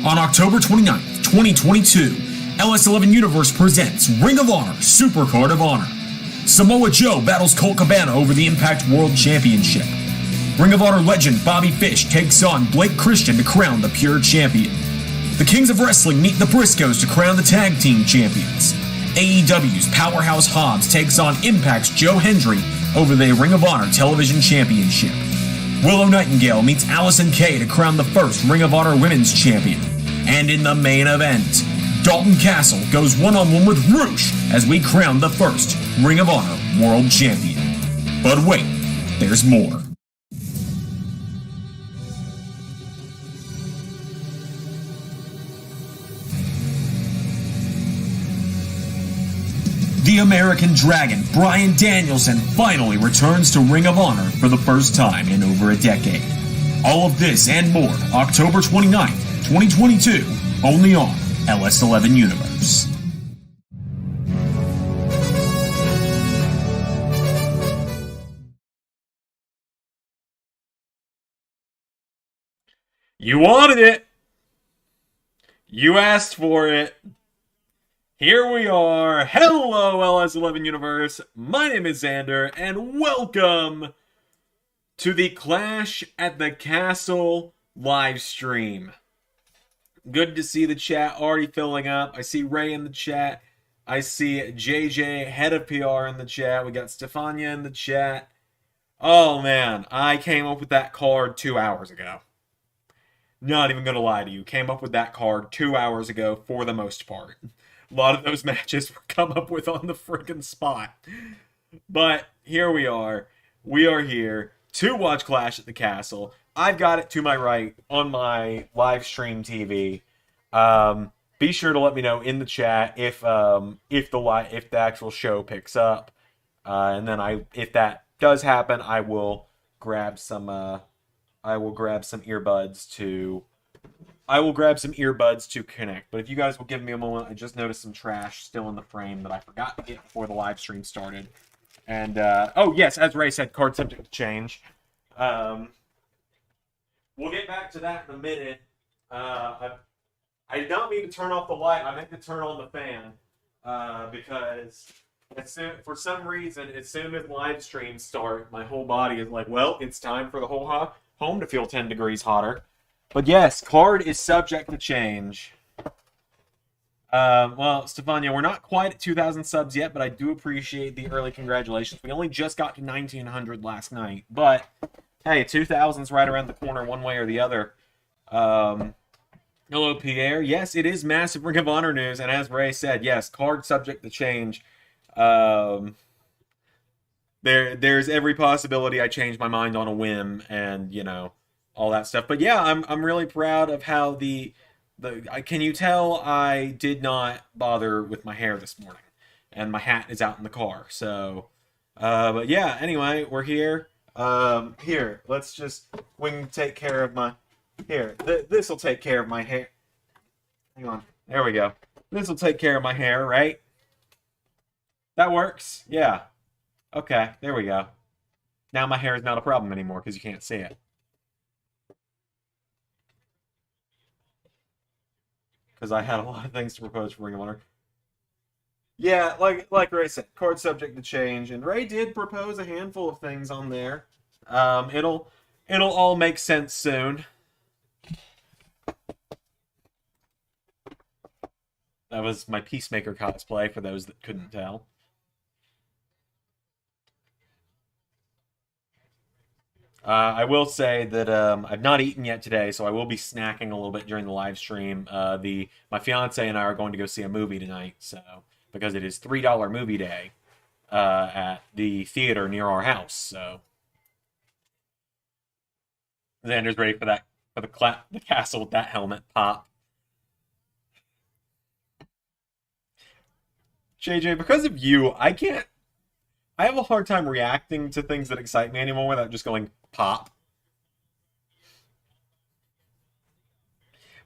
On October 29th, 2022, LS11 Universe presents Ring of Honor Supercard of Honor. Samoa Joe battles Colt Cabana over the Impact World Championship. Ring of Honor legend Bobby Fish takes on Blake Christian to crown the Pure Champion. The Kings of Wrestling meet the Briscoes to crown the Tag Team Champions. AEW's Powerhouse Hobbs takes on Impact's Joe Hendry over the Ring of Honor Television Championship. Willow Nightingale meets Allison Kay to crown the first Ring of Honor Women's Champion. And in the main event, Dalton Castle goes one-on-one with Roosh as we crown the first Ring of Honor World Champion. But wait, there's more. The American Dragon, Bryan Danielson, finally returns to Ring of Honor for the first time in over a decade. All of this and more, October 29th, 2022, only on LS11 Universe. You wanted it. You asked for it. Here we are. Hello, LS11 Universe. My name is Zander, and welcome to the Clash at the Castle live stream. Good to see the chat already filling up. I see Rey in the chat. I see JJ, head of PR, in the chat. We got Stefania in the chat. Oh, man. I came up with that card 2 hours ago. Not even going to lie to you. Came up with that card 2 hours ago for the most part. A lot of those matches were come up with on the freaking spot. But here we are. We are here to watch Clash at the Castle. I've got it to my right on my live stream TV. Be sure to let me know in the chat if the actual show picks up, and then if that does happen, I will grab some earbuds to connect. But if you guys will give me a moment, I just noticed some trash still in the frame that I forgot to get before the live stream started. And oh yes, as Ray said, card subject to change. We'll get back to that in a minute. I did not mean to turn off the light. I meant to turn on the fan because for some reason, as soon as live streams start, my whole body is like, well, it's time for the whole home to feel 10 degrees hotter. But yes, card is subject to change. Well, Stefania, we're not quite at 2,000 subs yet, but I do appreciate the early congratulations. We only just got to 1,900 last night, but hey, 2,000's right around the corner one way or the other. Hello, Pierre. Yes, it is massive Ring of Honor news, and as Ray said, yes, card subject to change. There's every possibility I change my mind on a whim, and you know, all that stuff. But yeah, I'm really proud of how can you tell I did not bother with my hair this morning, and my hat is out in the car. So, but yeah. Anyway, we're here. Here, we can take care of my, this will take care of my hair. Hang on, there we go. This will take care of my hair, right? That works? Yeah. Okay, there we go. Now my hair is not a problem anymore because you can't see it. Because I had a lot of things to propose for Ring of Honor. Yeah, like Ray said, card subject to change, and Ray did propose a handful of things on there. It'll all make sense soon. That was my Peacemaker cosplay for those that couldn't tell. I will say that I've not eaten yet today, so I will be snacking a little bit during the live stream. My fiance and I are going to go see a movie tonight, so because it is $3 movie day at the theater near our house. So Xander's ready for that the castle with that helmet pop. JJ, because of you, I have a hard time reacting to things that excite me anymore without just going pop.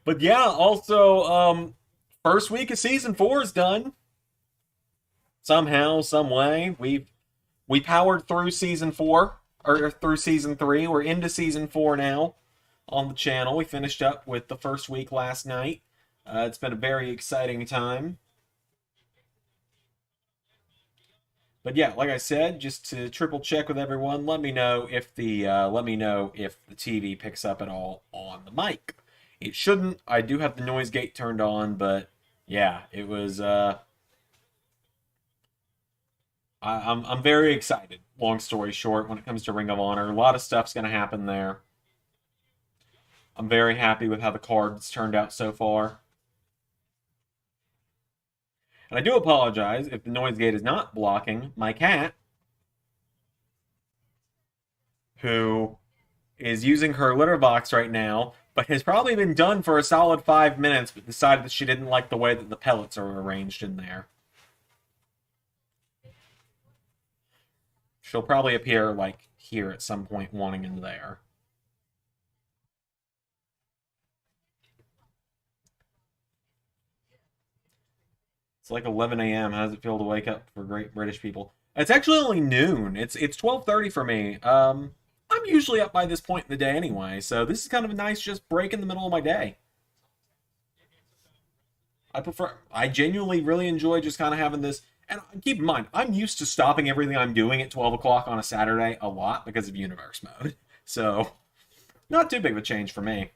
But yeah, also, first week of season 4 is done. Somehow, some way, we powered through season 4 or through season 3. We're into season 4 now on the channel. We finished up with the first week last night. It's been a very exciting time. But yeah, like I said, just to triple check with everyone, let me know if the TV picks up at all on the mic. It shouldn't. I do have the noise gate turned on, but yeah, it was. I'm very excited. Long story short, when it comes to Ring of Honor, a lot of stuff's going to happen there. I'm very happy with how the cards turned out so far. And I do apologize if the noise gate is not blocking my cat, who is using her litter box right now, but has probably been done for a solid 5 minutes, but decided that she didn't like the way that the pellets are arranged in there. She'll probably appear, like, here at some point, wanting in there. It's like 11 a.m. How does it feel to wake up for great British people? It's actually only noon. It's 12:30 for me. I'm usually up by this point in the day anyway, so this is kind of a nice just break in the middle of my day. I genuinely really enjoy just kind of having this. And keep in mind, I'm used to stopping everything I'm doing at 12 o'clock on a Saturday a lot because of Universe mode. So, not too big of a change for me.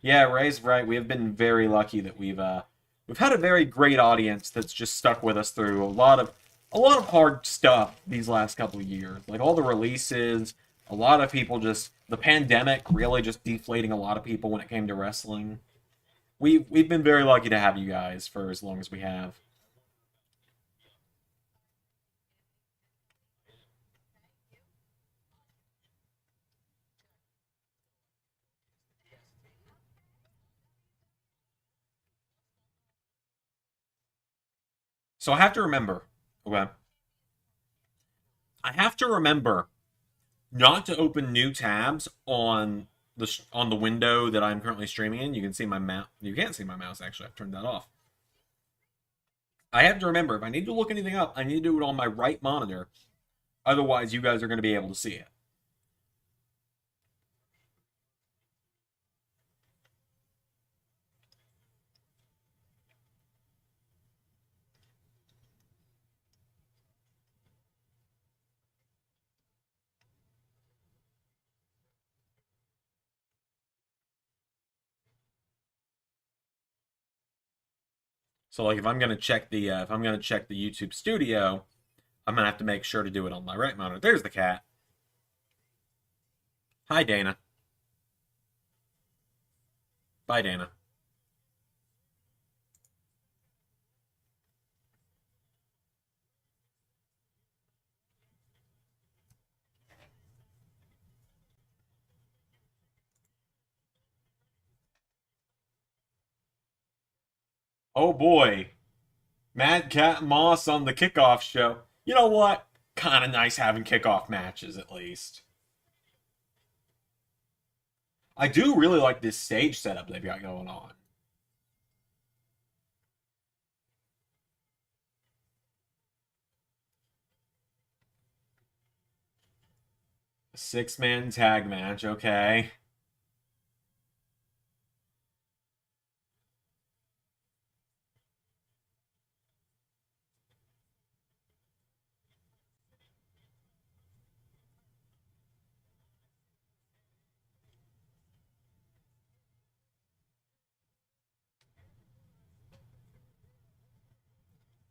Yeah, Ray's right. We have been very lucky that we've had a very great audience that's just stuck with us through a lot of hard stuff these last couple of years. Like all the releases, a lot of people just the pandemic really just deflating a lot of people when it came to wrestling. We've been very lucky to have you guys for as long as we have. So I have to remember, okay? I have to remember not to open new tabs on the window that I'm currently streaming in. You can see my mouse. You can't see my mouse actually. I've turned that off. I have to remember if I need to look anything up, I need to do it on my right monitor. Otherwise, you guys are going to be able to see it. So like if I'm gonna check the YouTube studio, I'm gonna have to make sure to do it on my right monitor. There's the cat. Hi Dana. Bye Dana. Oh boy. Mad Cat Moss on the Kickoff show. You know what? Kind of nice having kickoff matches at least. I do really like this stage setup they've got going on. 6-man tag match, okay.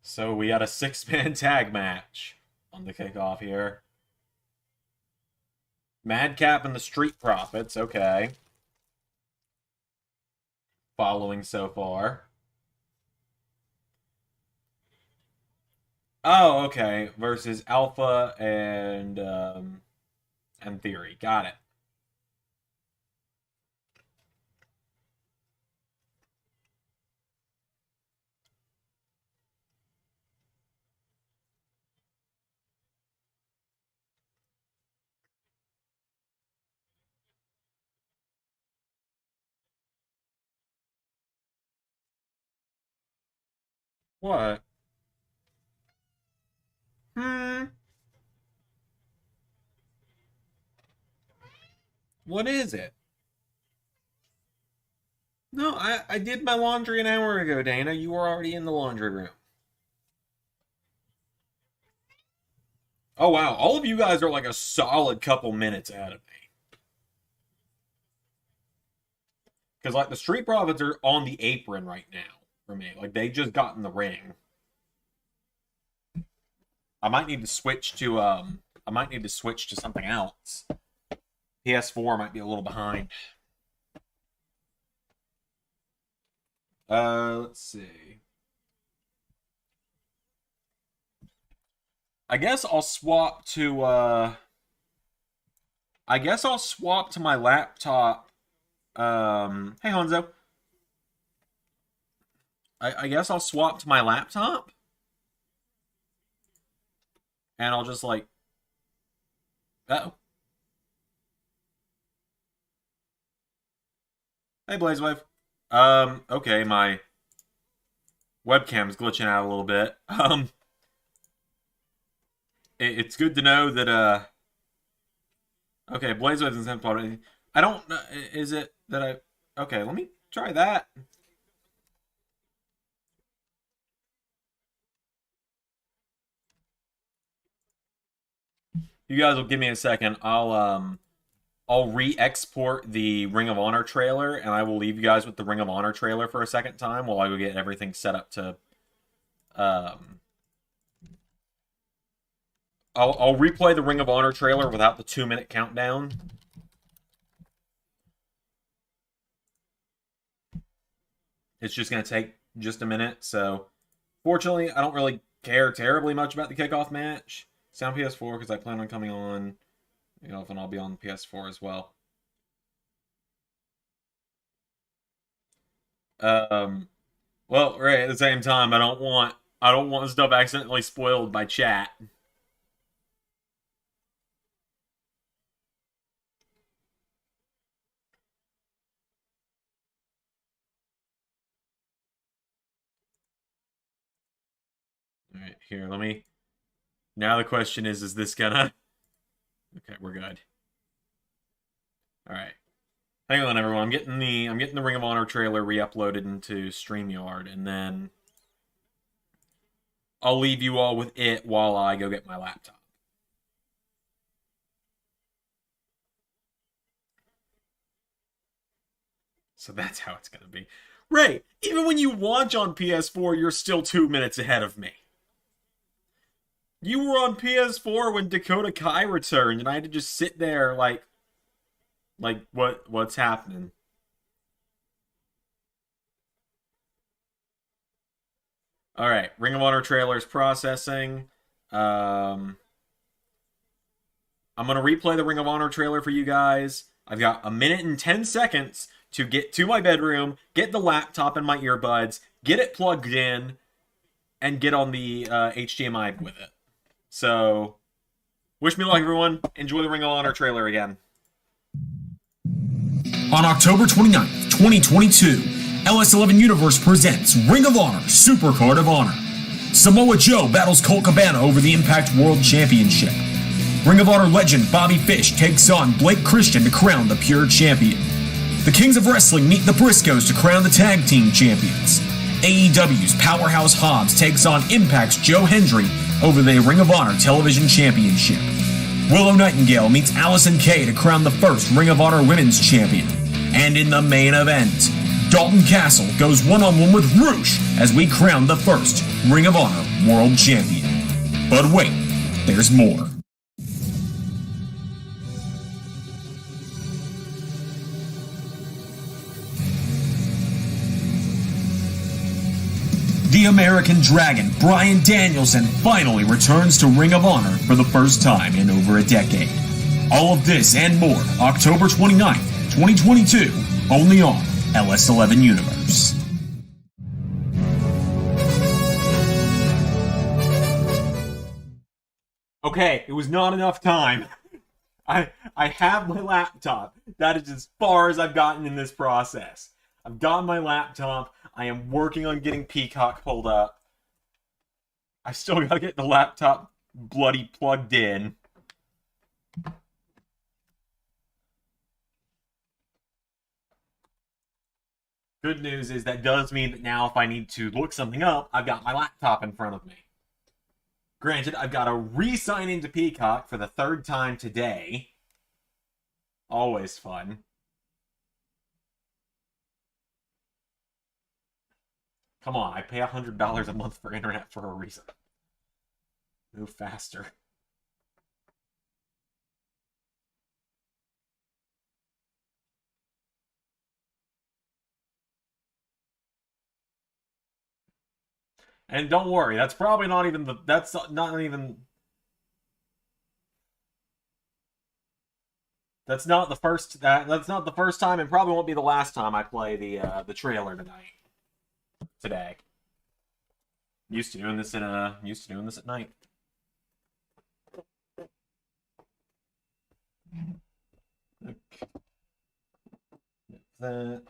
So we got a 6-man tag match on the kickoff here. Madcap and the Street Profits, okay. Following so far. Oh, okay. Versus Alpha and Theory. Got it. What? What is it? No, I did my laundry an hour ago, Dana. You were already in the laundry room. Oh, wow. All of you guys are like a solid couple minutes ahead of me. Because, like, the Street Profits are on the apron right now for me. Like, they just got in the ring. I might need to switch to something else. PS4 might be a little behind. Let's see. I guess I'll swap to my laptop. Hey Honzo. I guess I'll swap to my laptop. And I'll just like... Uh-oh. Hey, Blazewave. Okay, my webcam's glitching out a little bit. It's good to know that, okay, Blazewave's in 10th part. I don't know, is it that I... Okay, let me try that. You guys will give me a second. I'll re-export the Ring of Honor trailer, and I will leave you guys with the Ring of Honor trailer for a second time while I go get everything set up to... I'll replay the Ring of Honor trailer without the 2-minute countdown. It's just going to take just a minute, so... Fortunately, I don't really care terribly much about the kickoff match. Sound PS4, because I plan on coming on... You know, and I'll be on PS4 as well. Well, right at the same time, I don't want stuff accidentally spoiled by chat. All right, here, let me. Now the question is this gonna? Okay, we're good. All right. Hang on, everyone. I'm getting the Ring of Honor trailer re-uploaded into StreamYard, and then I'll leave you all with it while I go get my laptop. So that's how it's gonna be. Ray, even when you launch on PS4, you're still 2 minutes ahead of me. You were on PS4 when Dakota Kai returned, and I had to just sit there like what's happening? All right, Ring of Honor trailers processing. I'm gonna replay the Ring of Honor trailer for you guys. I've got 1 minute and 10 seconds to get to my bedroom, get the laptop and my earbuds, get it plugged in, and get on the HDMI with it. So, wish me luck, everyone. Enjoy the Ring of Honor trailer again. On October 29th, 2022, LS11 Universe presents Ring of Honor Supercard of Honor. Samoa Joe battles Colt Cabana over the Impact World Championship. Ring of Honor legend Bobby Fish takes on Blake Christian to crown the Pure Champion. The Kings of Wrestling meet the Briscoes to crown the Tag Team Champions. AEW's Powerhouse Hobbs takes on Impact's Joe Hendry over the Ring of Honor Television Championship. Willow Nightingale meets Allison Kay to crown the first Ring of Honor Women's Champion. And in the main event, Dalton Castle goes one-on-one with Roosh as we crown the first Ring of Honor World Champion. But wait, there's more. The American Dragon, Bryan Danielson, finally returns to Ring of Honor for the first time in over a decade. All of this and more, October 29th, 2022, only on LS11 Universe. Okay, it was not enough time. I have my laptop. That is as far as I've gotten in this process. I've got my laptop. I am working on getting Peacock pulled up. I still gotta get the laptop bloody plugged in. Good news is that does mean that now if I need to look something up, I've got my laptop in front of me. Granted, I've got to re-sign into Peacock for the third time today. Always fun. Come on, I pay $100 a month for internet for a reason. Move faster. And don't worry, that's probably not even the that's not the first that's not the first time and probably won't be the last time I play the trailer today. Used to doing this at night. Okay. That.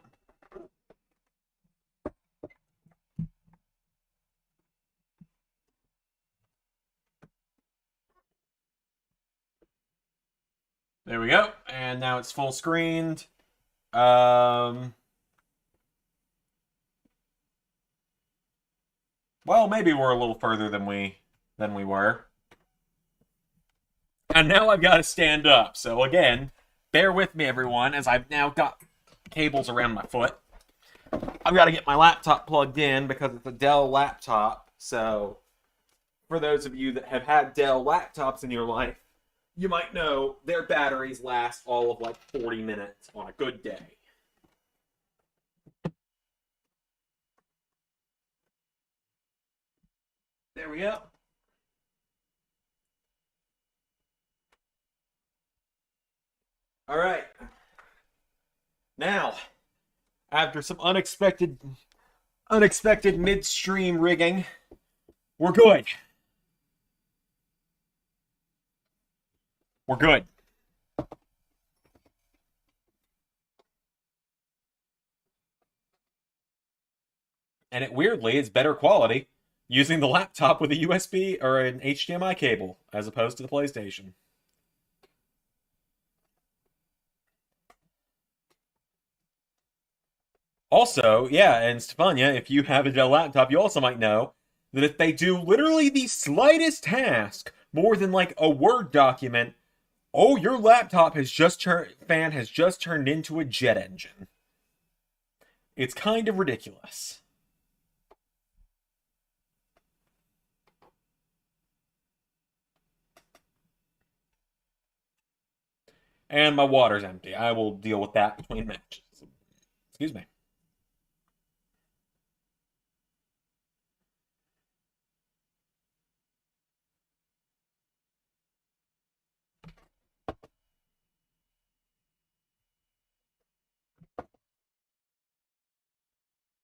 There we go. And now it's full screened. Well, maybe we're a little further than we were. And now I've got to stand up. So again, bear with me, everyone, as I've now got cables around my foot. I've got to get my laptop plugged in because it's a Dell laptop. So for those of you that have had Dell laptops in your life, you might know their batteries last all of like 40 minutes on a good day. There we go. All right. Now, after some unexpected midstream rigging, we're good. We're good. And weirdly, it's better quality using the laptop with a USB or an HDMI cable as opposed to the PlayStation. Also, yeah, and Stefania, if you have a Dell laptop, you also might know that if they do literally the slightest task, more than like a Word document, oh, your laptop has just turned into a jet engine. It's kind of ridiculous. And my water's empty. I will deal with that between matches. Excuse me.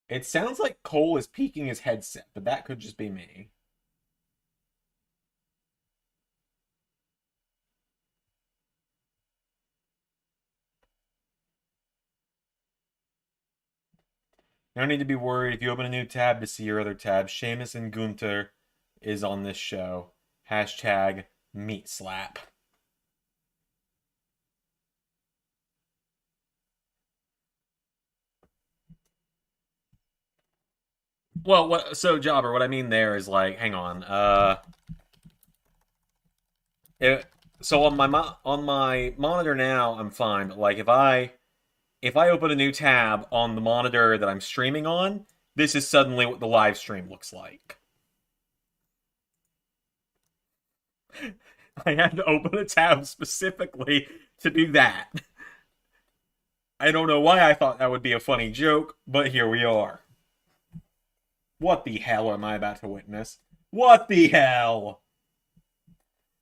It sounds like Cole is peeking his headset, but that could just be me. No need to be worried if you open a new tab to see your other tabs. Sheamus and Gunther is on this show. Hashtag meat slap. Well, so Jobber, what I mean there is like, hang on. So on my monitor now, I'm fine. But like, if I open a new tab on the monitor that I'm streaming on, this is suddenly what the live stream looks like. I had to open a tab specifically to do that. I don't know why I thought that would be a funny joke, but here we are. What the hell am I about to witness? What the hell?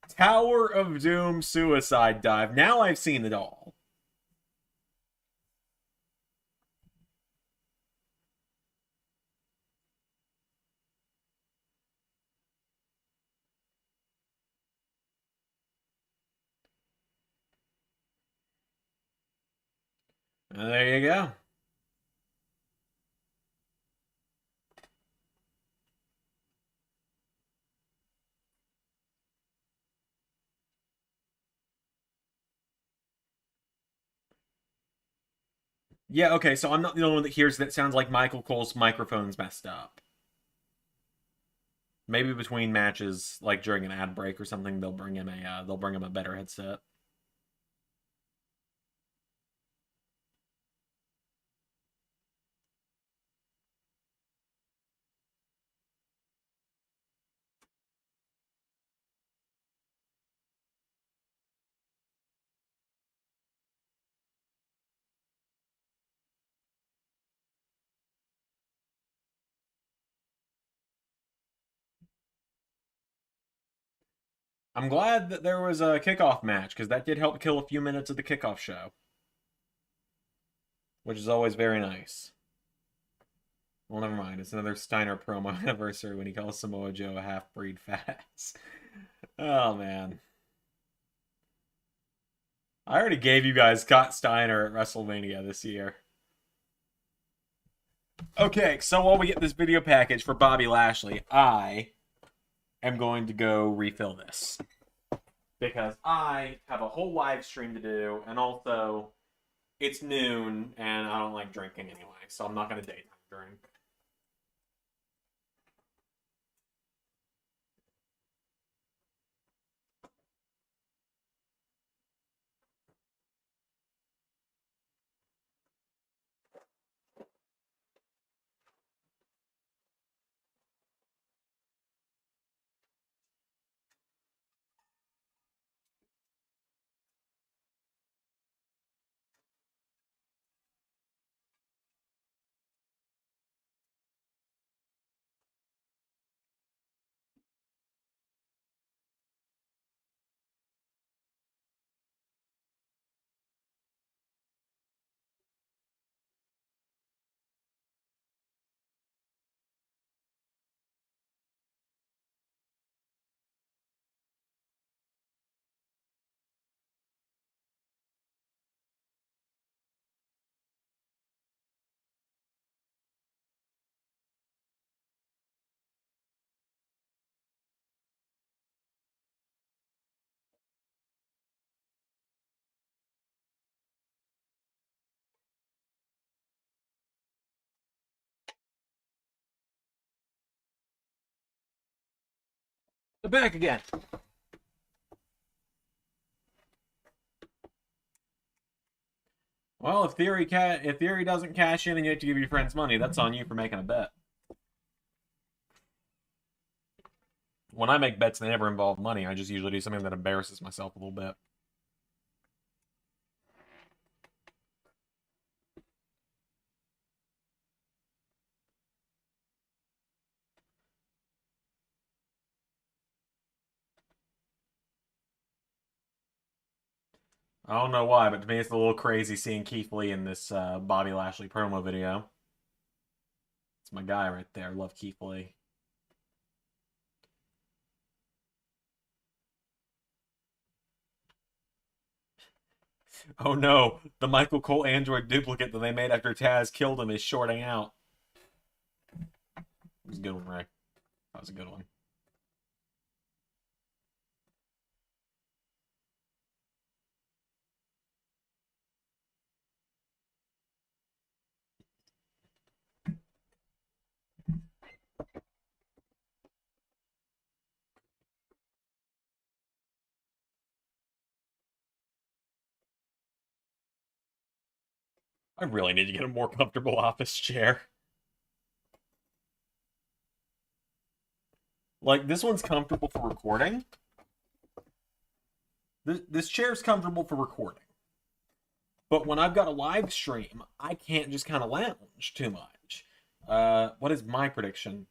Tower of Doom suicide dive. Now I've seen it all. There you go. Yeah, okay, so I'm not the only one that hears that sounds like Michael Cole's microphone's messed up. Maybe between matches, like during an ad break or something, they'll bring him a better headset. I'm glad that there was a kickoff match, because that did help kill a few minutes of the kickoff show, which is always very nice. Well, never mind. It's another Steiner promo anniversary when he calls Samoa Joe a half-breed fat ass. Oh, man. I already gave you guys Scott Steiner at WrestleMania this year. Okay, so while we get this video package for Bobby Lashley, I am going to go refill this. Because I have a whole live stream to do, and also it's noon, and I don't like drinking anyway, so I'm not going to daytime drink. They're back again. Well, if Theory doesn't cash in and you have to give your friends money, that's on you for making a bet. When I make bets, they never involve money. I just usually do something that embarrasses myself a little bit. I don't know why, but to me it's a little crazy seeing Keith Lee in this Bobby Lashley promo video. It's my guy right there. Love Keith Lee. Oh no, the Michael Cole android duplicate that they made after Taz killed him is shorting out. It was a good one, Ray. That was a good one. I really need to get a more comfortable office chair. Like, this one's comfortable for recording. This chair's comfortable for recording. But when I've got a live stream, I can't just kind of lounge too much. What is my prediction?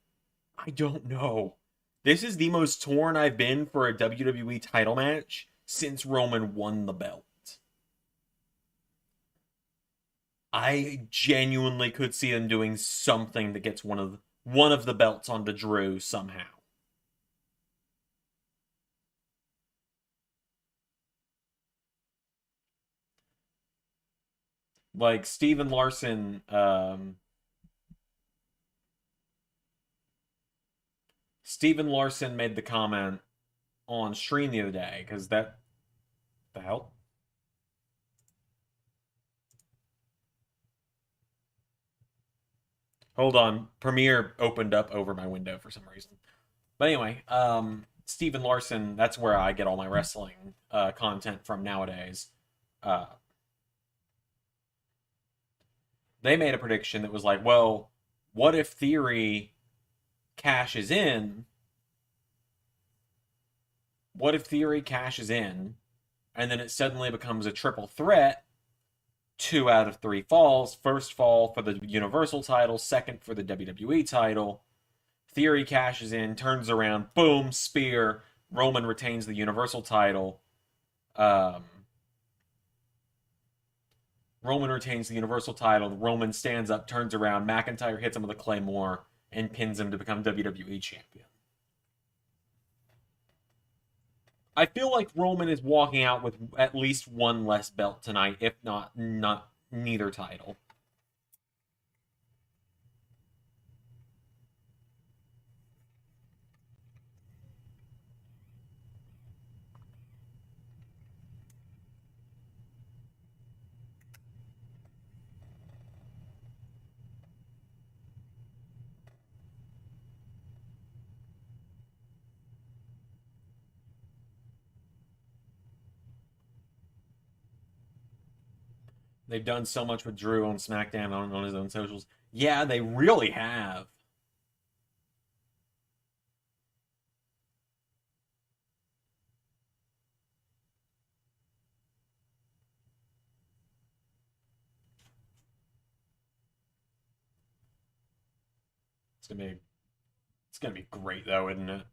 I don't know. This is the most torn I've been for a WWE title match since Roman won the belt. I genuinely could see them doing something that gets one of the belts onto Drew somehow. Like Steven Larson, Steven Larson made the comment on stream the other day because that the hell. Hold on, Premiere opened up over my window for some reason. But anyway, Steven Larson, that's where I get all my wrestling content from nowadays. Uh, they made a prediction that was like, well, what if Theory cashes in? What if Theory cashes in, and then it suddenly becomes a triple threat? 2 out of 3 falls. First fall for the Universal title, second for the WWE title. Theory cashes in, turns around, boom, spear. Roman retains the Universal title. Roman retains the Universal title. Roman stands up, turns around. McIntyre hits him with a Claymore and pins him to become WWE champion. I feel like Roman is walking out with at least one less belt tonight, if not neither title. They've done so much with Drew on SmackDown on his own socials. Yeah, they really have. It's gonna be great though, isn't it?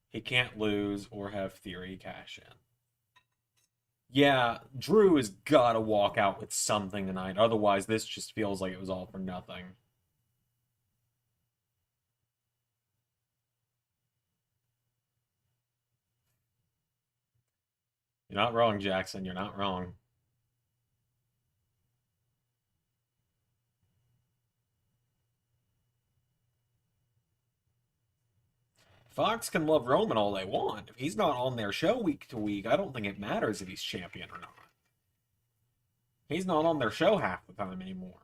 He can't lose or have Theory cash in. Yeah, Drew has got to walk out with something tonight. Otherwise, this just feels like it was all for nothing. You're not wrong, Jackson. You're not wrong. Fox can love Roman all they want. If he's not on their show week to week, I don't think it matters if he's champion or not. He's not on their show half the time anymore.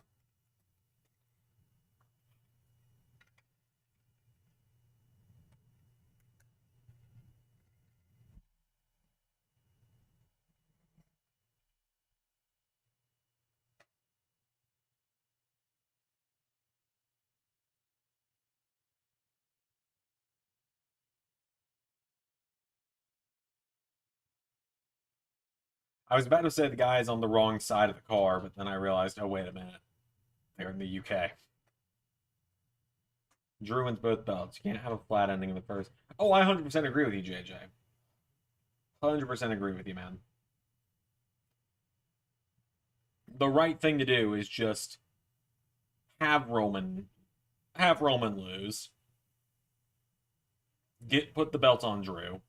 I was about to say the guy's on the wrong side of the car, but then I realized, oh, wait a minute. They're in the UK. Drew wins both belts. You can't have a flat ending in the first. Oh, I 100% agree with you, JJ. 100% agree with you, man. The right thing to do is just have Roman lose. Put the belt on Drew.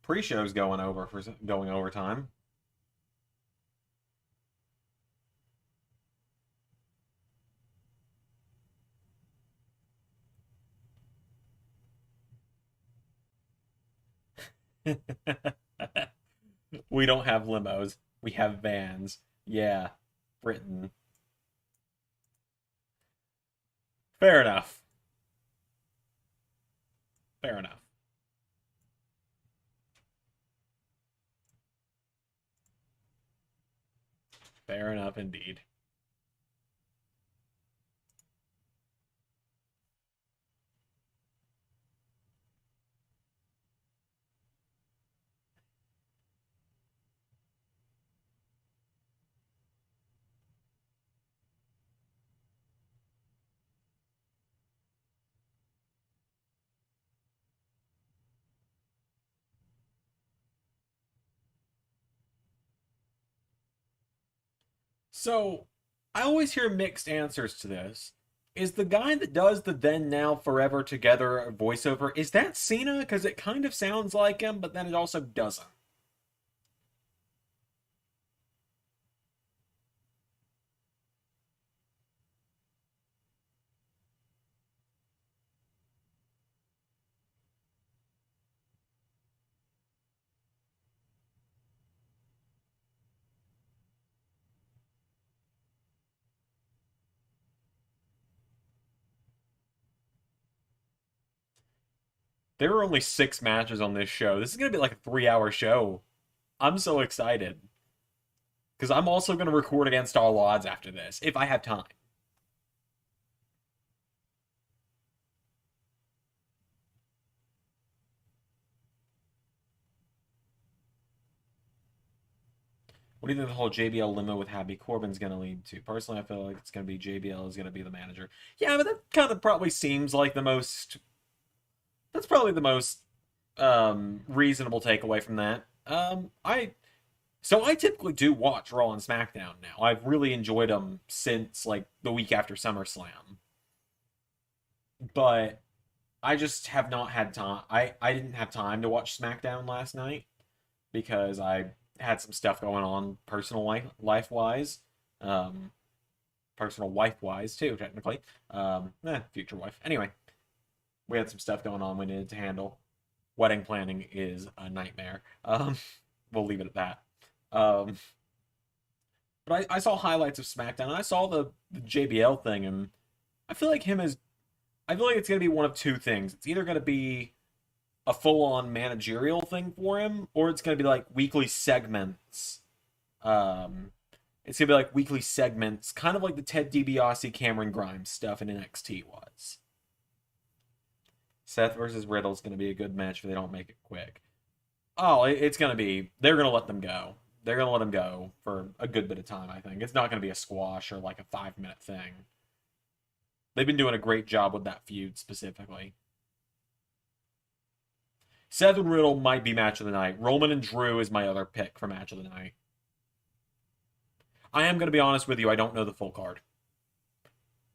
Pre-show's going overtime. We don't have limos. We have vans. Yeah, Britain. Fair enough. Fair enough. Fair enough indeed. So, I always hear mixed answers to this. Is the guy that does the then now forever together voiceover, is that Cena? Because it kind of sounds like him, but then it also doesn't. There are only 6 matches on this show. This is going to be like a 3 hour show. I'm so excited. Because I'm also going to record against all odds after this, if I have time. What do you think the whole JBL limo with Happy Corbin's going to lead to? Personally, I feel like it's going to be JBL is going to be the manager. Yeah, but that kind of probably seems like the most. That's probably the most reasonable takeaway from that. I typically do watch Raw and SmackDown now. I've really enjoyed them since like the week after SummerSlam, but I just have not had time. I didn't have time to watch SmackDown last night because I had some stuff going on personal life wise, um, personal wife wise too, technically. Future wife. Anyway, we had some stuff going on we needed to handle. Wedding planning is a nightmare. We'll leave it at that. Um, but I saw highlights of SmackDown and I saw the JBL thing, and I feel like him as I feel like it's gonna be one of two things. It's either gonna be a full-on managerial thing for him, or it's gonna be like weekly segments. Um, it's gonna be like weekly segments, kind of like the Ted DiBiase, Cameron Grimes stuff in NXT was. Seth versus Riddle is gonna be a good match if they don't make it quick. Oh, it's gonna be. They're gonna let them go. They're gonna let them go for a good bit of time. I think it's not gonna be a squash or like a 5 minute thing. They've been doing a great job with that feud specifically. Seth and Riddle might be match of the night. Roman and Drew is my other pick for match of the night. I am going to be honest with you. I don't know the full card.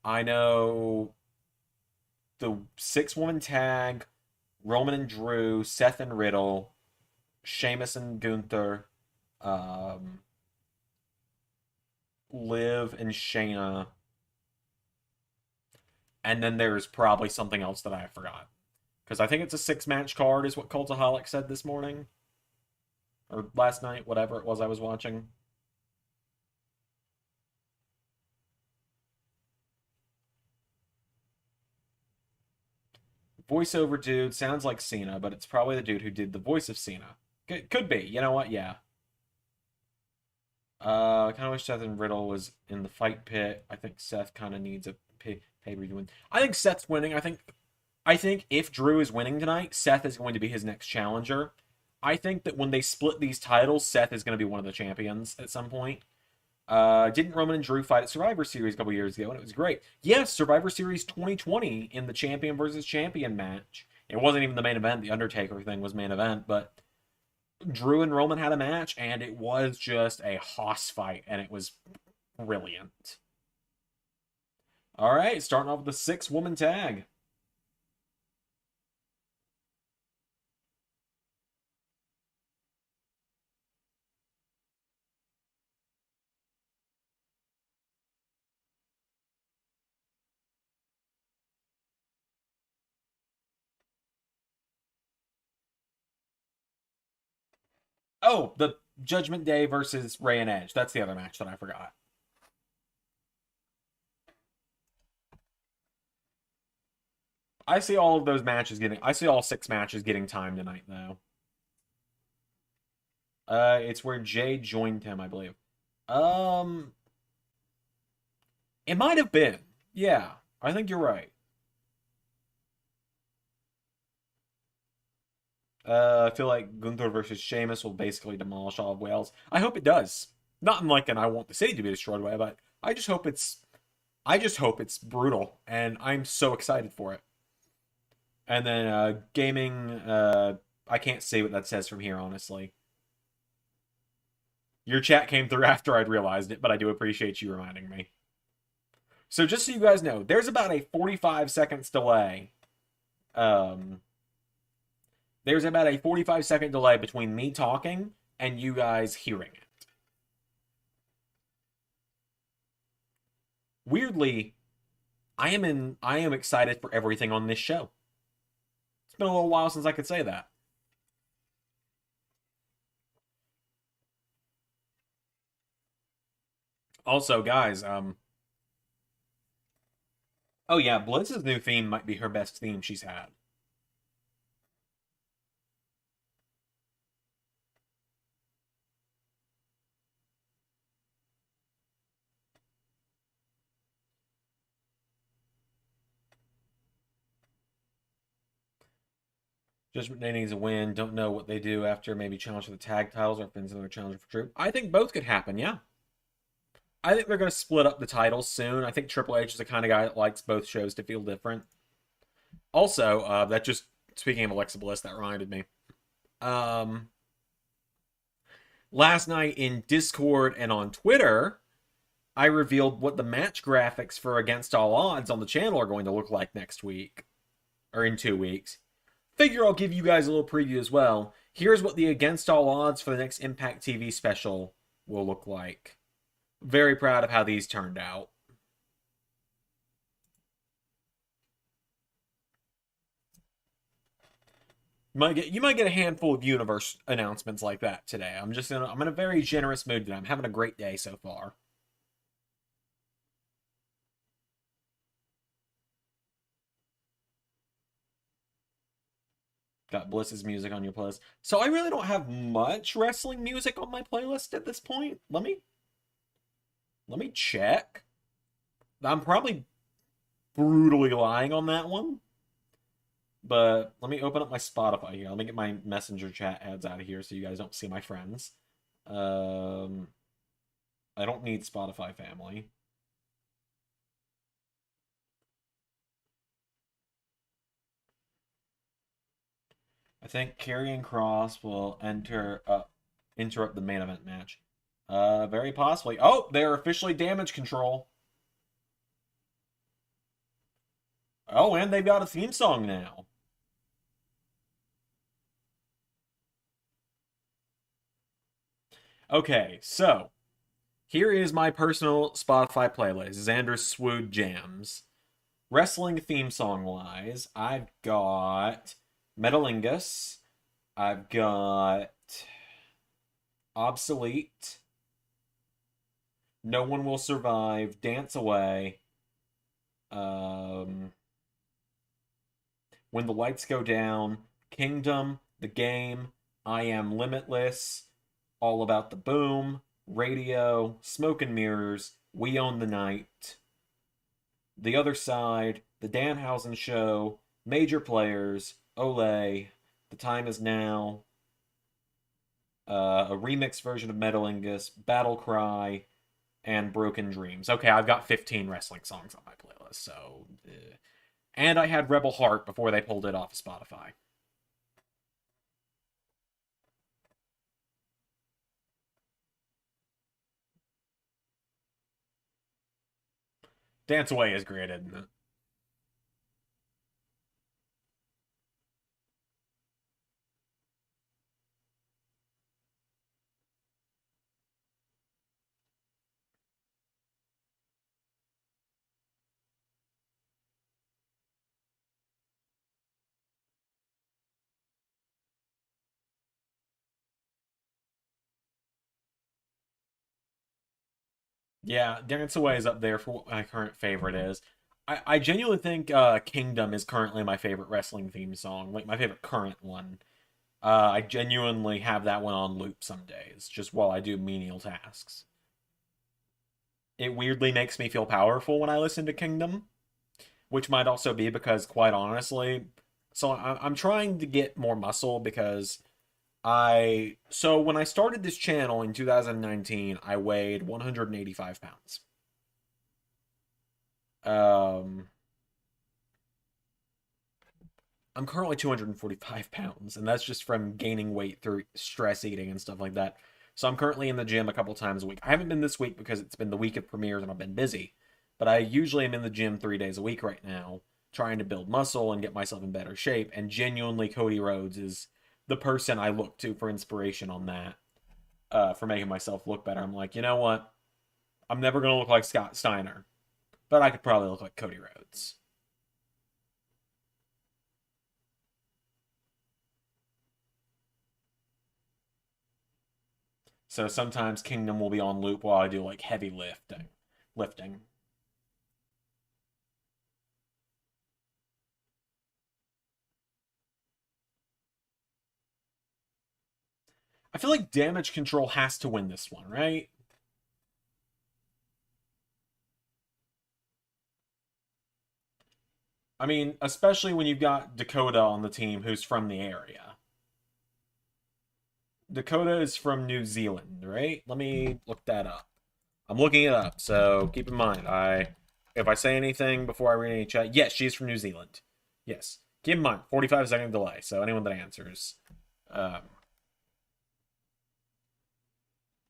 I know the 6-woman tag, Roman and Drew, Seth and Riddle, Sheamus and Gunther, um, Liv and Shayna, and then there's probably something else that I forgot. Because I think it's a 6 match card, is what Cultaholic said this morning. Or last night, whatever it was I was watching. Voiceover dude sounds like Cena, but it's probably the dude who did the voice of Cena. Could be. You know what? Yeah. I kind of wish Seth and Riddle was in the fight pit. I think Seth kind of needs a pay-per-view win. I think Seth's winning. I think if Drew is winning tonight, Seth is going to be his next challenger. I think that when they split these titles, Seth is going to be one of the champions at some point. Didn't Roman and Drew fight at Survivor Series a couple years ago, and it was great. Yes, Survivor Series 2020 in the champion versus champion match. It wasn't even the main event. The Undertaker thing was main event, but Drew and Roman had a match, and it was just a hoss fight, and it was brilliant. All right, starting off with the 6-woman tag. Oh, the Judgment Day versus Rey and Edge. That's the other match that I forgot. I see all of those matches getting. I see all 6 matches getting time tonight, though. It's where Jay joined him, I believe. Um, it might have been. Yeah, I think you're right. I feel like Gunther versus Sheamus will basically demolish all of Wales. I hope it does. Not in like an I want the city to be destroyed way, but I just hope it's brutal, and I'm so excited for it. And then gaming, I can't say what that says from here, honestly. Your chat came through after I'd realized it, but I do appreciate you reminding me. So just so you guys know, there's about a 45 seconds delay. Um, there's about a 45-second delay between me talking and you guys hearing it. Weirdly, I am excited for everything on this show. It's been a little while since I could say that. Also, guys, oh yeah, Blitz's new theme might be her best theme she's had. Judgment Day needs a win. Don't know what they do after maybe challenge for the tag titles or Finn's another challenge for Drew. I think both could happen, yeah. I think they're going to split up the titles soon. I think Triple H is the kind of guy that likes both shows to feel different. Also, that just, speaking of Alexa Bliss, that reminded me. Um, Last night in Discord and on Twitter, I revealed what the match graphics for Against All Odds on the channel are going to look like next week, or in 2 weeks. Figure I'll give you guys a little preview as well. Here's what the Against All Odds for the next Impact TV special will look like. Very proud of how these turned out. You might get a handful of universe announcements like that today. I'm in a very generous mood today. I'm having a great day so far. Got Bliss's music on your playlist. So I really don't have much wrestling music on my playlist at this point. Let me check. I'm probably brutally lying on that one. But let me open up my Spotify here. Let me get my messenger chat ads out of here so you guys don't see my friends. Um, I don't need Spotify family. I think Karrion Cross will interrupt the main event match. Very possibly. Oh, they're officially damage control. Oh, and they've got a theme song now. Okay, so here is my personal Spotify playlist, Xander's Swood Jams. Wrestling theme song wise, I've got Metalingus, I've got Obsolete, No One Will Survive, Dance Away, When the Lights Go Down, Kingdom, The Game, I Am Limitless, All About the Boom, Radio, Smoke and Mirrors, We Own the Night, The Other Side, The Danhausen Show, Major Players, Olay, The Time Is Now, a remix version of Metalingus, Battle Cry, and Broken Dreams. Okay, I've got 15 wrestling songs on my playlist, so... And I had Rebel Heart before they pulled it off of Spotify. Dance Away is great, isn't it? Yeah, Dance Away is up there for what my current favorite is. I genuinely think Kingdom is currently my favorite wrestling theme song, like my favorite current one. I genuinely have that one on loop some days, just while I do menial tasks. it weirdly makes me feel powerful when I listen to Kingdom, which might also be because, quite honestly, so I'm trying to get more muscle because so when I started this channel in 2019, I weighed 185 pounds. I'm currently 245 pounds, and that's just from gaining weight through stress eating and stuff like that. So I'm currently in the gym a couple times a week. I haven't been this week because it's been the week of premieres and I've been busy. But I usually am in the gym 3 days a week right now, trying to build muscle and get myself in better shape. And genuinely, Cody Rhodes is the person I look to for inspiration on that, for making myself look better. I'm like, you know what? I'm never going to look like Scott Steiner, but I could probably look like Cody Rhodes. So sometimes Kingdom will be on loop while I do like heavy lifting. I feel like Damage Control has to win this one, right? I mean, especially when you've got Dakota on the team who's from the area. Dakota is from New Zealand, right? Let me look that up. I'm looking it up, so keep in mind, if I say anything before I read any chat, yes, she's from New Zealand. Yes. Keep in mind, 45-second delay, so anyone that answers.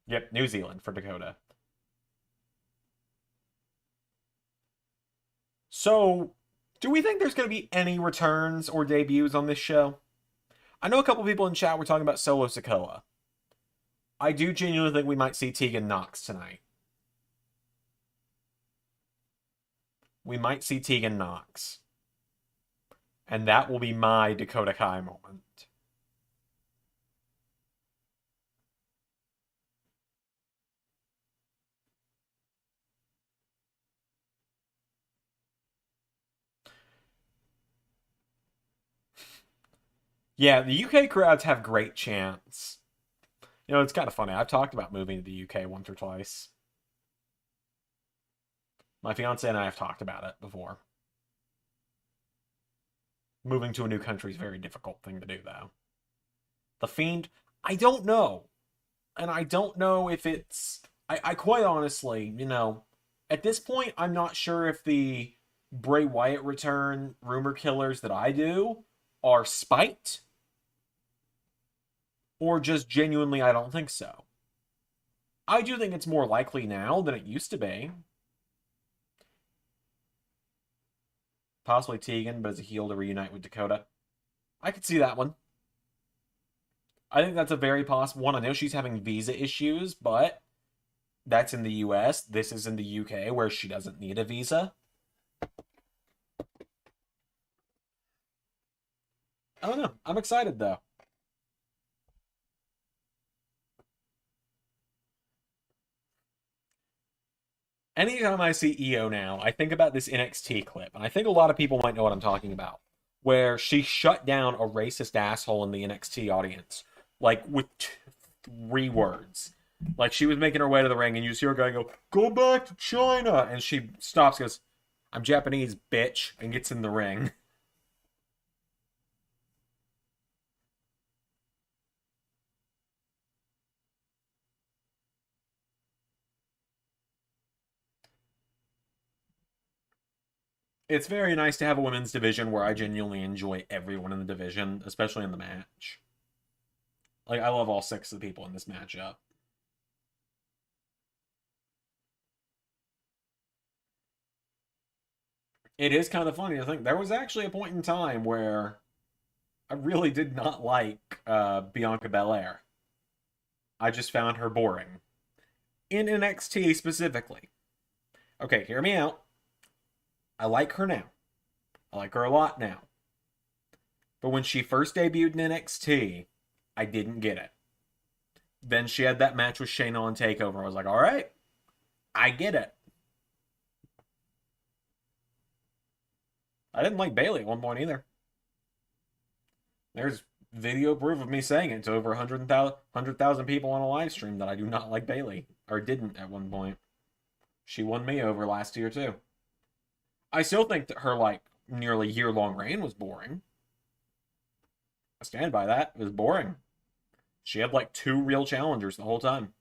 Yep, New Zealand for Dakota. So, do we think there's going to be any returns or debuts on this show? I know a couple people in chat were talking about Solo Sikoa. I do genuinely think we might see Tegan Nox tonight. We might see Tegan Nox. And that will be my Dakota Kai moment. Yeah, the UK crowds have great chants. You know, it's kind of funny. I've talked about moving to the UK once or twice. My fiance and I have talked about it before. Moving to a new country is a very difficult thing to do, though. The Fiend, I don't know. And I don't know if it's... I quite honestly, you know, at this point, I'm not sure if the Bray Wyatt return rumor killers that I do are spiked or just genuinely I don't think so. I do think it's more likely now than it used to be. Possibly Tegan, but as a heel to reunite with Dakota. I could see that one. I think that's a very possible one. I know she's having visa issues, but that's in the US. This is in the UK, where she doesn't need a visa. I don't know. I'm excited, though. Anytime I see Io now, I think about this NXT clip, and I think a lot of people might know what I'm talking about, where she shut down a racist asshole in the NXT audience, like with 3 words. Like she was making her way to the ring, and you see her guy go back to China, and she stops, goes, I'm Japanese, bitch, and gets in the ring. It's very nice to have a women's division where I genuinely enjoy everyone in the division, especially in the match. Like, I love all 6 of the people in this matchup. It is kind of funny to think there was actually a point in time where I really did not like Bianca Belair. I just found her boring. In NXT specifically. Okay, hear me out. I like her now. I like her a lot now. But when she first debuted in NXT, I didn't get it. Then she had that match with Shayna on TakeOver. I was like, all right, I get it. I didn't like Bayley at one point either. There's video proof of me saying it to over 100,000 people on a live stream that I do not like Bayley. Or didn't at one point. She won me over last year, too. I still think that her, like, nearly year-long reign was boring. I stand by that. It was boring. She had, like, 2 real challengers the whole time.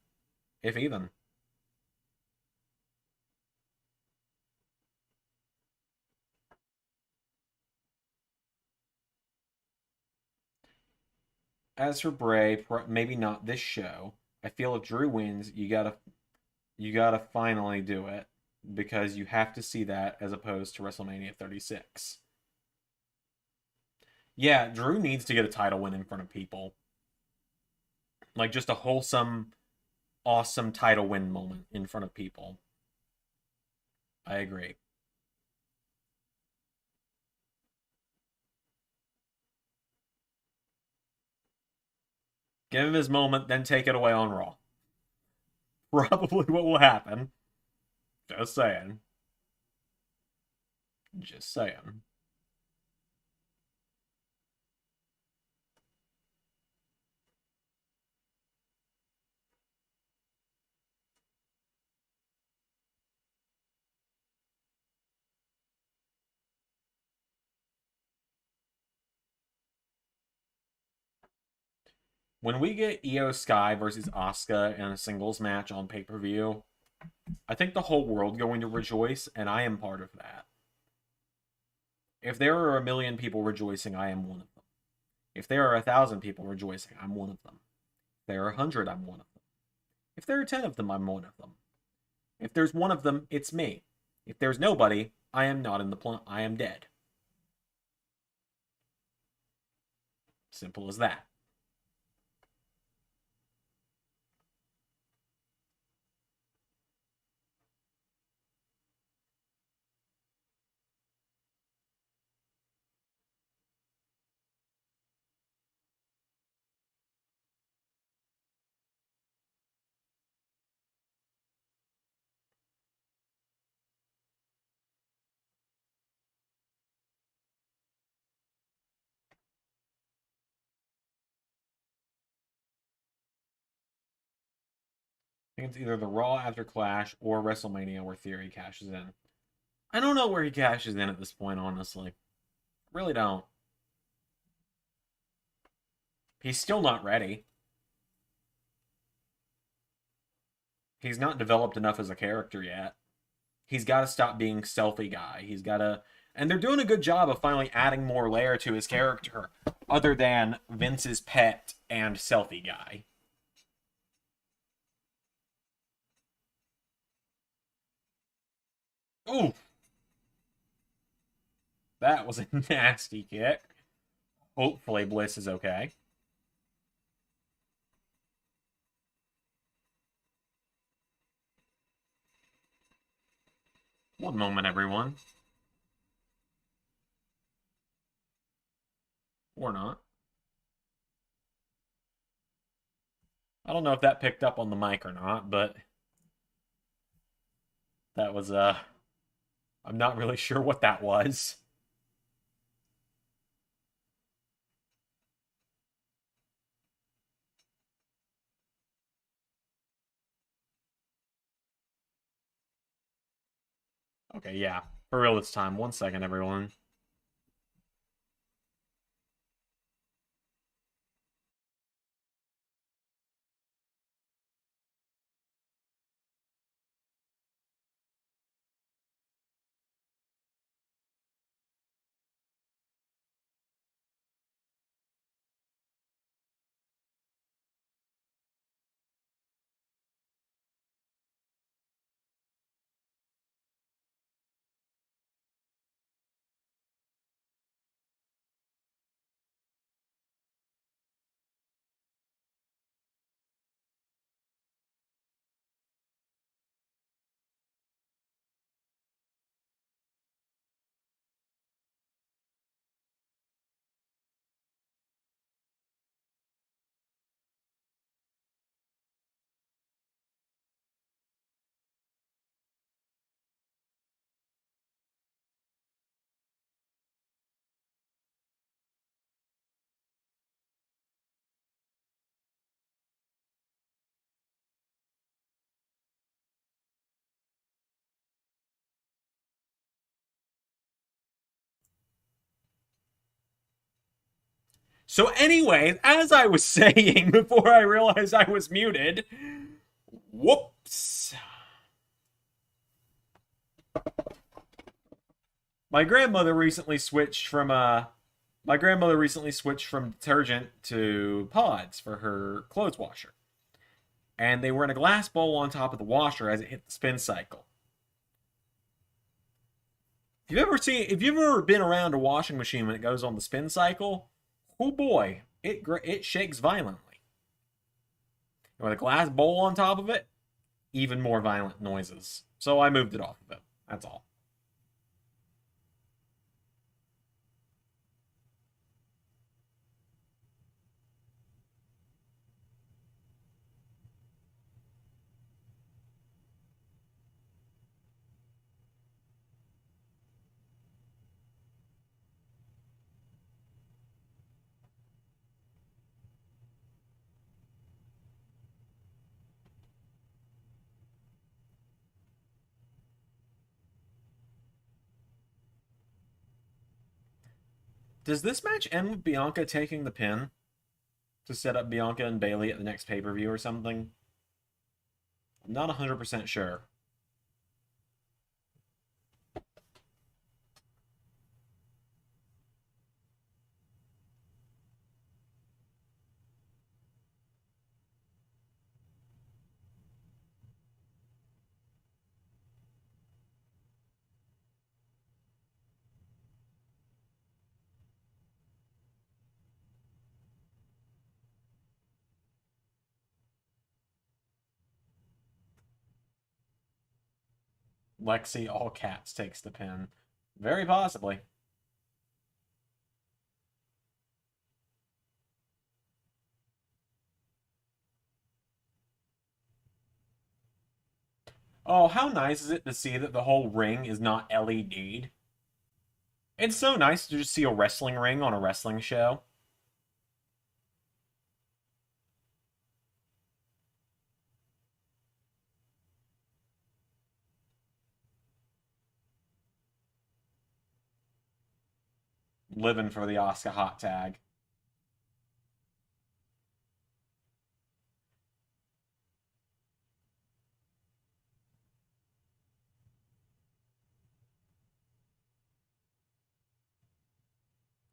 If even. As for Bray, maybe not this show. I feel if Drew wins, you gotta finally do it because you have to see that as opposed to WrestleMania 36. Yeah, Drew needs to get a title win in front of people. Like just a wholesome, awesome title win moment in front of people. I agree. Give him his moment, then take it away on Raw. Probably what will happen. Just saying. Just saying. When we get Io Sky versus Asuka in a singles match on pay-per-view, I think the whole world going to rejoice, and I am part of that. If there are a million people rejoicing, I am one of them. If there are 1,000 people rejoicing, I'm one of them. If there are 100, I'm one of them. If there are 10 of them, I'm one of them. If there's one of them, it's me. If there's nobody, I am not in the plan. I am dead. Simple as that. I think it's either the Raw after Clash or WrestleMania where Theory cashes in. I don't know where he cashes in at this point, honestly. Really don't. He's still not ready. He's not developed enough as a character yet. He's got to stop being selfie guy. He's got to, and they're doing a good job of finally adding more layer to his character, other than Vince's pet and selfie guy. Ooh, that was a nasty kick. Hopefully Bliss is okay. One moment, everyone. Or not. I don't know if that picked up on the mic or not, but that was, I'm not really sure what that was. Okay, yeah. For real this time. 1 second, everyone. So, anyways, as I was saying before I realized I was muted, whoops. My grandmother recently switched from detergent to pods for her clothes washer. And they were in a glass bowl on top of the washer as it hit the spin cycle. If you've ever been around a washing machine when it goes on the spin cycle, oh boy, it shakes violently. And with a glass bowl on top of it, even more violent noises. So I moved it off of it. That's all. Does this match end with Bianca taking the pin to set up Bianca and Bayley at the next pay-per-view or something? I'm not 100% sure. Lexi, all cats, takes the pin. Very possibly. Oh, how nice is it to see that the whole ring is not LED'd? It's so nice to just see a wrestling ring on a wrestling show. Living for the Oscar hot tag.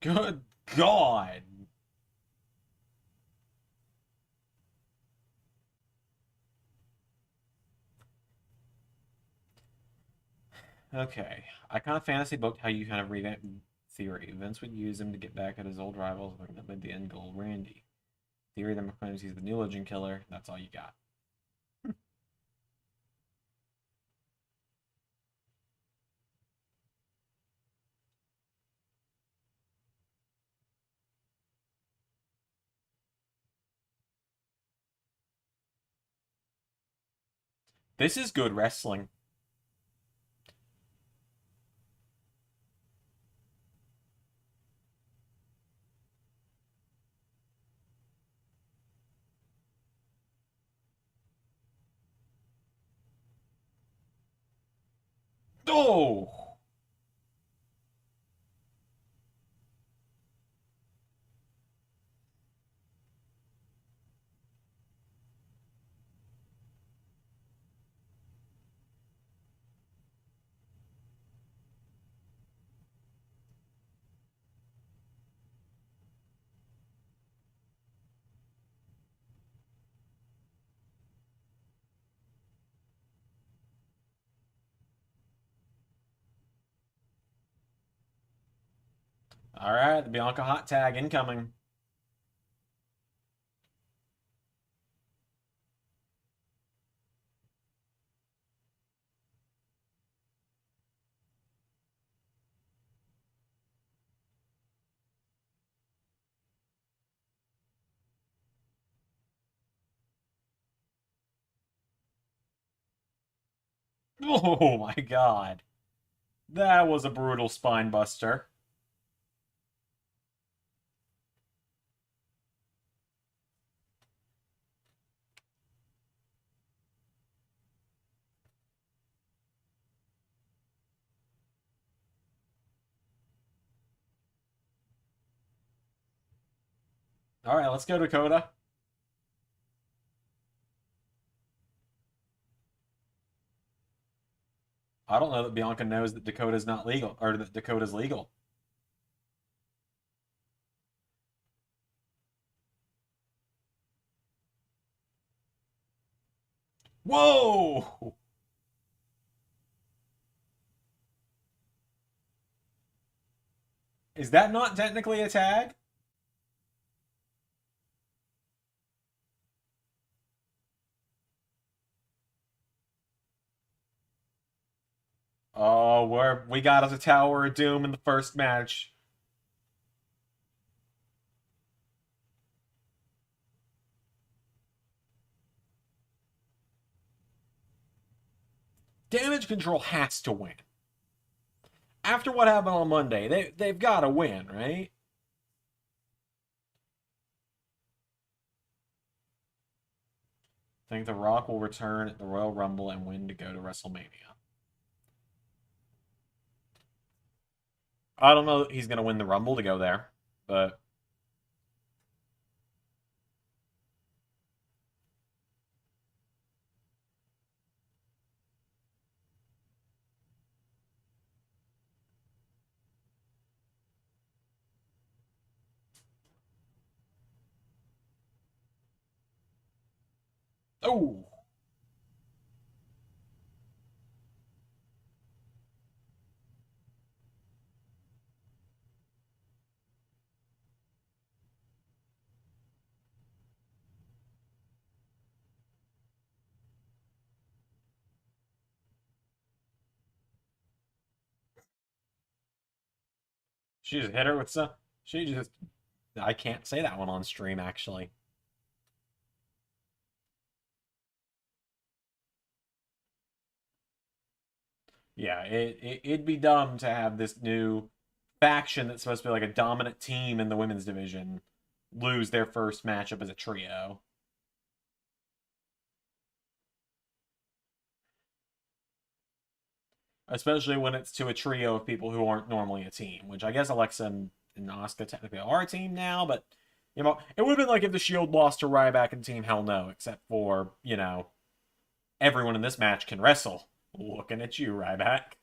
Good God. Okay. I kind of fantasy booked how you kind of revamped Theory. Vince would use him to get back at his old rivals, like that made the end goal Randy. Theory then proclaims he's the new Legend Killer. That's all you got. This is good wrestling. Oh! Alright, the Bianca hot tag incoming. Oh my god. That was a brutal spine buster. All right, let's go, Dakota. I don't know that Bianca knows that Dakota's not legal, or that Dakota's legal. Whoa! Is that not technically a tag? Oh, we got us a Tower of Doom in the first match. Damage Control has to win. After what happened on Monday, they've got to win, right? I think The Rock will return at the Royal Rumble and win to go to WrestleMania. I don't know that he's going to win the Rumble to go there, but... Oh! She just hit her with some... She just... I can't say that one on stream, actually. Yeah, it'd be dumb to have this new faction that's supposed to be like a dominant team in the women's division lose their first matchup as a trio. Especially when it's to a trio of people who aren't normally a team, which I guess Alexa and Asuka technically are a team now, but, you know, it would have been like if the Shield lost to Ryback and Team Hell No, except for, you know, everyone in this match can wrestle. Looking at you, Ryback.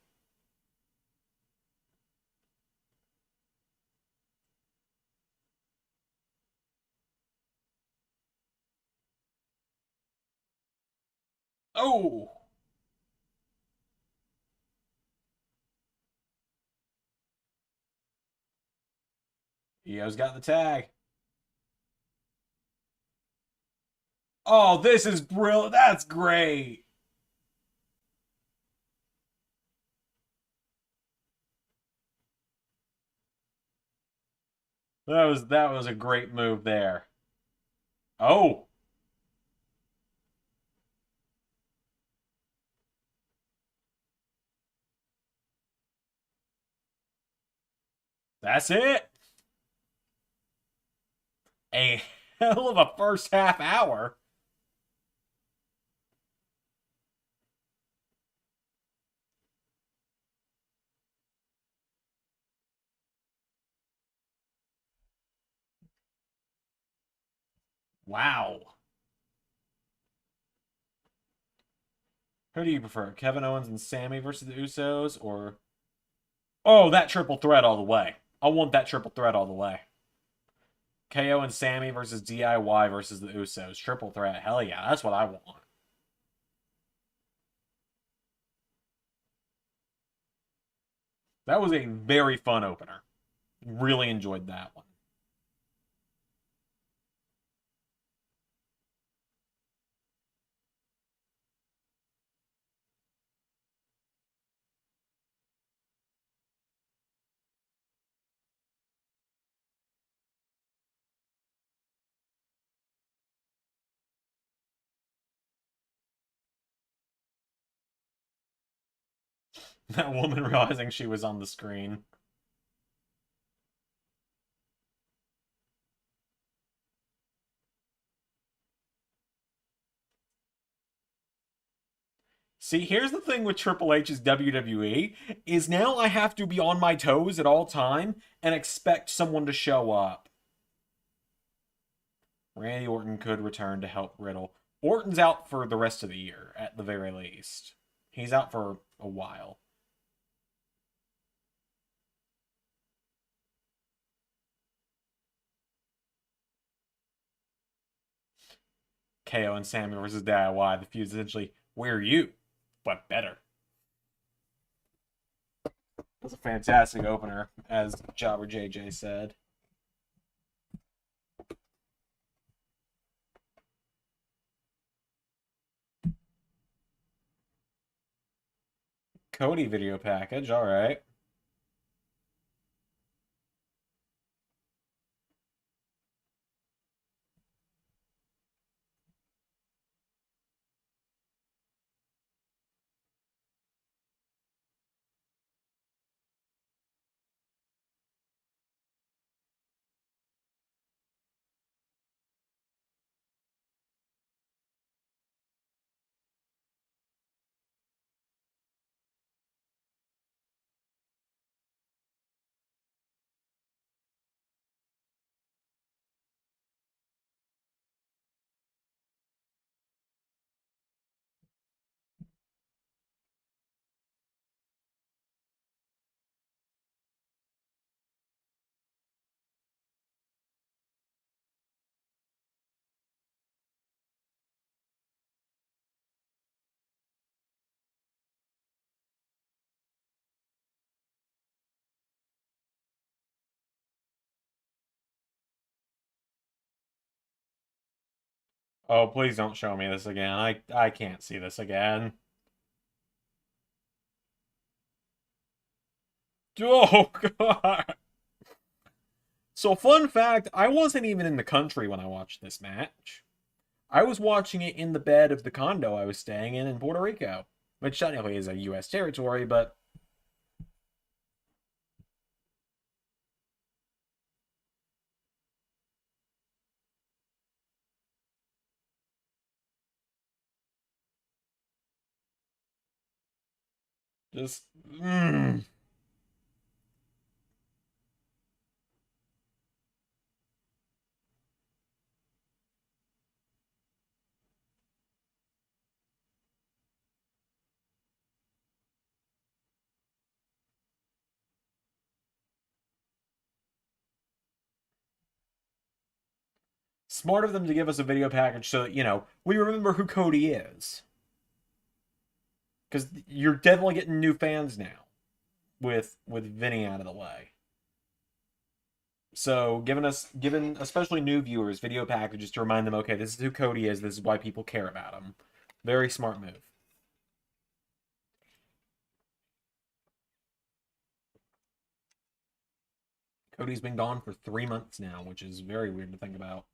Oh! Io's got the tag. Oh, this is brilliant. That's great. That was a great move there. Oh. That's it. A hell of a first half hour. Wow. Who do you prefer? Kevin Owens and Sammy versus the Usos, or... Oh, that triple threat all the way. I want that triple threat all the way. KO and Sammy versus DIY versus the Usos. Triple threat. Hell yeah, that's what I want. That was a very fun opener. Really enjoyed that one. That woman realizing she was on the screen. See, here's the thing with Triple H's WWE, is now I have to be on my toes at all time and expect someone to show up. Randy Orton could return to help Riddle. Orton's out for the rest of the year, at the very least. He's out for a while. KO and Sammy versus DIY. The feud is essentially, we're you, but better. That's a fantastic opener, as Jobber JJ said. Cody video package, alright. Oh, please don't show me this again. I can't see this again. Oh, God. So, fun fact, I wasn't even in the country when I watched this match. I was watching it in the bed of the condo I was staying in Puerto Rico, which technically is a U.S. territory, but... just... Smart of them to give us a video package so that, we remember who Cody is. Because you're definitely getting new fans now with Vinny out of the way. So giving especially new viewers video packages to remind them, okay, this is who Cody is, this is why people care about him. Very smart move. Cody's been gone for 3 months now, which is very weird to think about.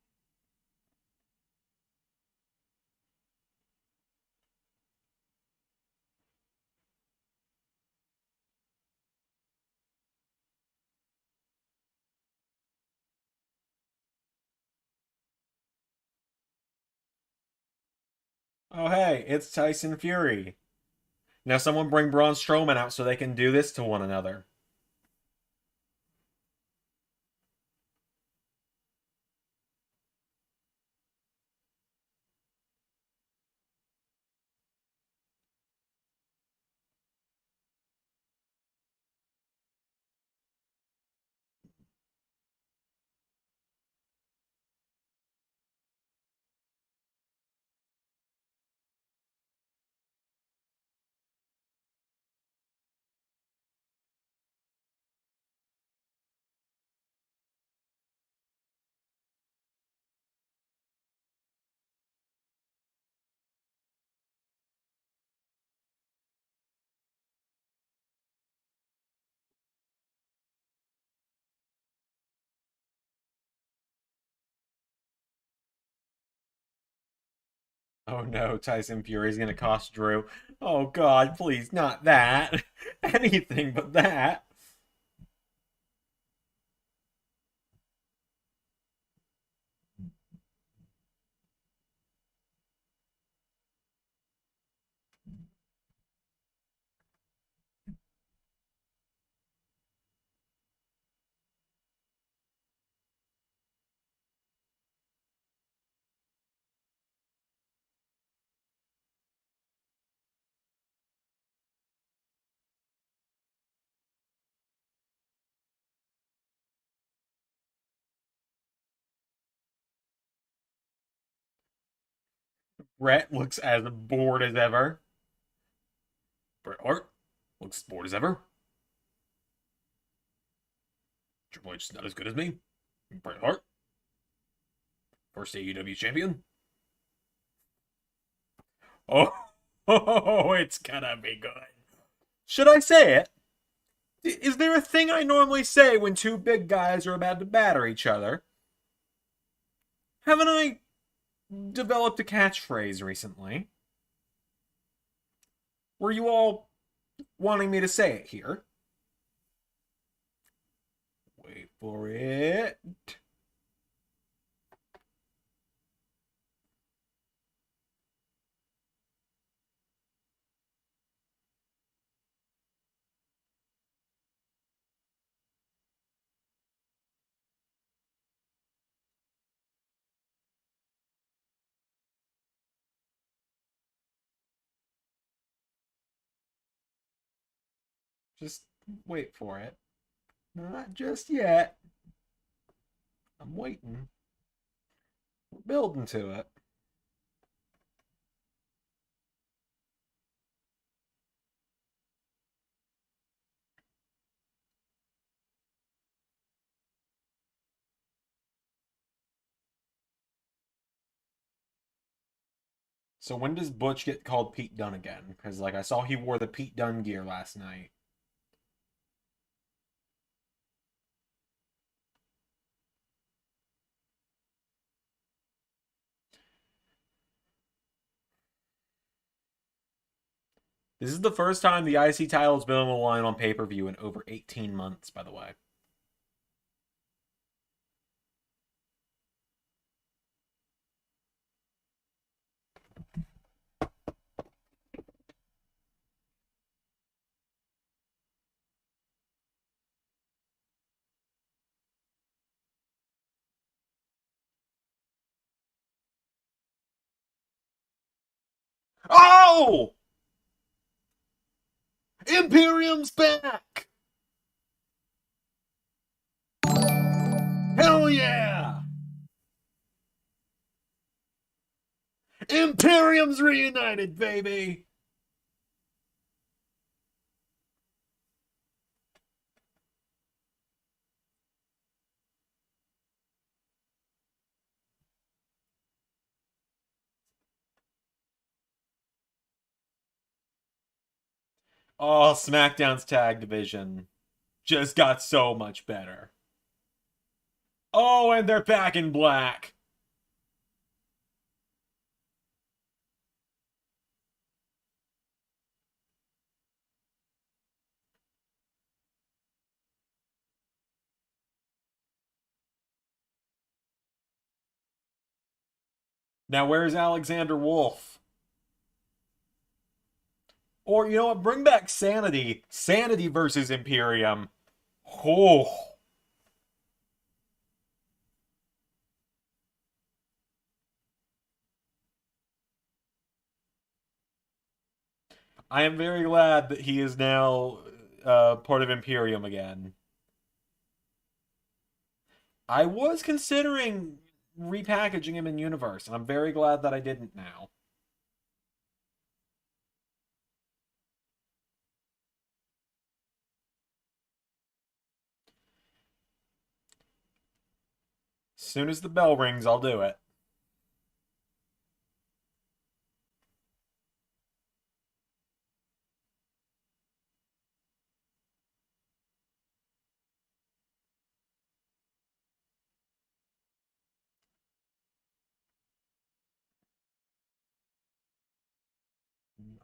Oh, hey, it's Tyson Fury. Now someone bring Braun Strowman out so they can do this to one another. Oh no, Tyson Fury's gonna cost Drew. Oh God, please, not that. Anything but that. Rhett looks as bored as ever. Bret Hart looks as bored as ever. Triple H is not as good as me. Bret Hart, first AEW champion. Oh, it's gonna be good. Should I say it? Is there a thing I normally say when two big guys are about to batter each other? Haven't I developed a catchphrase recently? Were you all wanting me to say it here? Wait for it. Just wait for it. Not just yet. I'm waiting. We're building to it. So when does Butch get called Pete Dunne again? Because like I saw he wore the Pete Dunne gear last night. This is the first time the IC title has been on the line on pay-per-view in over 18 months, by the way. Oh! Imperium's back! Hell yeah! Imperium's reunited, baby! Oh, SmackDown's tag division just got so much better. Oh, and they're back in black. Now, where's Alexander Wolf? Or, you know what? Bring back Sanity. Sanity versus Imperium. Oh. I am very glad that he is now part of Imperium again. I was considering repackaging him in Universe, and I'm very glad that I didn't now. As soon as the bell rings, I'll do it.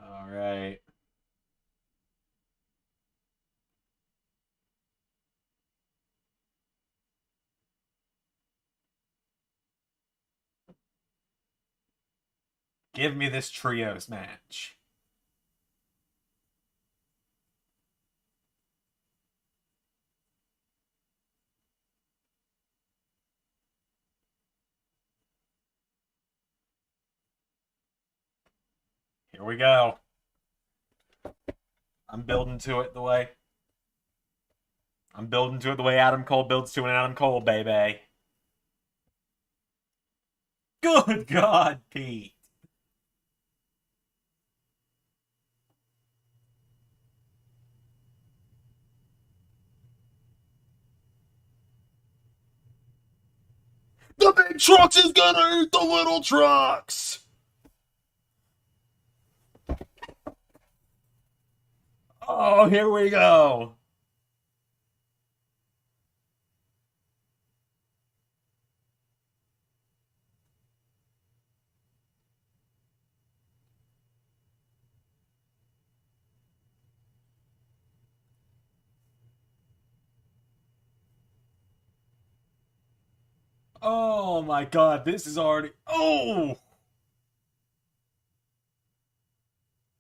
All right. Give me this trios match. Here we go. I'm building to it the way Adam Cole builds to an Adam Cole, baby. Good God, Pete. The big trucks is gonna eat the little trucks! Oh, here we go. Oh my god, this is already... Oh!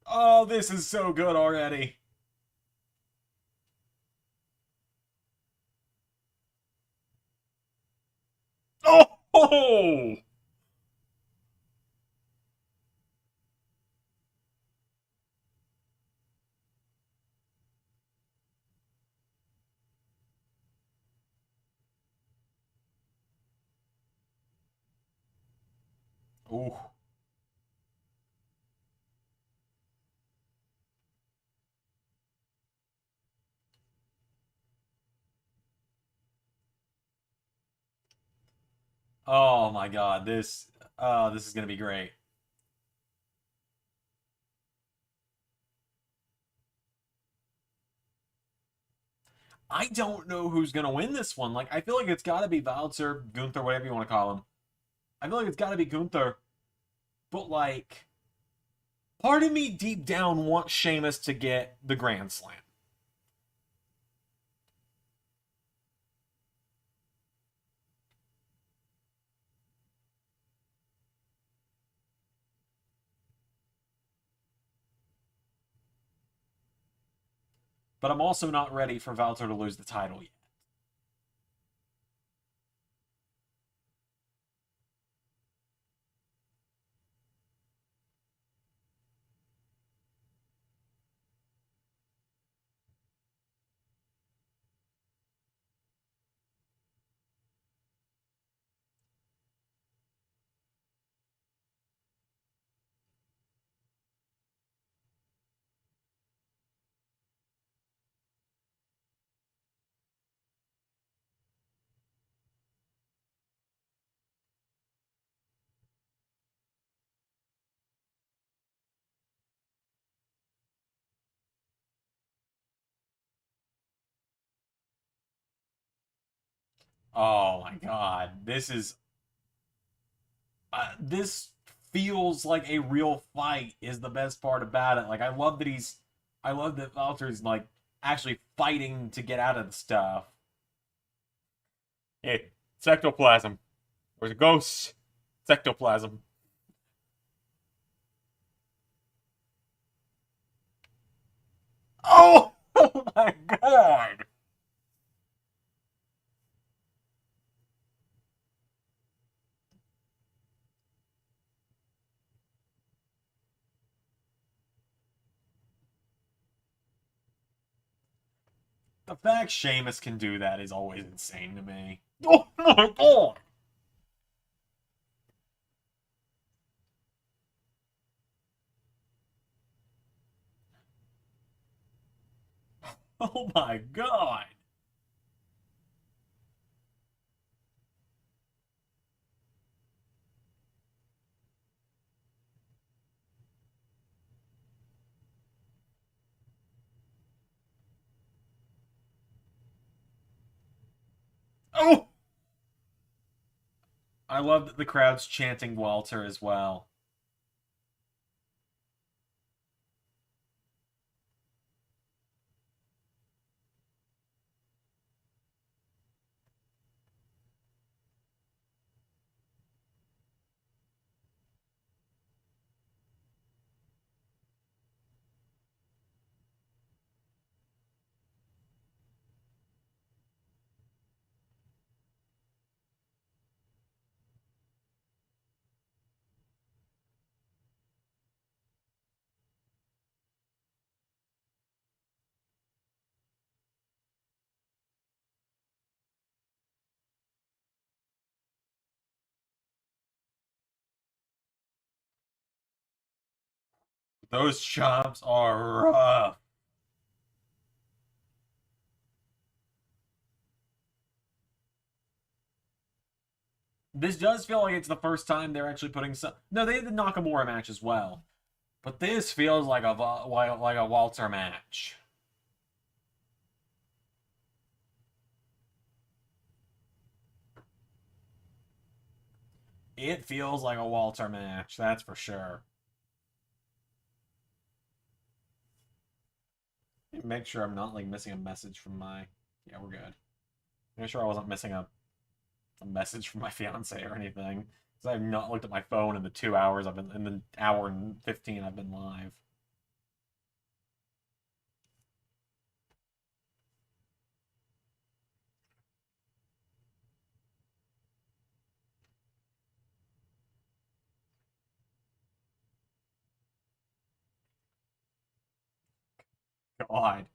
Oh, this is so good already. Oh! Ooh. Oh my god, this is gonna be great. I don't know who's gonna win this one. Like, I feel like it's gotta be Valter, Gunther, whatever you want to call him. I feel like it's gotta be Gunther. But like, part of me deep down wants Sheamus to get the Grand Slam. But I'm also not ready for Valter to lose the title yet. Oh my god, this feels like a real fight is the best part about it. Like, I love that Valter's like actually fighting to get out of the stuff. Hey, it's ectoplasm. Or the ghost. It's ectoplasm. Oh, oh my god! The fact Sheamus can do that is always insane to me. Oh my god! Oh my god! Oh! I love that the crowd's chanting Walter as well. Those chops are rough. This does feel like it's the first time they're actually putting some. No, they did the Nakamura match as well, but this feels like a Walter match. It feels like a Walter match, that's for sure. Make sure I'm not like missing a message from my. Yeah, we're good. Make sure I wasn't missing a message from my fiance or anything. Because I've not looked at my phone in the 2 hours I've been in the hour and 15 I've been live. God.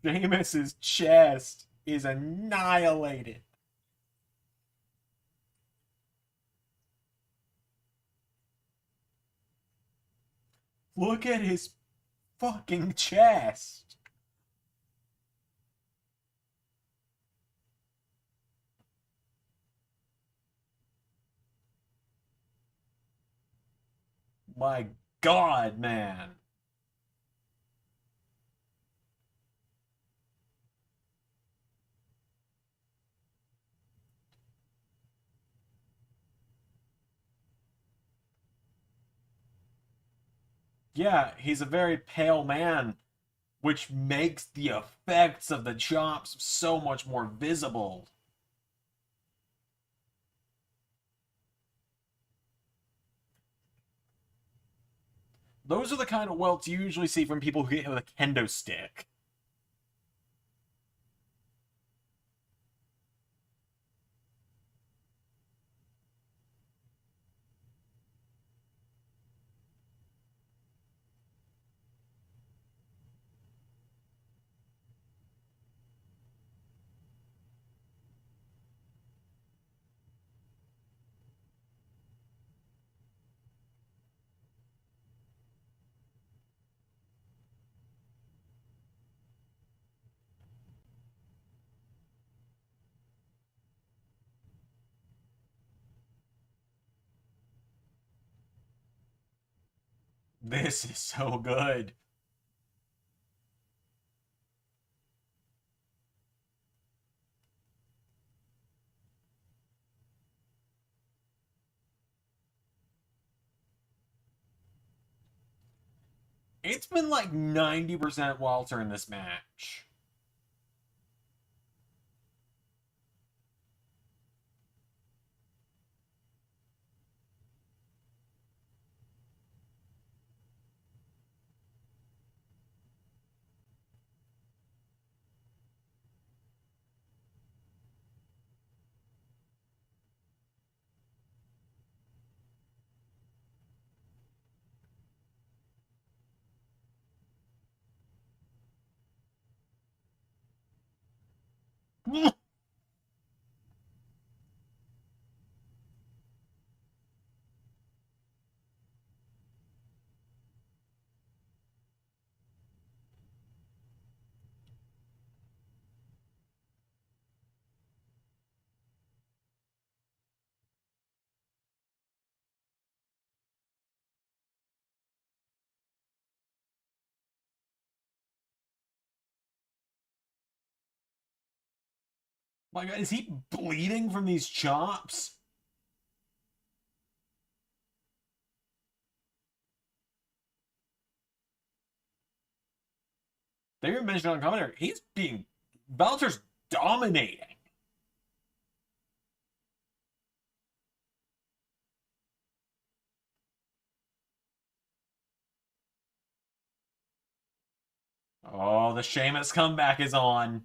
Sheamus's chest is annihilated. Look at his fucking chest. My God, man. Yeah, he's a very pale man, which makes the effects of the chops so much more visible. Those are the kind of welts you usually see from people who hit with a kendo stick. This is so good. It's been like 90% Walter in this match. My God, is he bleeding from these chops? They even mentioned on commentary, he's being. Walter's dominating. Oh, the Sheamus comeback is on.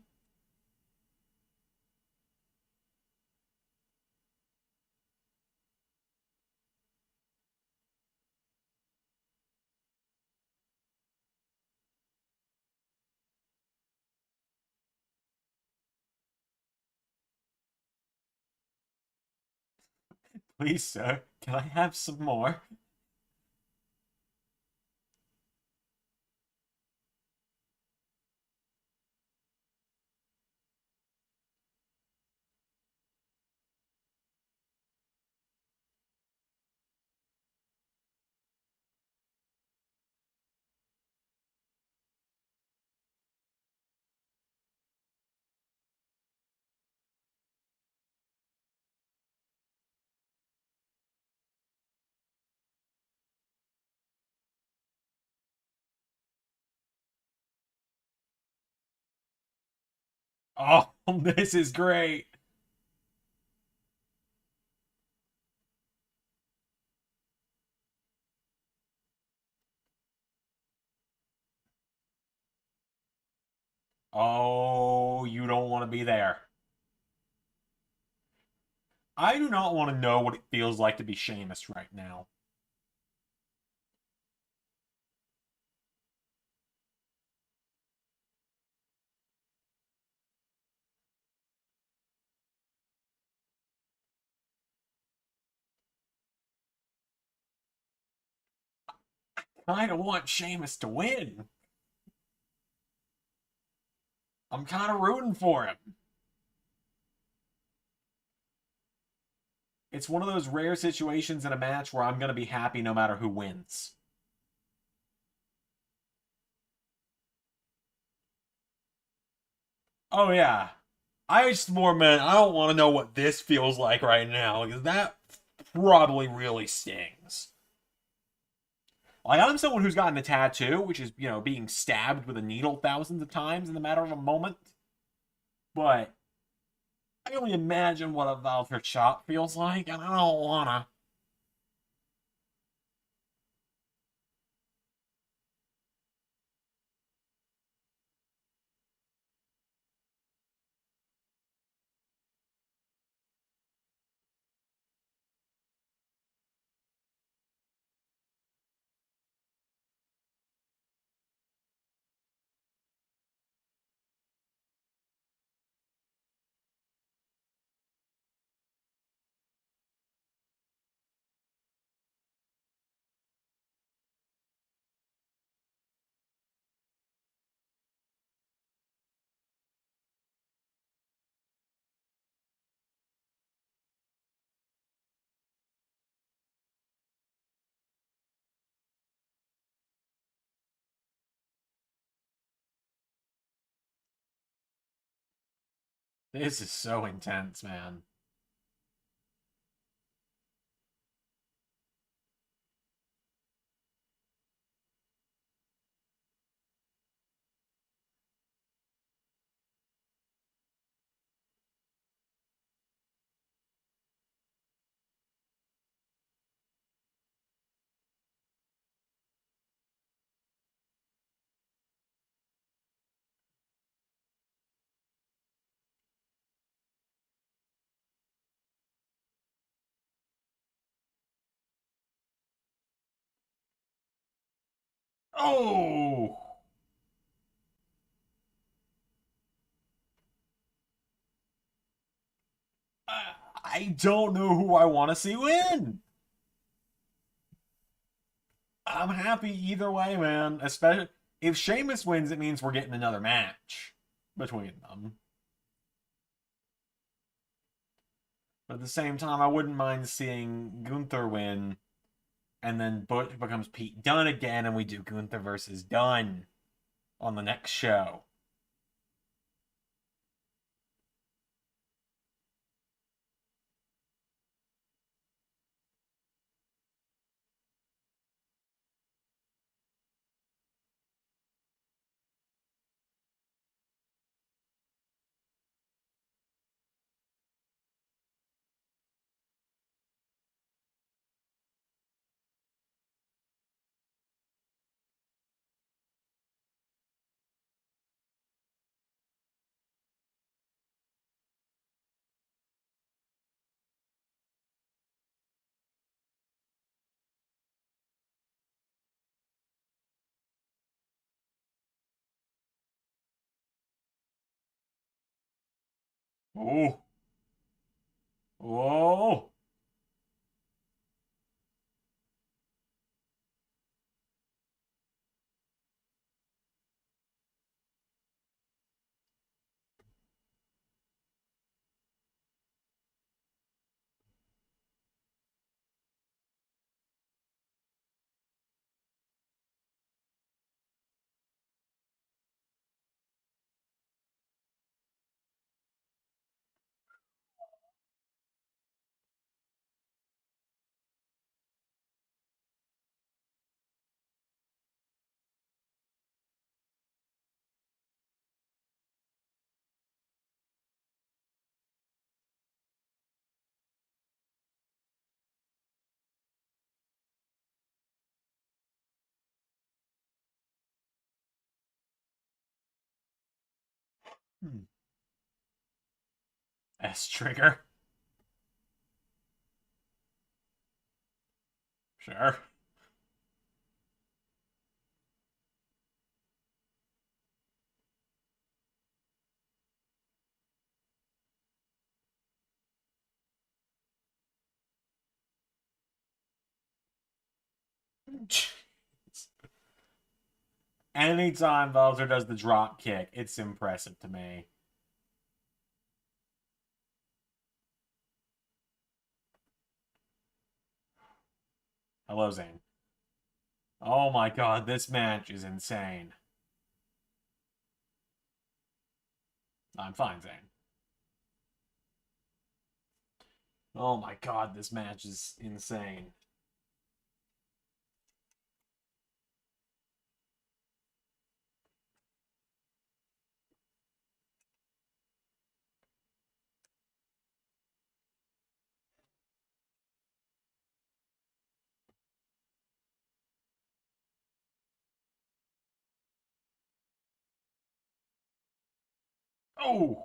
Please, sir, can I have some more? Oh, this is great. Oh, you don't want to be there. I do not want to know what it feels like to be Sheamus right now. I don't want Sheamus to win. I'm kind of rooting for him. It's one of those rare situations in a match where I'm going to be happy no matter who wins. Oh, yeah. I just more meant I don't want to know what this feels like right now because that probably really stings. Like, I'm someone who's gotten a tattoo, which is, being stabbed with a needle thousands of times in the matter of a moment. But I can only imagine what a Valter chop feels like, and I don't wanna. This is so intense, man. Oh! I don't know who I want to see win. I'm happy either way, man. Especially if Sheamus wins, it means we're getting another match between them. But at the same time, I wouldn't mind seeing Gunther win, and then Butch becomes Pete Dunne again, and we do Gunther versus Dunne on the next show. Oh, whoa! S trigger. Sure. Anytime Bowser does the drop kick, it's impressive to me. Hello, Zane. Oh my god, this match is insane. I'm fine, Zane. Oh my god, this match is insane. Oh!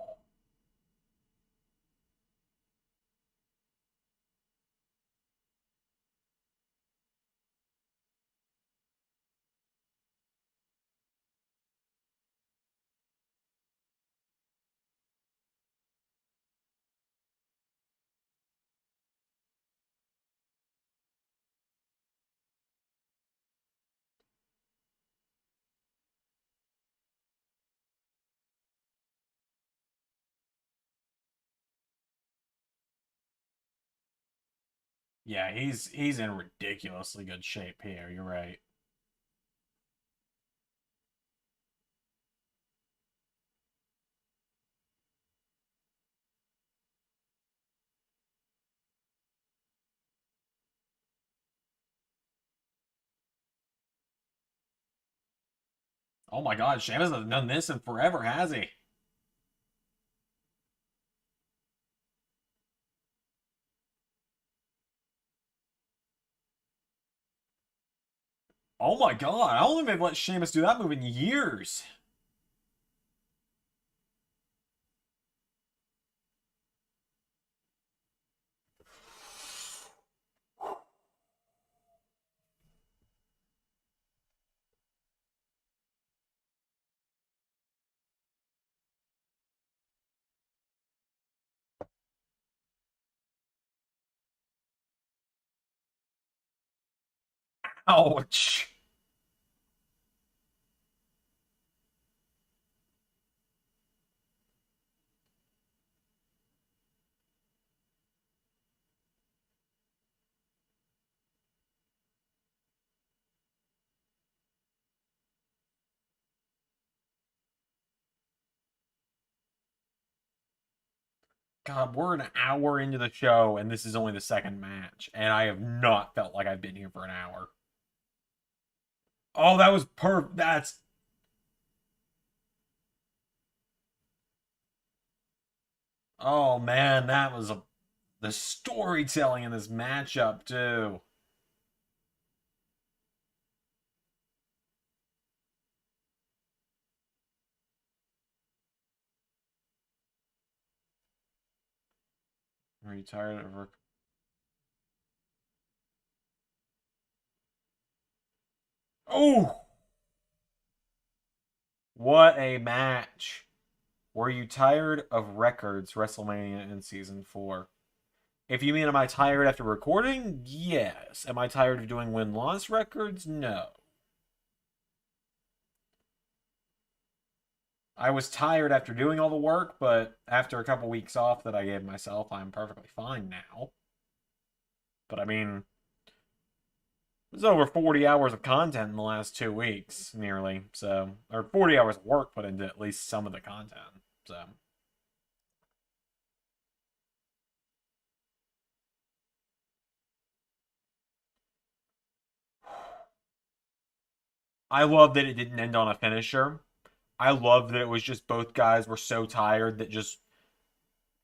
Yeah, he's in ridiculously good shape here, you're right. Oh my god, Sheamus hasn't done this in forever, has he? Oh my god, I don't think they've let Sheamus do that move in years. Ouch. God, we're an hour into the show, and this is only the second match, and I have not felt like I've been here for an hour. Oh, that was that's... Oh man, that was a... The storytelling in this matchup, too. Are you tired of... Oh! What a match. Were you tired of records WrestleMania in season 4? If you mean, am I tired after recording? Yes. Am I tired of doing win-loss records? No. I was tired after doing all the work, but after a couple weeks off that I gave myself, I'm perfectly fine now. But I mean, there's over 40 hours of content in the last 2 weeks, nearly. So, or 40 hours of work put into at least some of the content. So, I love that it didn't end on a finisher. I love that it was just both guys were so tired that just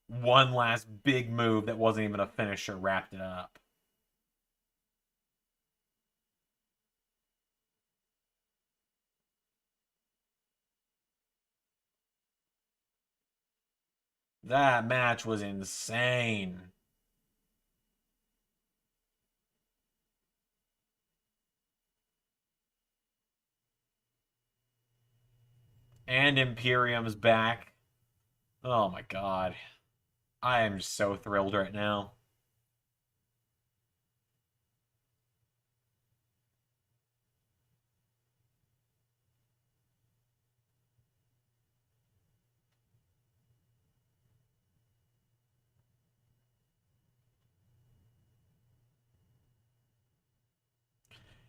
one last big move that wasn't even a finisher wrapped it up. That match was insane. And Imperium's back. Oh my god. I am so thrilled right now.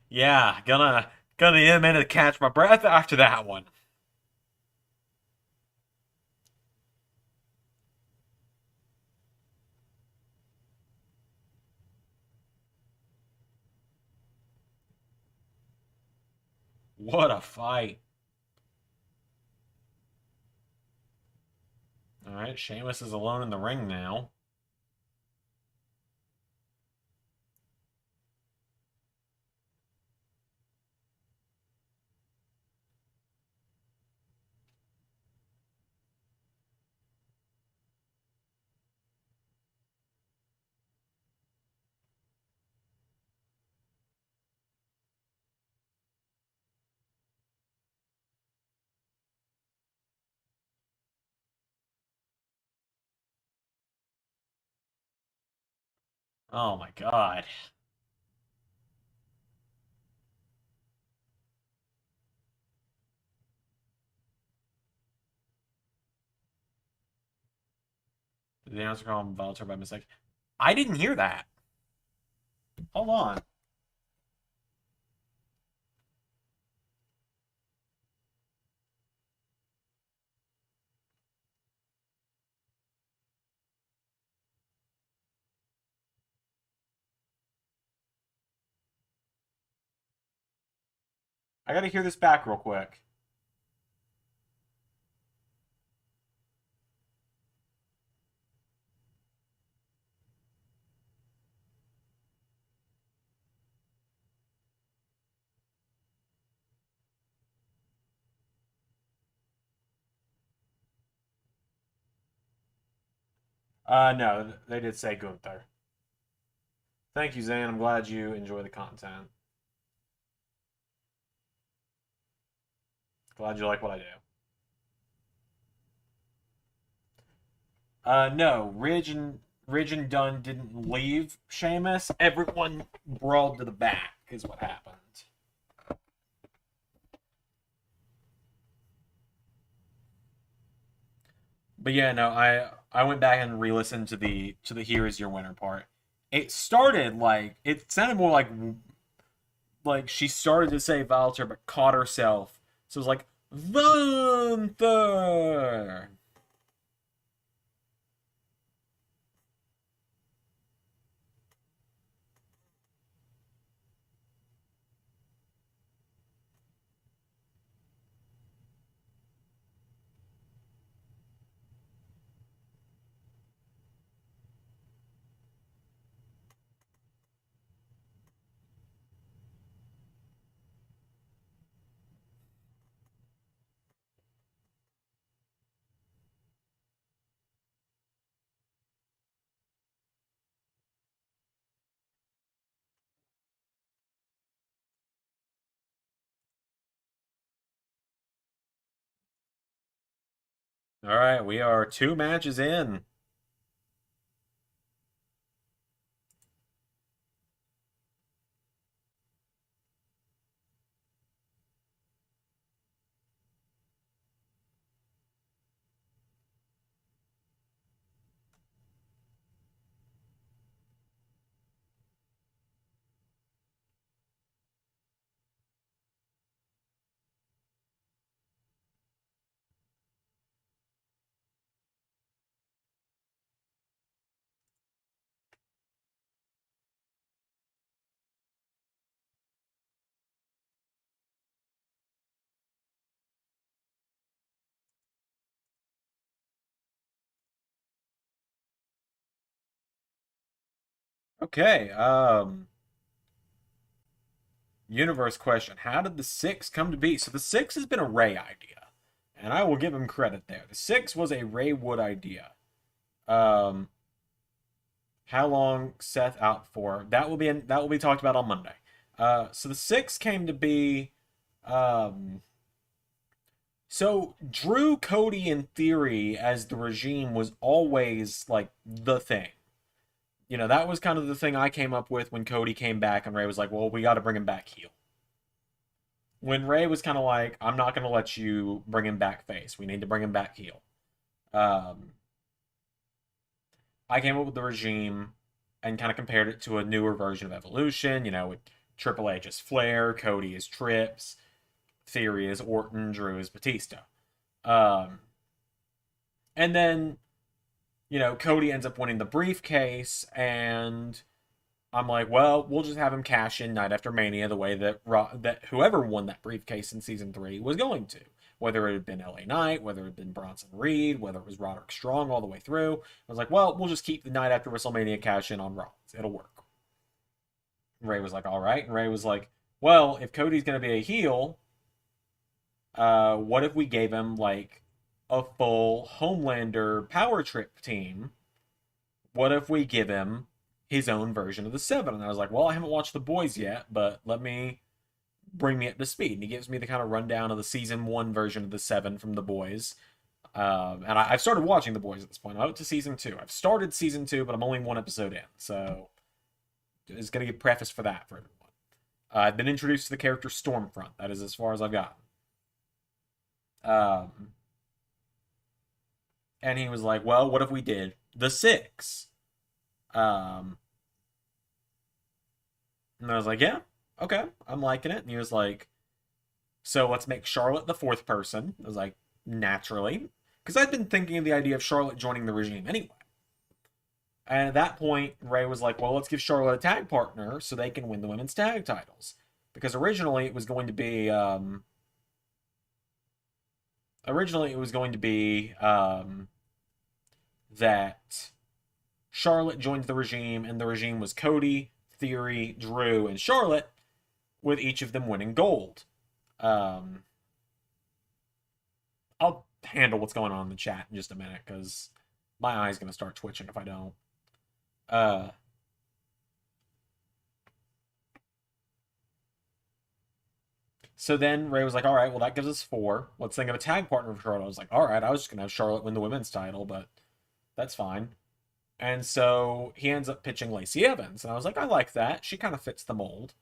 Yeah, gonna need a minute to catch my breath after that one. What a fight. Alright, Sheamus is alone in the ring now. Oh my god. Did the announcer call him Voltaire by mistake? I didn't hear that. Hold on. I gotta hear this back real quick. No, they did say Gunther. Thank you, Zan. I'm glad you enjoy the content. Glad you like what I do. No, Ridge and Dunn didn't leave Sheamus. Everyone brawled to the back, is what happened. But yeah, no, I went back and re-listened to the "Here Is Your Winner" part. It started like it sounded more like she started to say Valter but caught herself. So it was like Gunther. All right, we are 2 matches in. Okay, universe question. How did the six come to be? So the six has been a Ray idea, and I will give him credit there. The six was a Ray Wood idea. Um, how long Seth out for? That will be talked about on Monday. So the six came to be. Um, so Drew, Cody, and Theory as the regime was always like the thing. You know, that was kind of the thing I came up with when Cody came back, and Ray was like, "Well, we got to bring him back heel." When Ray was kind of like, "I'm not going to let you bring him back face. We need to bring him back heel." Um, I came up with the regime and kind of compared it to a newer version of Evolution. You know, with Triple H as Flair, Cody as Trips, Theory as Orton, Drew as Batista. Um, and then, you know, Cody ends up winning the briefcase, and I'm like, well, we'll just have him cash in night after Mania the way that that whoever won that briefcase in season 3 was going to. Whether it had been LA Knight, whether it had been Bronson Reed, whether it was Roderick Strong all the way through. I was like, well, we'll just keep the night after WrestleMania cash in on Rollins. It'll work. Ray was like, all right. And Ray was like, well, if Cody's going to be a heel, what if we gave him like a full Homelander power trip team? What if we give him his own version of the Seven? And I was like, well, I haven't watched The Boys yet, but bring me up to speed. And he gives me the kind of rundown of the season 1 version of the Seven from The Boys. And I've started watching The Boys at this point. I'm up to season 2. I've started season 2, but I'm only 1 episode in. So it's going to give preface for that for everyone. I've been introduced to the character Stormfront. That is as far as I've gotten. And he was like, well, what if we did the 6? And I was like, yeah, okay, I'm liking it. And he was like, so let's make Charlotte the 4th person. I was like, naturally. Because I'd been thinking of the idea of Charlotte joining the regime anyway. And at that point, Ray was like, well, let's give Charlotte a tag partner so they can win the women's tag titles. Because originally it was going to be that Charlotte joined the regime, and the regime was Cody, Theory, Drew, and Charlotte, with each of them winning gold. I'll handle what's going on in the chat in just a minute, because my eye's going to start twitching if I don't. So then Ray was like, all right, well, that gives us 4. Let's think of a tag partner for Charlotte. I was like, all right, I was just going to have Charlotte win the women's title, but that's fine. And so he ends up pitching Lacey Evans. And I was like, I like that. She kind of fits the mold.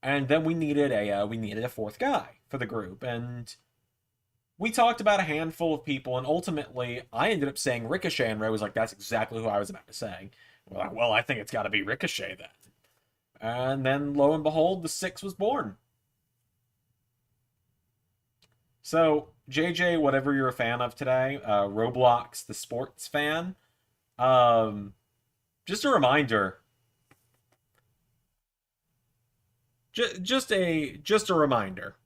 And then we needed a 4th guy for the group. And we talked about a handful of people. And ultimately, I ended up saying Ricochet. And Ray was like, that's exactly who I was about to say. We're like, well, I think it's got to be Ricochet then. And then, lo and behold, the 6 was born. So, JJ, whatever you're a fan of today, Roblox, the sports fan, just a reminder. Just a reminder.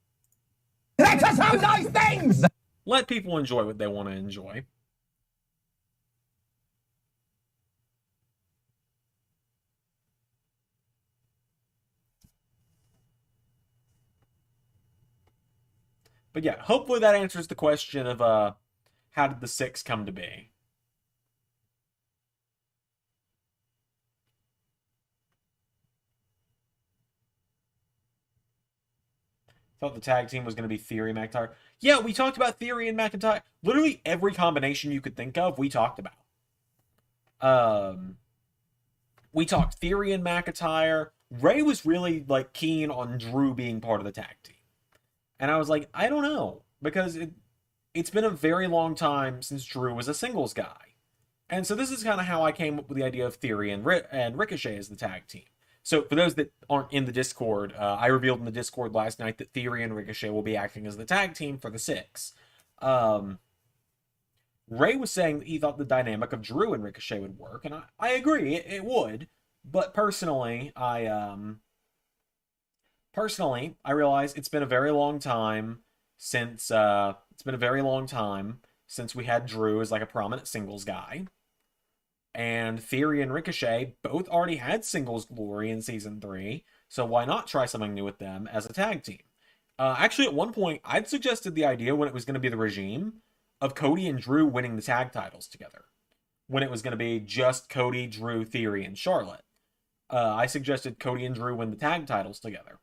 Let us have nice things! Let people enjoy what they want to enjoy. But yeah, hopefully that answers the question of how did the 6 come to be? Thought the tag team was going to be Theory, McIntyre. Yeah, we talked about Theory and McIntyre. Literally every combination you could think of, we talked about. We talked Theory and McIntyre. Ray was really like keen on Drew being part of the tag team. And I was like, I don't know. Because it's been a very long time since Drew was a singles guy. And so this is kind of how I came up with the idea of Theory and Ricochet as the tag team. So for those that aren't in the Discord, I revealed in the Discord last night that Theory and Ricochet will be acting as the tag team for the 6. Ray was saying that he thought the dynamic of Drew and Ricochet would work, and I agree, it would. But personally, I realize it's been a very long time since we had Drew as like a prominent singles guy. And Theory and Ricochet both already had singles glory in season 3, so why not try something new with them as a tag team? Actually, at one point, I'd suggested the idea when it was going to be the regime of Cody and Drew winning the tag titles together. when it was going to be just Cody, Drew, Theory, and Charlotte. I suggested Cody and Drew win the tag titles together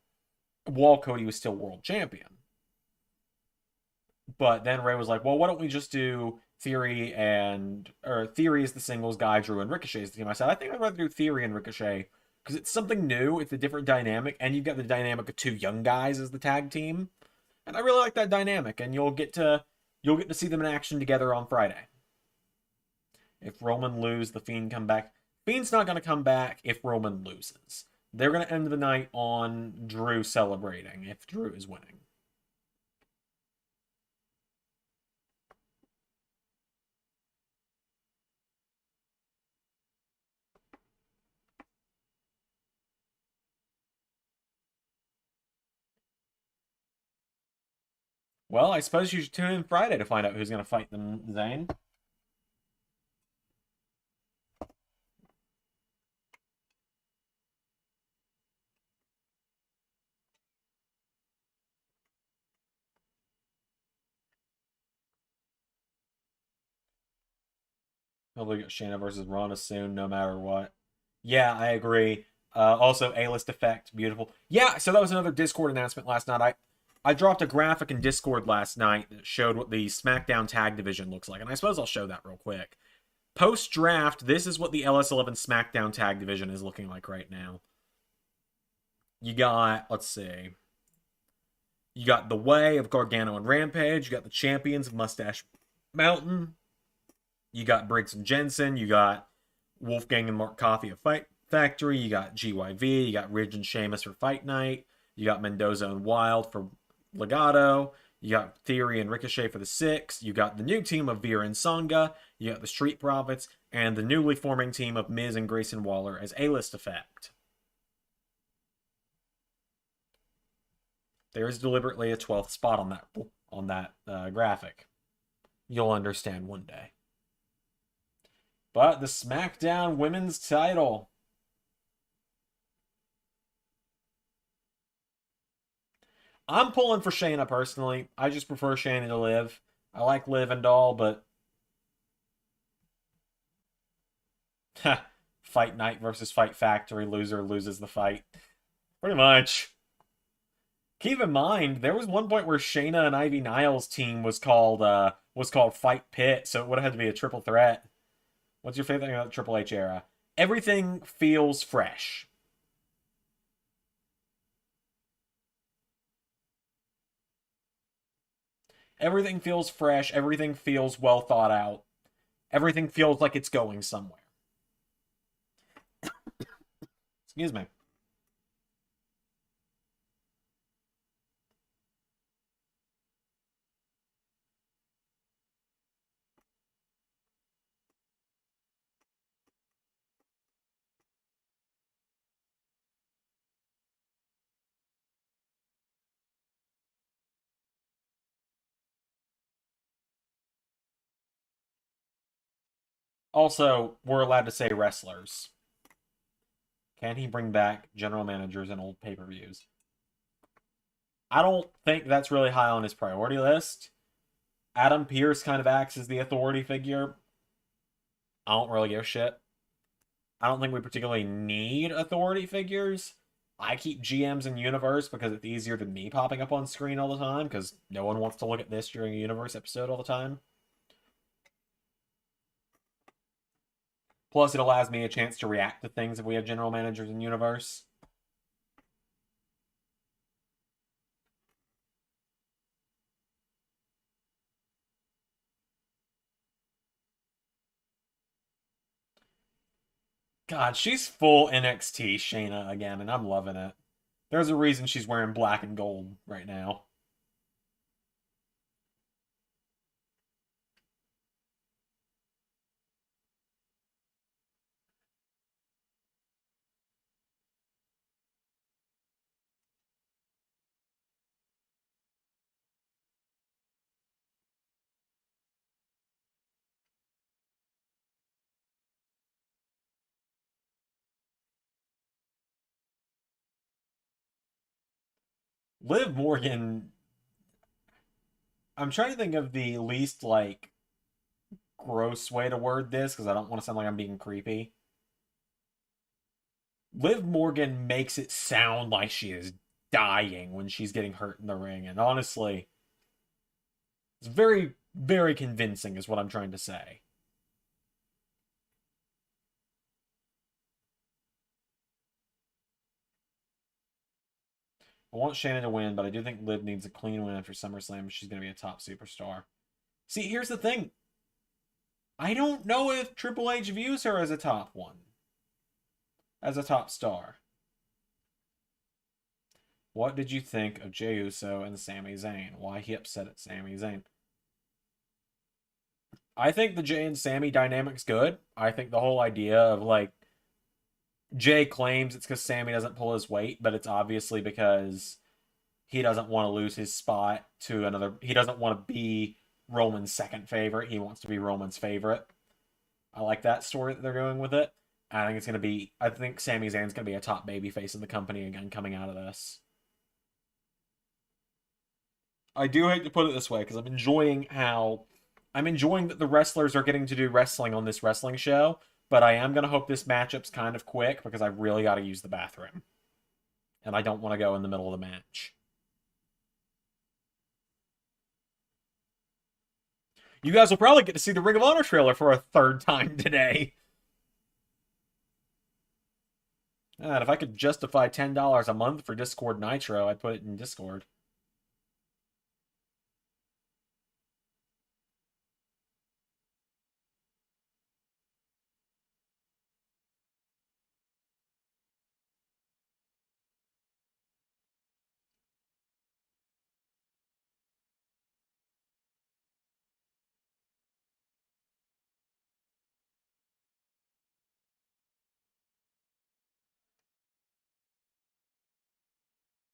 while Cody was still world champion. But then Rey was like, well, why don't we just do Theory Theory is the singles guy, Drew and Ricochet is the team. I said, I think I'd rather do Theory and Ricochet because it's something new, it's a different dynamic, and you've got the dynamic of two young guys as the tag team. And I really like that dynamic, and you'll get to see them in action together on Friday. If Roman loses, the Fiend come back. Fiend's not going to come back if Roman loses. They're going to end the night on Drew celebrating if Drew is winning. Well, I suppose you should tune in Friday to find out who's going to fight them, Zane. Probably get Shayna versus Ronda soon, no matter what. Yeah, I agree. Also, A-list effect, beautiful. Yeah, so that was another Discord announcement last night. I dropped a graphic in Discord last night that showed what the SmackDown Tag Division looks like, and I suppose I'll show that real quick. Post-draft, this is what the LS11 SmackDown Tag Division is looking like right now. You got, let's see. You got The Way of Gargano and Rampage. You got the Champions of Mustache Mountain. You got Briggs and Jensen. You got Wolfgang and Mark Coffey of Fight Factory. You got GYV. You got Ridge and Sheamus for Fight Night. You got Mendoza and Wild for Legado. You got Theory and Ricochet for the Six. You got the new team of Veer and Sangha. You got the Street Profits. And the newly forming team of Miz and Grayson Waller as A-list effect. There is deliberately a 12th spot on that graphic. You'll understand one day. But the SmackDown Women's title. I'm pulling for Shayna personally. I just prefer Shayna to Liv. I like Liv and all, but Fight Night versus Fight Factory. Loser loses the fight. Pretty much. Keep in mind, there was one point where Shayna and Ivy Niles' team was called Fight Pit, so it would have had to be a triple threat. What's your favorite thing about the Triple H era? Everything feels fresh. Everything feels fresh. Everything feels well thought out. Everything feels like it's going somewhere. Excuse me. Also, we're allowed to say wrestlers. Can he bring back general managers and old pay-per-views? I don't think that's really high on his priority list. Adam Pearce kind of acts as the authority figure. I don't really give a shit. I don't think we particularly need authority figures. I keep GMs in Universe because it's easier than me popping up on screen all the time because no one wants to look at this during a Universe episode all the time. Plus, it allows me a chance to react to things if we have general managers in Universe. God, she's full NXT Shayna again, and I'm loving it. There's a reason she's wearing black and gold right now. Liv Morgan. I'm trying to think of the least, like, gross way to word this because I don't want to sound like I'm being creepy. Liv Morgan makes it sound like she is dying when she's getting hurt in the ring, and honestly, it's very, very convincing is what I'm trying to say. I want Shannon to win, but I do think Liv needs a clean win after SummerSlam if she's going to be a top superstar. See, here's the thing. I don't know if Triple H views her as a top one. As a top star. What did you think of Jey Uso and Sami Zayn? Why he upset at Sami Zayn? I think the Jey and Sami dynamic's good. I think the whole idea of, like, Jey claims it's because Sami doesn't pull his weight, but it's obviously because he doesn't want to lose his spot to another. He doesn't want to be Roman's second favorite. He wants to be Roman's favorite. I like that story that they're going with it. I think it's going to be. I think Sami Zayn's going to be a top babyface in the company again coming out of this. I do hate to put it this way because I'm enjoying that the wrestlers are getting to do wrestling on this wrestling show, but I am going to hope this matchup's kind of quick because I really got to use the bathroom. And I don't want to go in the middle of the match. You guys will probably get to see the Ring of Honor trailer for a third time today. And if I could justify $10 a month for Discord Nitro, I'd put it in Discord.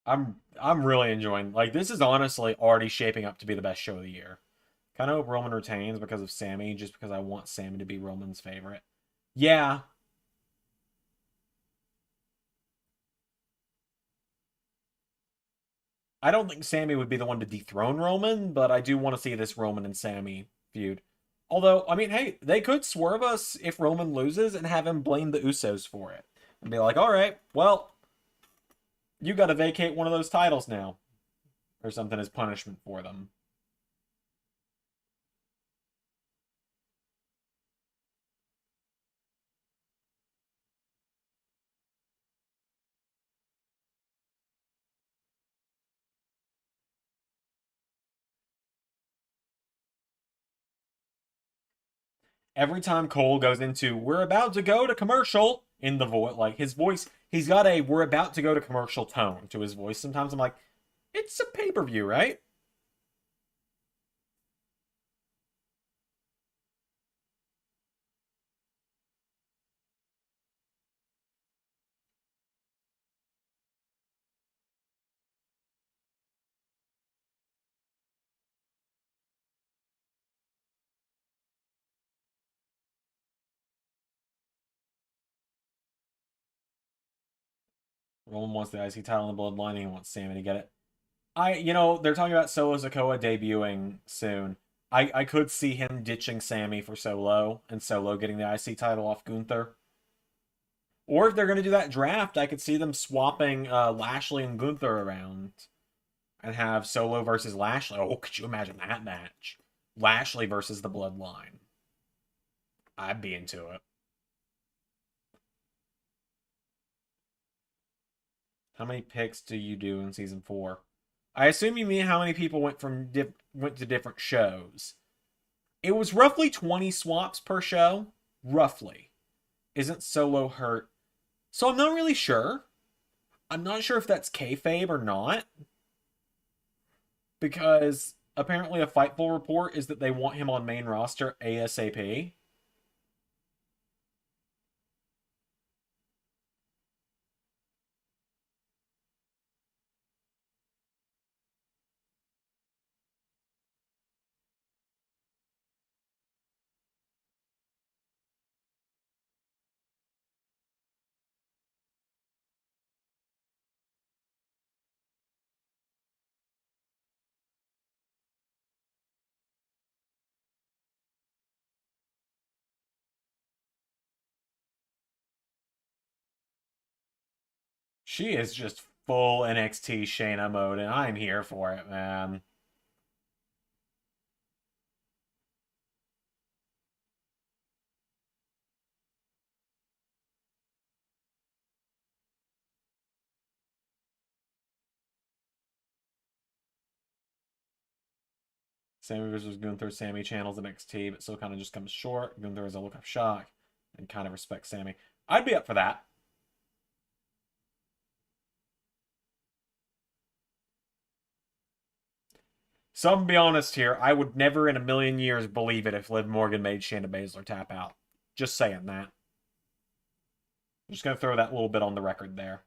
I'm really enjoying, like, this is honestly already shaping up to be the best show of the year. Kind of hope Roman retains because of Sami, just because I want Sami to be Roman's favorite. Yeah. I don't think Sami would be the one to dethrone Roman, but I do want to see this Roman and Sami feud. Although, I mean, hey, they could swerve us if Roman loses and have him blame the Usos for it. And be like, all right, well, you got to vacate one of those titles now. Or something as punishment for them. Every time Cole goes into, we're about to go to commercial, in the voice, like his voice, he's got a we're about to go to commercial tone to his voice. Sometimes I'm like, it's a pay-per-view, right? Roman wants the IC title in the bloodline and he wants Sami to get it. They're talking about Solo Sikoa debuting soon. I could see him ditching Sami for Solo and Solo getting the IC title off Gunther. Or if they're going to do that draft, I could see them swapping Lashley and Gunther around and have Solo versus Lashley. Oh, could you imagine that match? Lashley versus the Bloodline. I'd be into it. How many picks do you do in season 4? I assume you mean how many people went to different shows. It was roughly 20 swaps per show, roughly. Isn't Solo hurt? So I'm not really sure. I'm not sure if that's kayfabe or not, because apparently a Fightful report is that they want him on main roster ASAP. She is just full NXT Shayna mode, and I'm here for it, man. Sammy versus Gunther. Sammy channels NXT, but still kind of just comes short. Gunther has a look of shock and kind of respects Sammy. I'd be up for that. So I'm gonna be honest here. I would never in a million years believe it if Liv Morgan made Shayna Baszler tap out. Just saying that. I'm just gonna throw that little bit on the record there.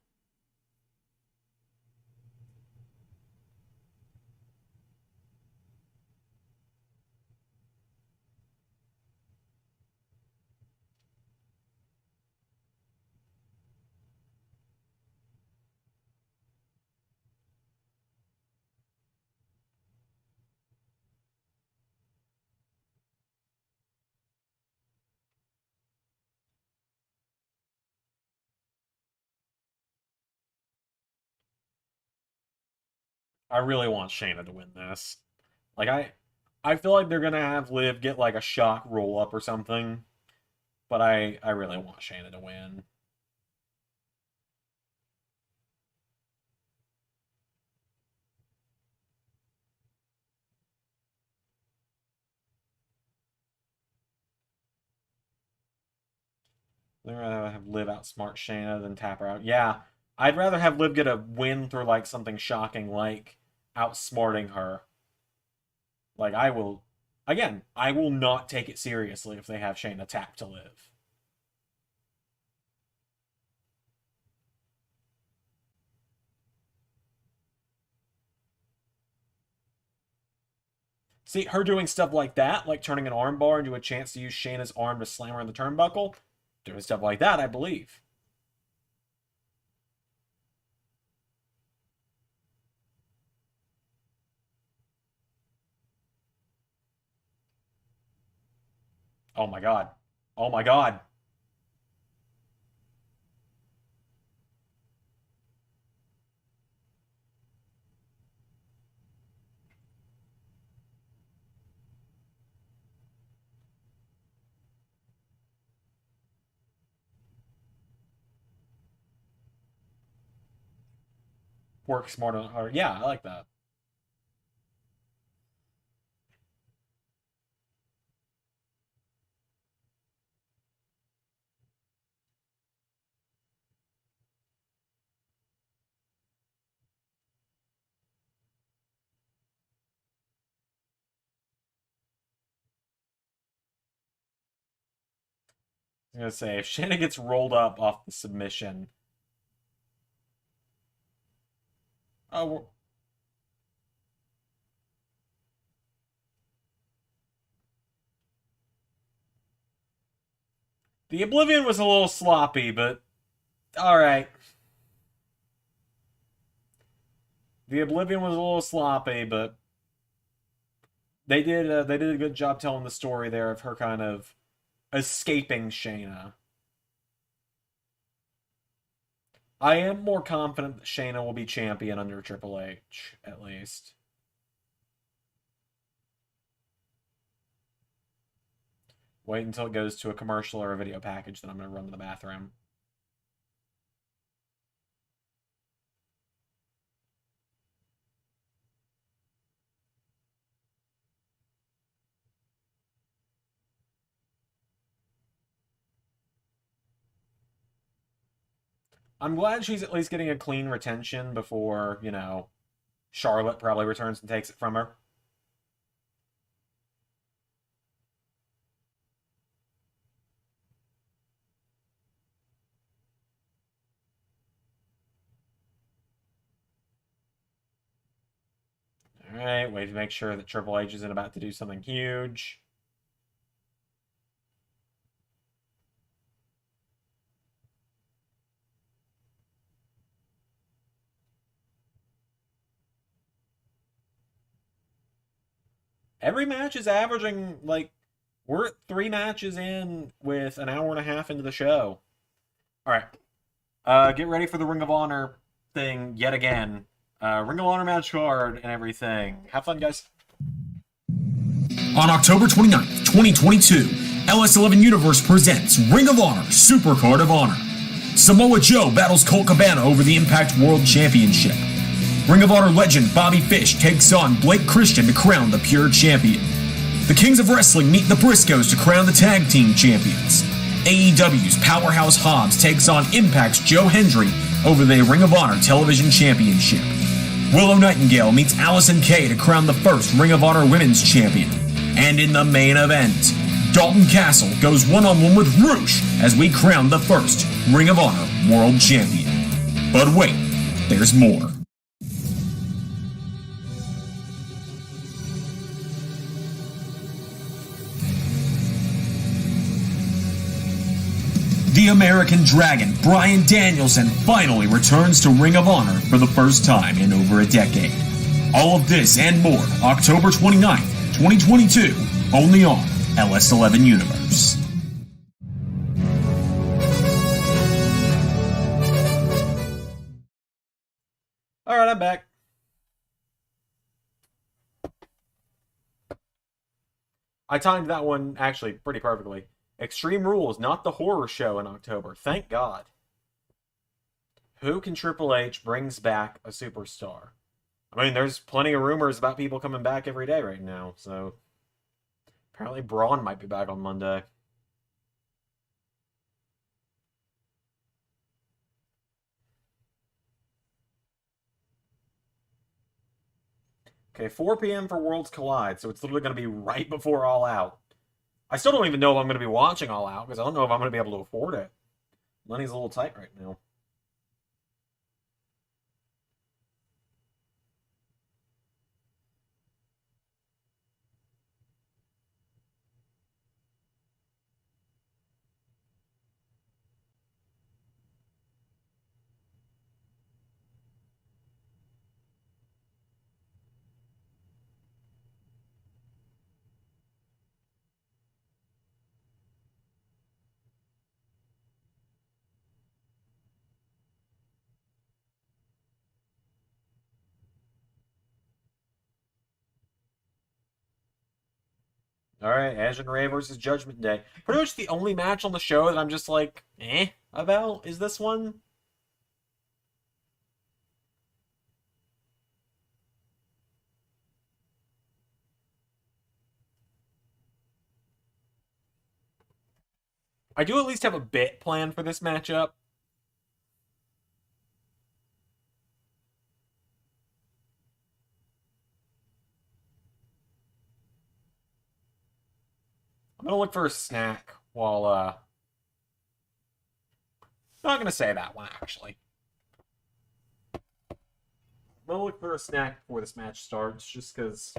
I really want Shayna to win this. Like I feel like they're gonna have Liv get like a shock roll up or something, but I really want Shayna to win. I'd rather have Liv outsmart Shayna than tap her out. Yeah, I'd rather have Liv get a win through like something shocking like outsmarting her. Like I will, again, I will not take it seriously if they have Shayna tap to Liv. See, her doing stuff like that, like turning an armbar into a chance to use Shayna's arm to slam her in the turnbuckle, doing stuff like that, I believe. Oh my god. Oh my god. Work smarter on her. Yeah, I like that. I was gonna say, if Shayna gets rolled up off the submission. Oh, the Oblivion was a little sloppy, but alright. The Oblivion was a little sloppy, but they did a good job telling the story there of her kind of escaping Shayna. I am more confident that Shayna will be champion under Triple H, at least. Wait until it goes to a commercial or a video package, then I'm going to run to the bathroom. I'm glad she's at least getting a clean retention before, you know, Charlotte probably returns and takes it from her. Alright, wait to make sure that Triple H isn't about to do something huge. Every match is averaging, like, we're at 3 matches in with an hour and a half into the show. Alright. Get ready for the Ring of Honor thing yet again. Ring of Honor match card and everything. Have fun, guys. On October 29th, 2022, LS11 Universe presents Ring of Honor Supercard of Honor. Samoa Joe battles Colt Cabana over the Impact World Championship. Ring of Honor legend Bobby Fish takes on Blake Christian to crown the Pure Champion. The Kings of Wrestling meet the Briscoes to crown the Tag Team Champions. AEW's Powerhouse Hobbs takes on Impact's Joe Hendry over the Ring of Honor Television Championship. Willow Nightingale meets Allison Kay to crown the first Ring of Honor Women's Champion. And in the main event, Dalton Castle goes one-on-one with Roosh as we crown the first Ring of Honor World Champion. But wait, there's more. The American Dragon, Bryan Danielson, finally returns to Ring of Honor for the first time in over a decade. All of this and more, October 29th, 2022, only on LS11 Universe. Alright, I'm back. I timed that one actually pretty perfectly. Extreme Rules, not the horror show in October. Thank God. Who can Triple H brings back a superstar? I mean, there's plenty of rumors about people coming back every day right now, so... Apparently Braun might be back on Monday. Okay, 4 p.m. for Worlds Collide, so it's literally going to be right before All Out. I still don't even know if I'm going to be watching All Out, because I don't know if I'm going to be able to afford it. Money's a little tight right now. Alright, Edge and Rey versus Judgment Day. Pretty much the only match on the show that I'm just like, about is this one. I do at least have a bit planned for this matchup. I'm gonna look for a snack while, not gonna say that one, actually. I'm gonna look for a snack before this match starts, just because...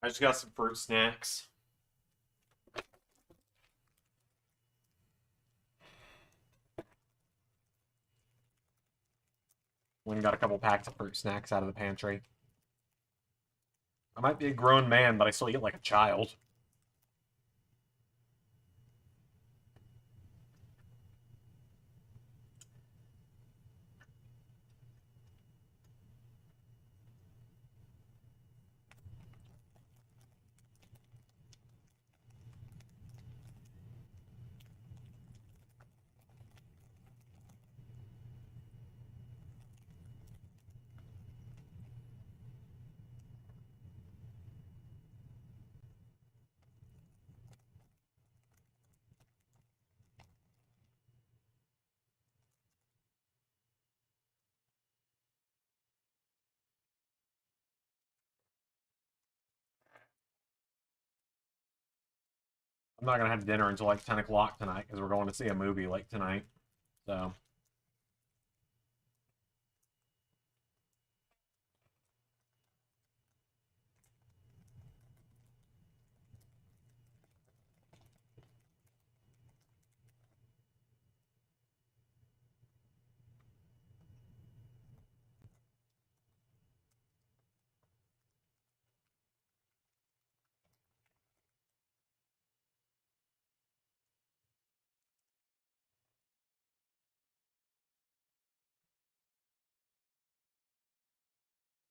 I just got some fruit snacks. Went and got a couple packs of fruit snacks out of the pantry. I might be a grown man, but I still eat like a child. I'm not gonna have dinner until like 10 o'clock tonight because we're going to see a movie like tonight. So.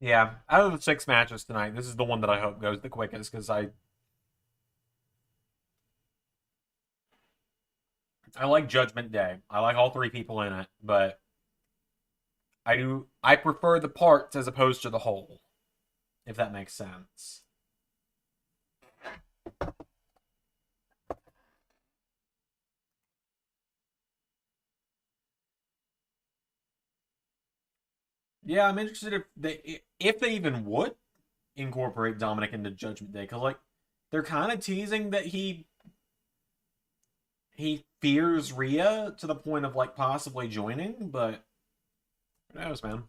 Yeah, out of the 6 matches tonight, this is the one that I hope goes the quickest because I like Judgment Day. I like all 3 people in it, but I prefer the parts as opposed to the whole, if that makes sense. Yeah, I'm interested if they even would incorporate Dominic into Judgment Day, because like they're kind of teasing that he fears Rhea to the point of like possibly joining, but who knows, man.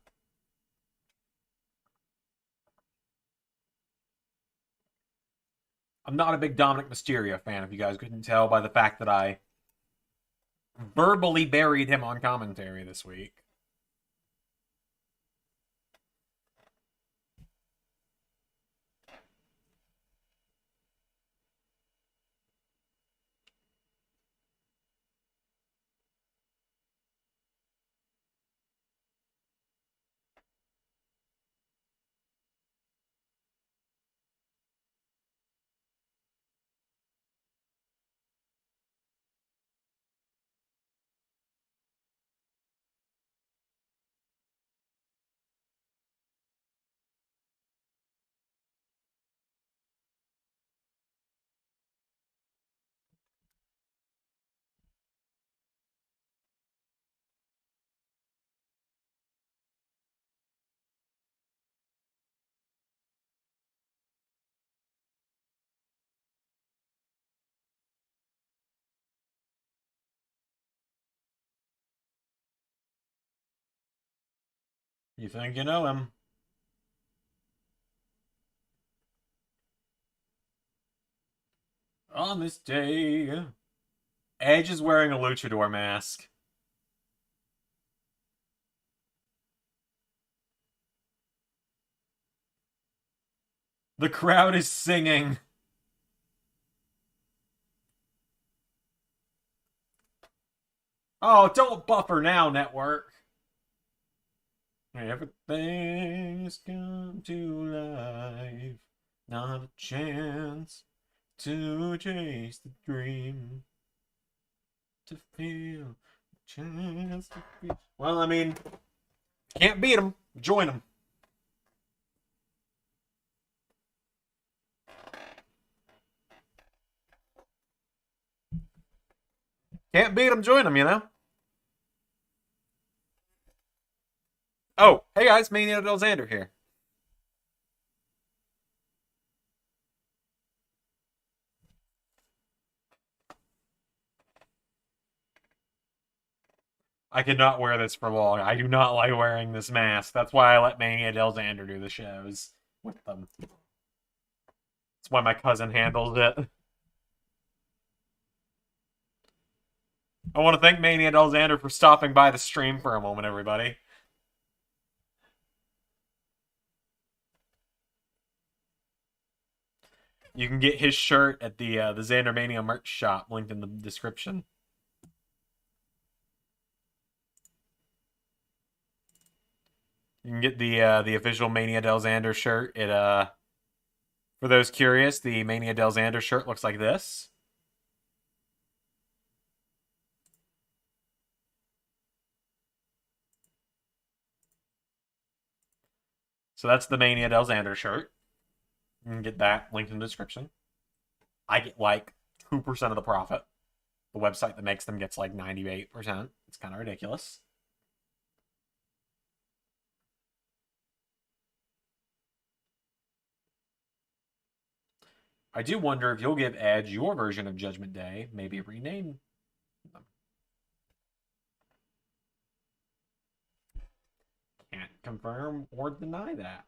I'm not a big Dominic Mysterio fan, if you guys couldn't tell by the fact that I verbally buried him on commentary this week. You think you know him? On this day, Edge is wearing a luchador mask. The crowd is singing. Oh, don't buffer now, network. Everything's come to life. Not a chance to chase the dream. To feel a chance to feel. Well, I mean, can't beat them. Join them. Can't beat them. Join them, you know? Oh, hey guys, Mania Del Zander here. I cannot wear this for long. I do not like wearing this mask. That's why I let Mania Del Zander do the shows with them. That's why my cousin handles it. I want to thank Mania Del Zander for stopping by the stream for a moment, everybody. You can get his shirt at the Xander Mania merch shop, linked in the description. You can get the official Mania Del Xander shirt. For those curious, the Mania Del Xander shirt looks like this. So that's the Mania Del Xander shirt. You can get that linked in the description. I get like 2% of the profit. The website that makes them gets like 98%. It's kind of ridiculous. I do wonder if you'll give Edge your version of Judgment Day, maybe rename them. Can't confirm or deny that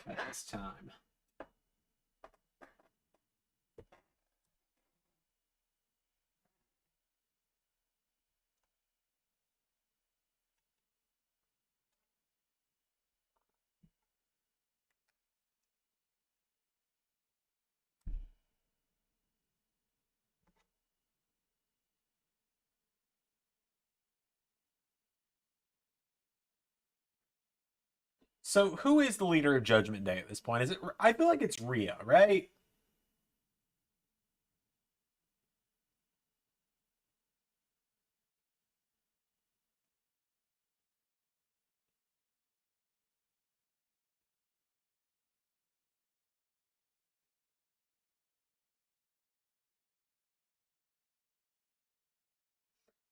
at this time. So, who is the leader of Judgment Day at this point? Is it? I feel like it's Rhea, right?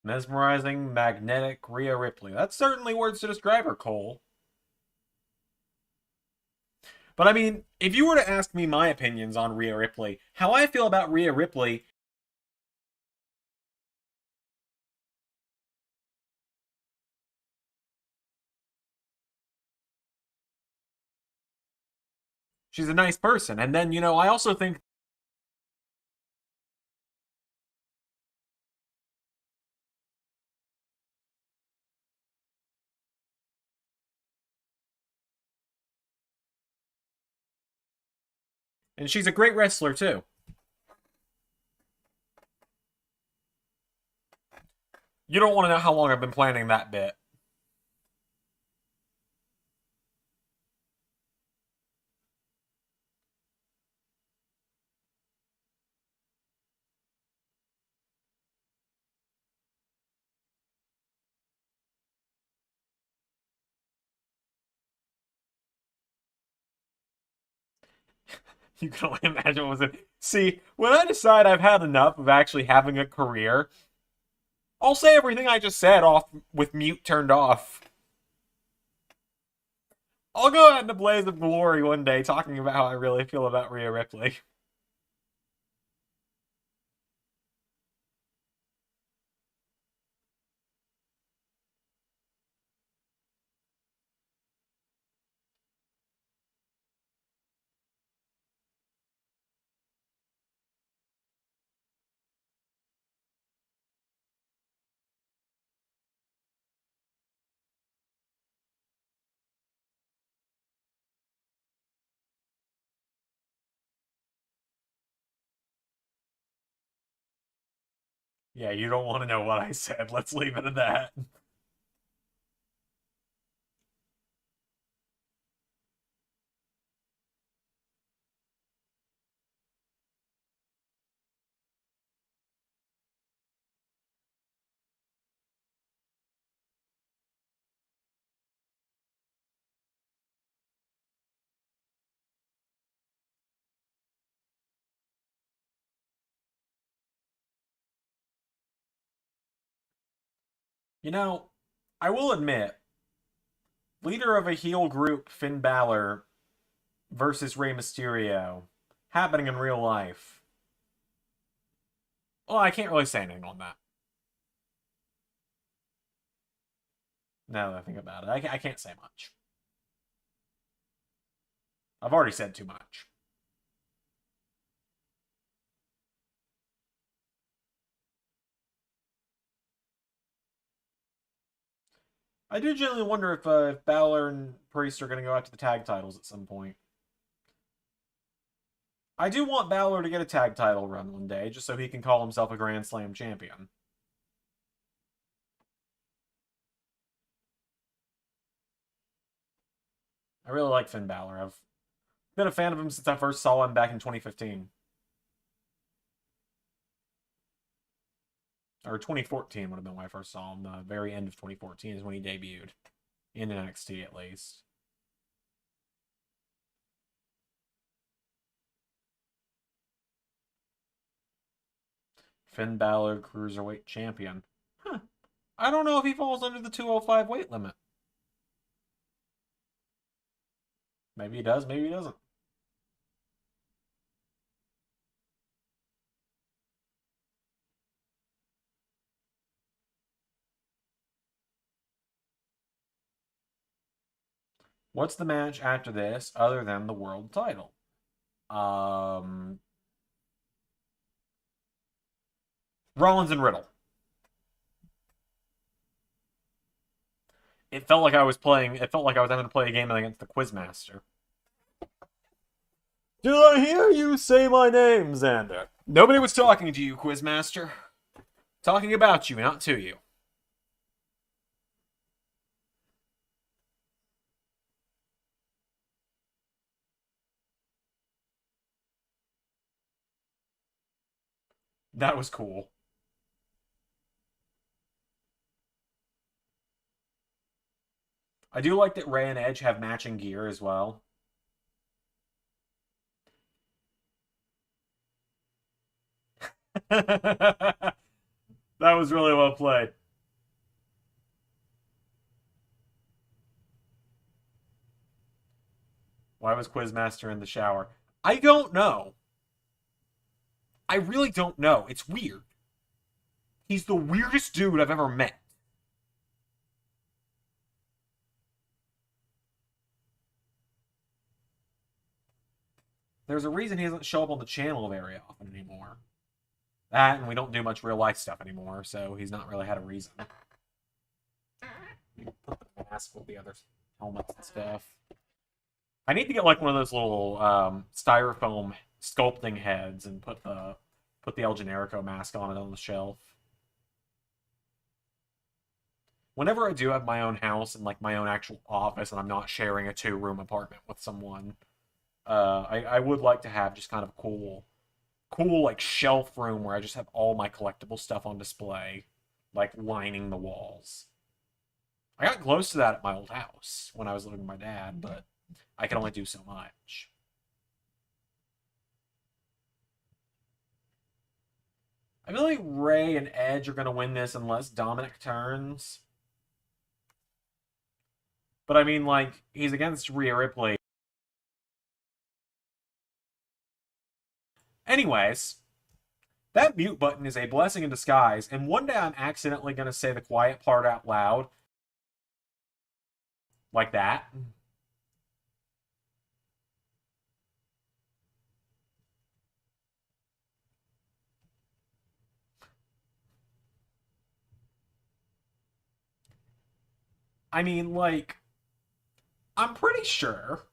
Mesmerizing, magnetic Rhea Ripley. That's certainly words to describe her, Cole. But I mean, if you were to ask me my opinions on Rhea Ripley, how I feel about Rhea Ripley, she's a nice person. And then, I also think and she's a great wrestler too. You don't want to know how long I've been planning that bit. You can only imagine what was it. See, when I decide I've had enough of actually having a career, I'll say everything I just said off with mute turned off. I'll go out in a blaze of glory one day talking about how I really feel about Rhea Ripley. Yeah, you don't want to know what I said. Let's leave it at that. I will admit, leader of a heel group, Finn Balor versus Rey Mysterio, happening in real life. Well, I can't really say anything on that. Now that I think about it, I can't say much. I've already said too much. I do genuinely wonder if Balor and Priest are going to go after the tag titles at some point. I do want Balor to get a tag title run one day, just so he can call himself a Grand Slam champion. I really like Finn Balor. I've been a fan of him since I first saw him back in 2015. Or 2014 would have been when I first saw him. The very end of 2014 is when he debuted. In NXT, at least. Finn Balor, Cruiserweight Champion. Huh. I don't know if he falls under the 205 weight limit. Maybe he does, maybe he doesn't. What's the match after this other than the world title? Rollins and Riddle. It felt like I was playing. It felt like I was having to play a game against the Quizmaster. Did I hear you say my name, Zander? Nobody was talking to you, Quizmaster. Talking about you, not to you. That was cool. I do like that Rey and Edge have matching gear as well. That was really well played. Why was Quizmaster in the shower? I don't know. I really don't know. It's weird. He's the weirdest dude I've ever met. There's a reason he doesn't show up on the channel very often anymore. That, and we don't do much real life stuff anymore, so he's not really had a reason. Put the mask with the other helmets and stuff. I need to get like one of those little styrofoam sculpting heads and put the El Generico mask on it on the shelf. Whenever I do have my own house and like my own actual office and I'm not sharing a 2-room apartment with someone, I would like to have just kind of cool like shelf room where I just have all my collectible stuff on display, like lining the walls. I got close to that at my old house when I was living with my dad, but I can only do so much. I feel like Rey and Edge are going to win this unless Dominic turns. But I mean, like, he's against Rhea Ripley. Anyways, that mute button is a blessing in disguise, and one day I'm accidentally going to say the quiet part out loud. Like that. I mean, like, I'm pretty sure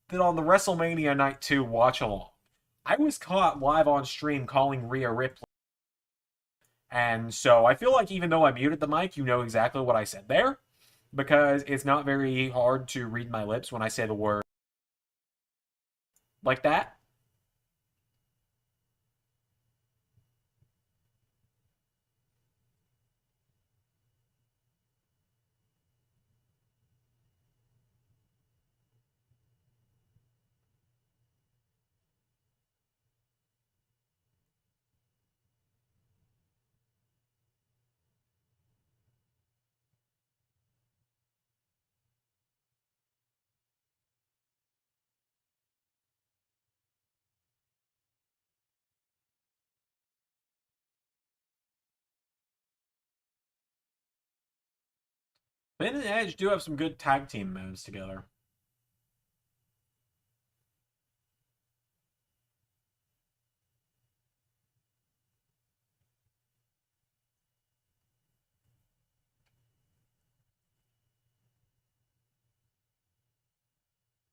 that on the WrestleMania Night 2 watch along, I was caught live on stream calling Rhea Ripley. And so I feel like even though I muted the mic, you know exactly what I said there. Because it's not very hard to read my lips when I say the word like that. Finn and Edge do have some good tag team moves together.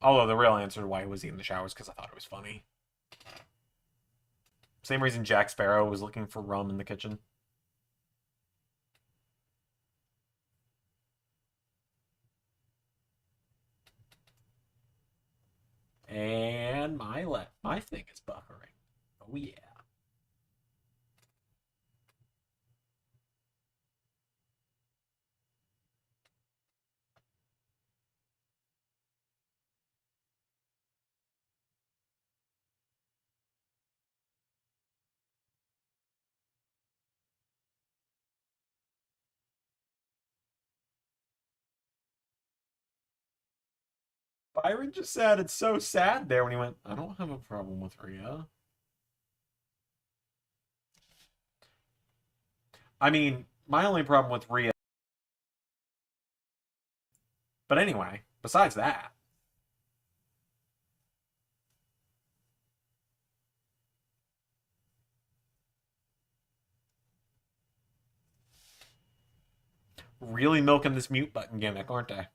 Although the real answer to why he was in the shower is because I thought it was funny. Same reason Jack Sparrow was looking for rum in the kitchen. And my thing is buffering. Oh yeah. Byron just sounded so sad there when he went, I don't have a problem with Rhea. I mean, my only problem with Rhea... But anyway, besides that... Really milking this mute button gimmick, aren't they?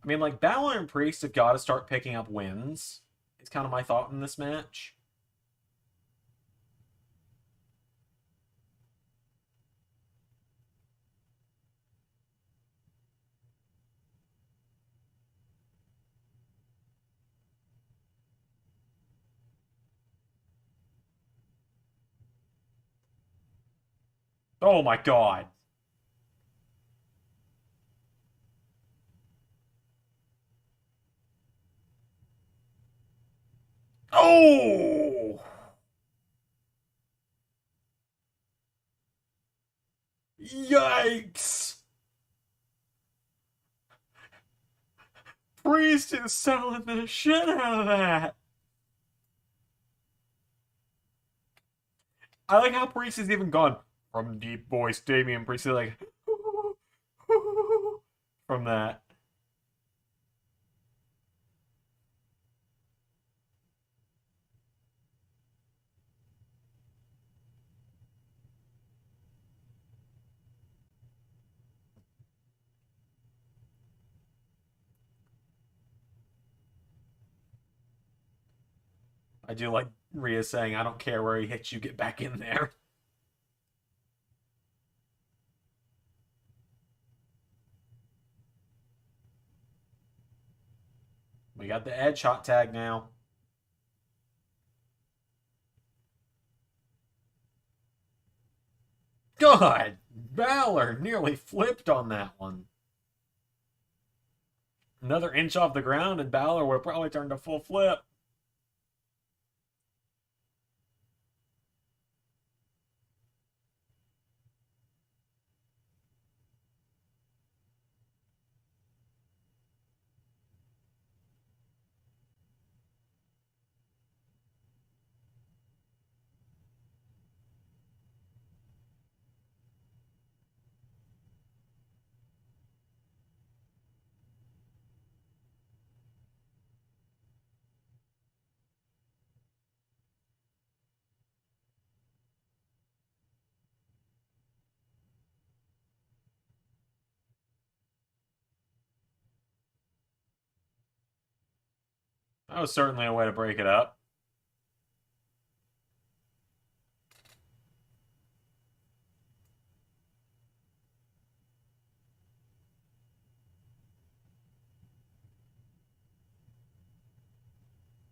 I mean, like, Balor and Priest have got to start picking up wins. It's kind of my thought in this match. Oh my god. Oh! Yikes! Priest is selling the shit out of that. I like how Priest has even gone from deep voice Damian Priest is like from that. I do like Rhea saying, I don't care where he hits you, get back in there. We got the Edge hot tag now. God, Balor nearly flipped on that one. Another inch off the ground and Balor would probably turn to full flip. That was certainly a way to break it up.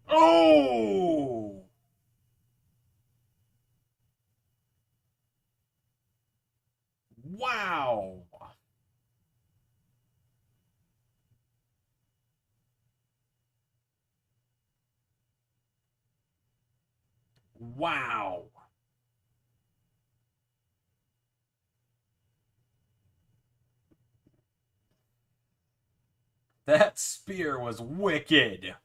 Oh! Wow! Wow! That spear was wicked.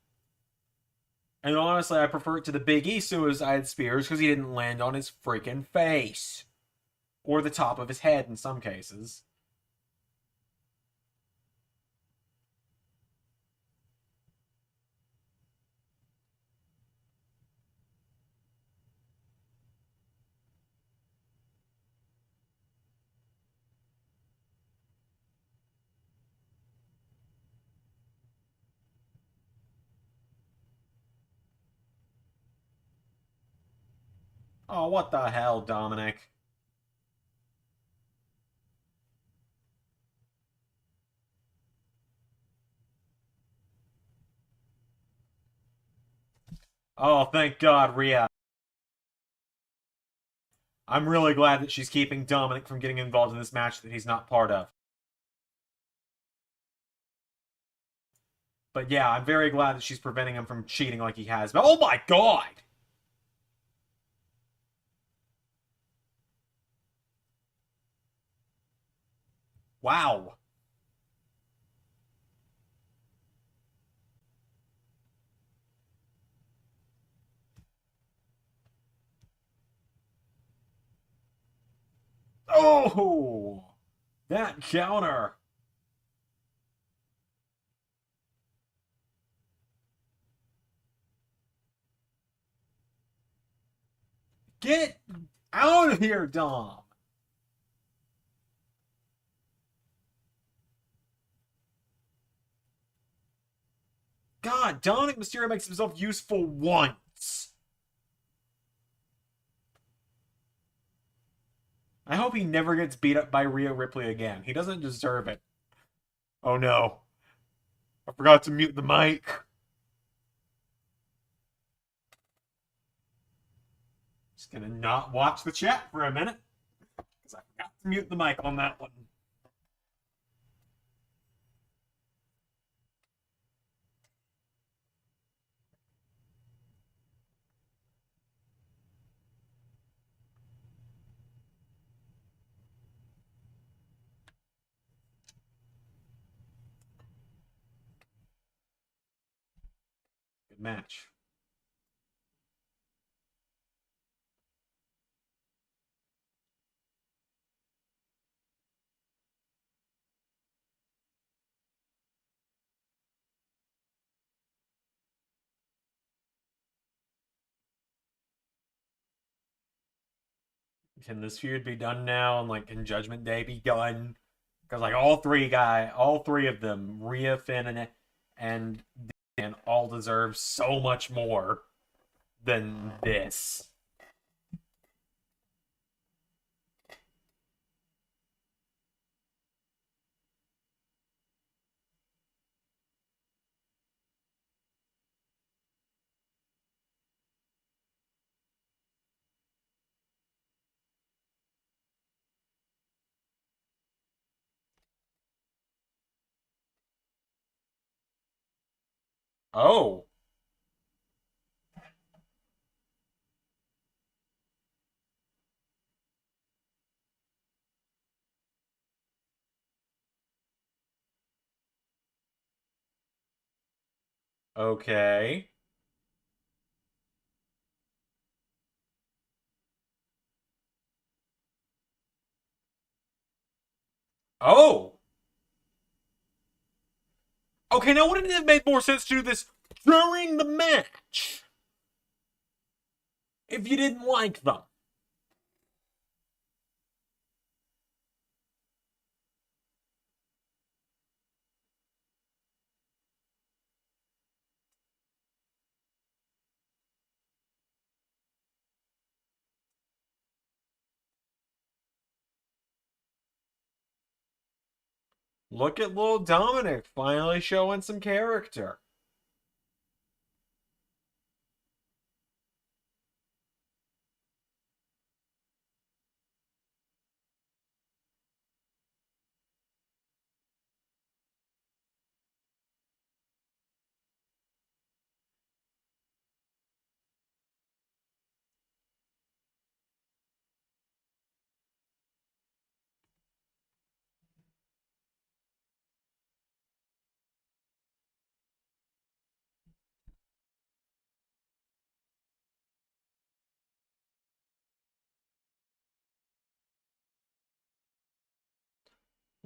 And honestly, I prefer it to the Big E suicide spears because he didn't land on his freaking face. Or the top of his head in some cases. Oh, what the hell, Dominic? Oh, thank God, Rhea. I'm really glad that she's keeping Dominic from getting involved in this match that he's not part of. But yeah, I'm very glad that she's preventing him from cheating like he has. But oh my god! Wow. Oh! That counter! Get out of here, Dom! God, Dominic Mysterio makes himself useful once. I hope he never gets beat up by Rhea Ripley again. He doesn't deserve it. Oh no. I forgot to mute the mic. Just gonna not watch the chat for a minute. Because I forgot to mute the mic on that one. Good match. Can this feud be done now? And like, can Judgment Day be done? Because like all three of them, Rhea, Finn, and Dan, all deserve so much more than this. Oh. Okay. Oh. Okay, now wouldn't it have made more sense to do this during the match? If you didn't like them. Look at little Dominic finally showing some character.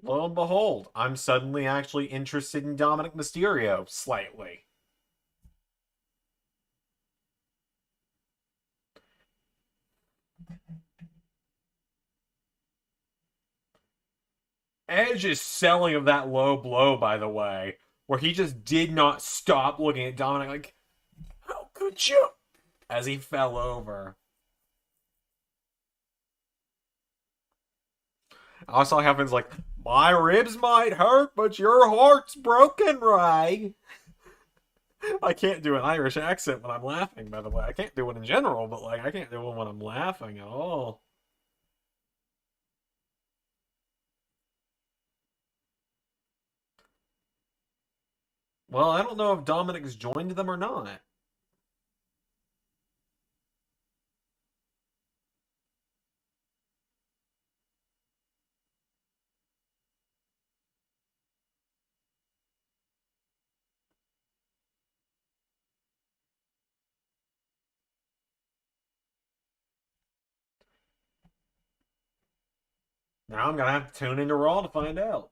Lo and behold, I'm suddenly actually interested in Dominic Mysterio slightly. Edge's selling of that low blow, by the way, where he just did not stop looking at Dominic like, how could you? As he fell over. I saw happens like, my ribs might hurt, but your heart's broken, Ray. I can't do an Irish accent when I'm laughing, by the way. I can't do it in general, but like I can't do it when I'm laughing at all. Well, I don't know if Dominic's joined them or not. Now I'm gonna have to tune into Raw to find out.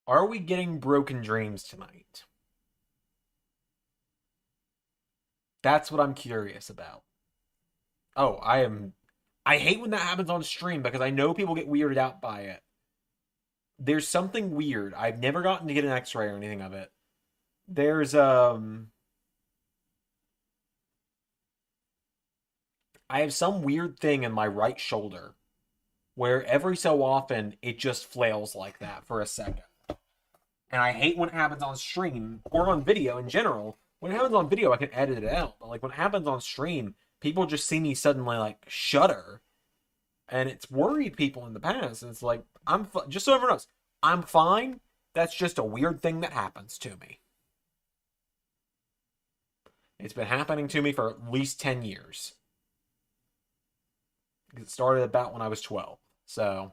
Are we getting Broken Dreams tonight? That's what I'm curious about. Oh, I hate when that happens on stream because I know people get weirded out by it. There's something weird. I've never gotten to get an X-ray or anything of it. There's I have some weird thing in my right shoulder where every so often it just flails like that for a second. And I hate when it happens on stream or on video in general. When it happens on video, I can edit it out. But like when it happens on stream, people just see me suddenly like shudder. And it's worried people in the past. And it's like, just so everyone knows, I'm fine. That's just a weird thing that happens to me. It's been happening to me for at least 10 years. It started about when I was 12. So,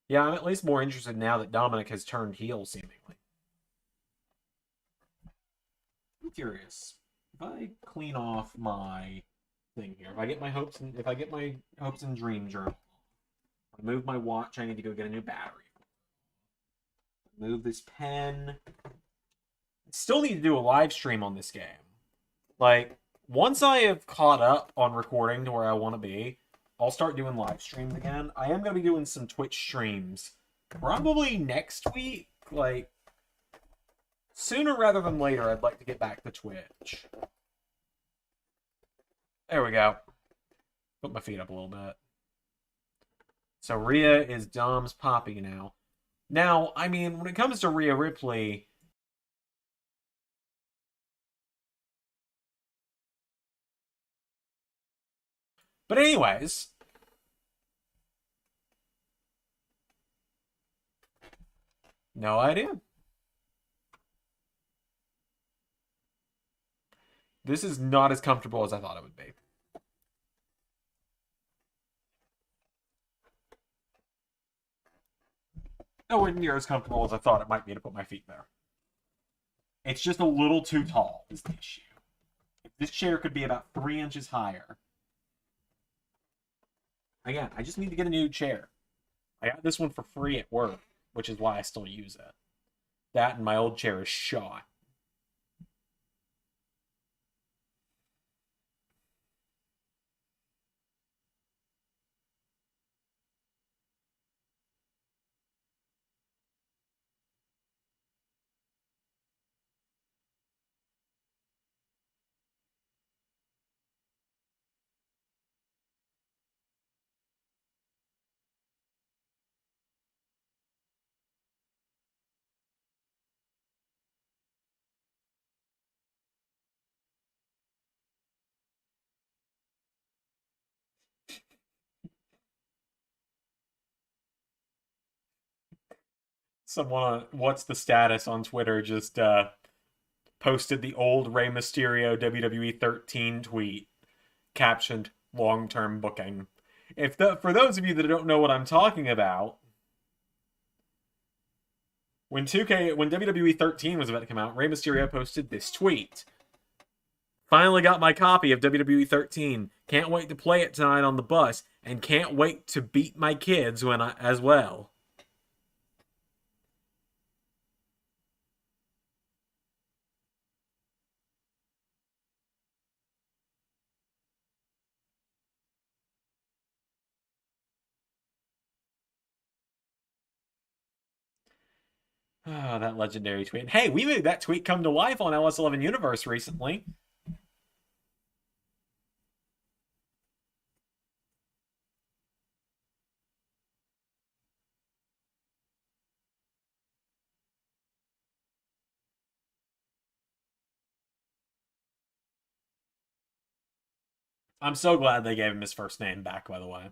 yeah, I'm at least more interested now that Dominic has turned heel, seemingly. I'm curious. If I clean off my thing here, if I get my hopes and dream journal, I move my watch, I need to go get a new battery. Move this pen. I still need to do a live stream on this game. Like, once I have caught up on recording to where I want to be, I'll start doing live streams again. I am going to be doing some Twitch streams probably next week. Like, sooner rather than later, I'd like to get back to Twitch. There we go. Put my feet up a little bit. So Rhea is Dom's Poppy now. Now, I mean, when it comes to Rhea Ripley, but anyways, no idea. This is not as comfortable as I thought it would be. Nowhere near as comfortable as I thought it might be to put my feet there. It's just a little too tall, is the issue. If this chair could be about 3 inches higher. Again, I just need to get a new chair. I got this one for free at work, which is why I still use it. That and my old chair is shot. Someone on What's the Status on Twitter just posted the old Rey Mysterio WWE 13 tweet captioned long-term booking. For those of you that don't know what I'm talking about, when WWE 13 was about to come out, Rey Mysterio posted this tweet. Finally got my copy of WWE 13. Can't wait to play it tonight on the bus, and can't wait to beat my kids as well. Oh, that legendary tweet. Hey, we made that tweet come to life on LS11 Universe recently. I'm so glad they gave him his first name back, by the way.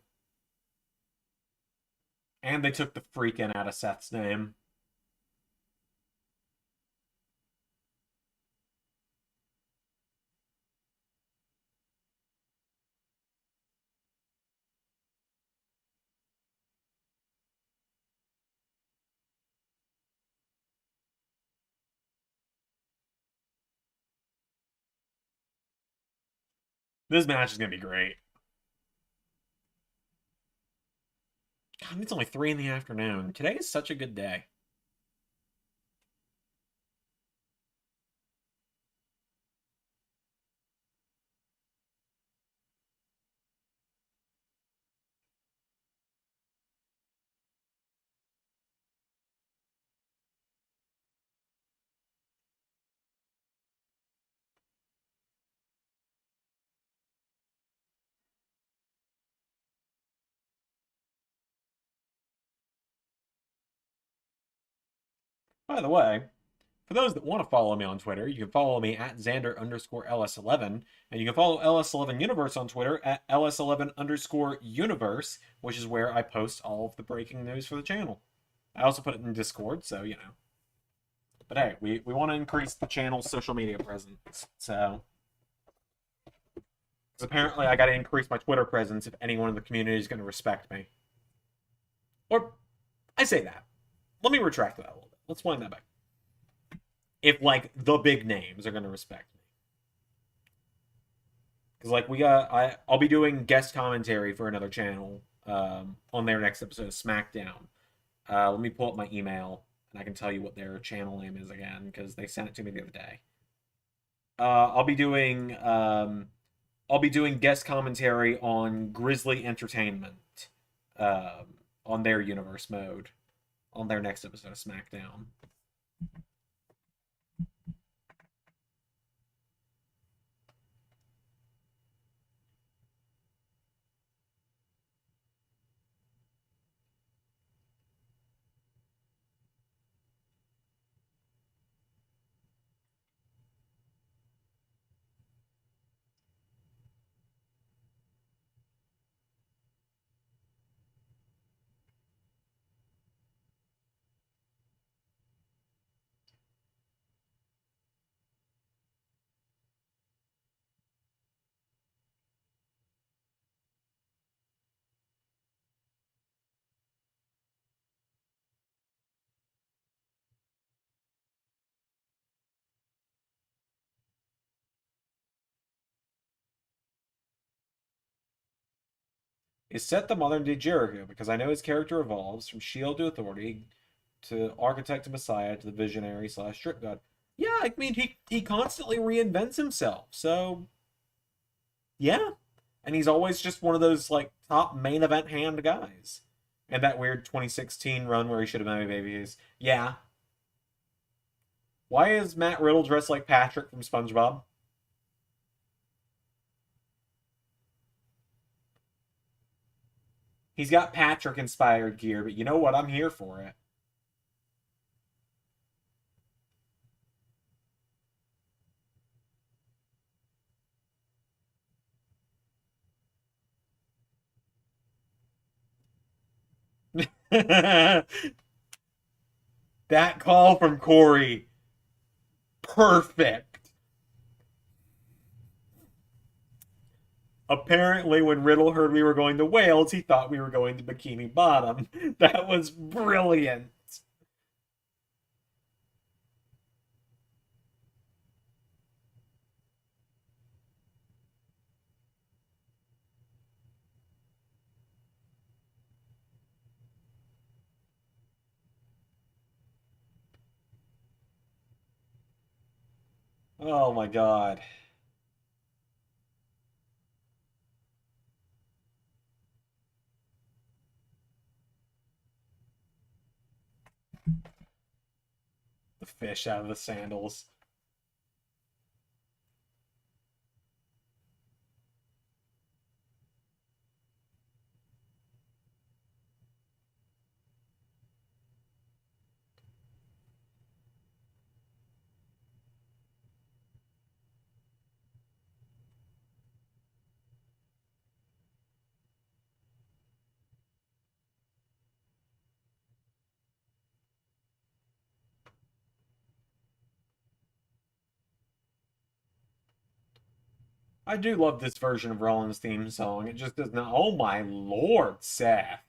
And they took the freaking out of Seth's name. This match is going to be great. God, it's only 3 in the afternoon. Today is such a good day. By the way, for those that want to follow me on Twitter, you can follow me at Zander_LS11, and you can follow LS11 Universe on Twitter at LS11_Universe, which is where I post all of the breaking news for the channel. I also put it in Discord, so, you know. But hey, we want to increase the channel's social media presence, so... Because apparently I got to increase my Twitter presence if anyone in the community is going to respect me. Or, I say that. Let me retract that a little bit. Let's wind that back. If, like, the big names are going to respect me. Because, like, I'll be doing guest commentary for another channel on their next episode of SmackDown. Let me pull up my email, and I can tell you what their channel name is again, because they sent it to me the other day. I'll be doing guest commentary on Grizzly Entertainment on their universe mode on their next episode of SmackDown. Is Seth the modern day Jericho? Because I know his character evolves from Shield to Authority to Architect to Messiah to the Visionary / Strip God. Yeah, I mean he constantly reinvents himself. So yeah, and he's always just one of those like top main event hand guys. And that weird 2016 run where he should have been a babyface. Yeah. Why is Matt Riddle dressed like Patrick from SpongeBob? He's got Patrick-inspired gear, but you know what? I'm here for it. That call from Corey. Perfect. Apparently, when Riddle heard we were going to Wales, he thought we were going to Bikini Bottom. That was brilliant. Oh my god. The fish out of the sandals. I do love this version of Rollins' theme song. It just does not. Oh my lord, Seth.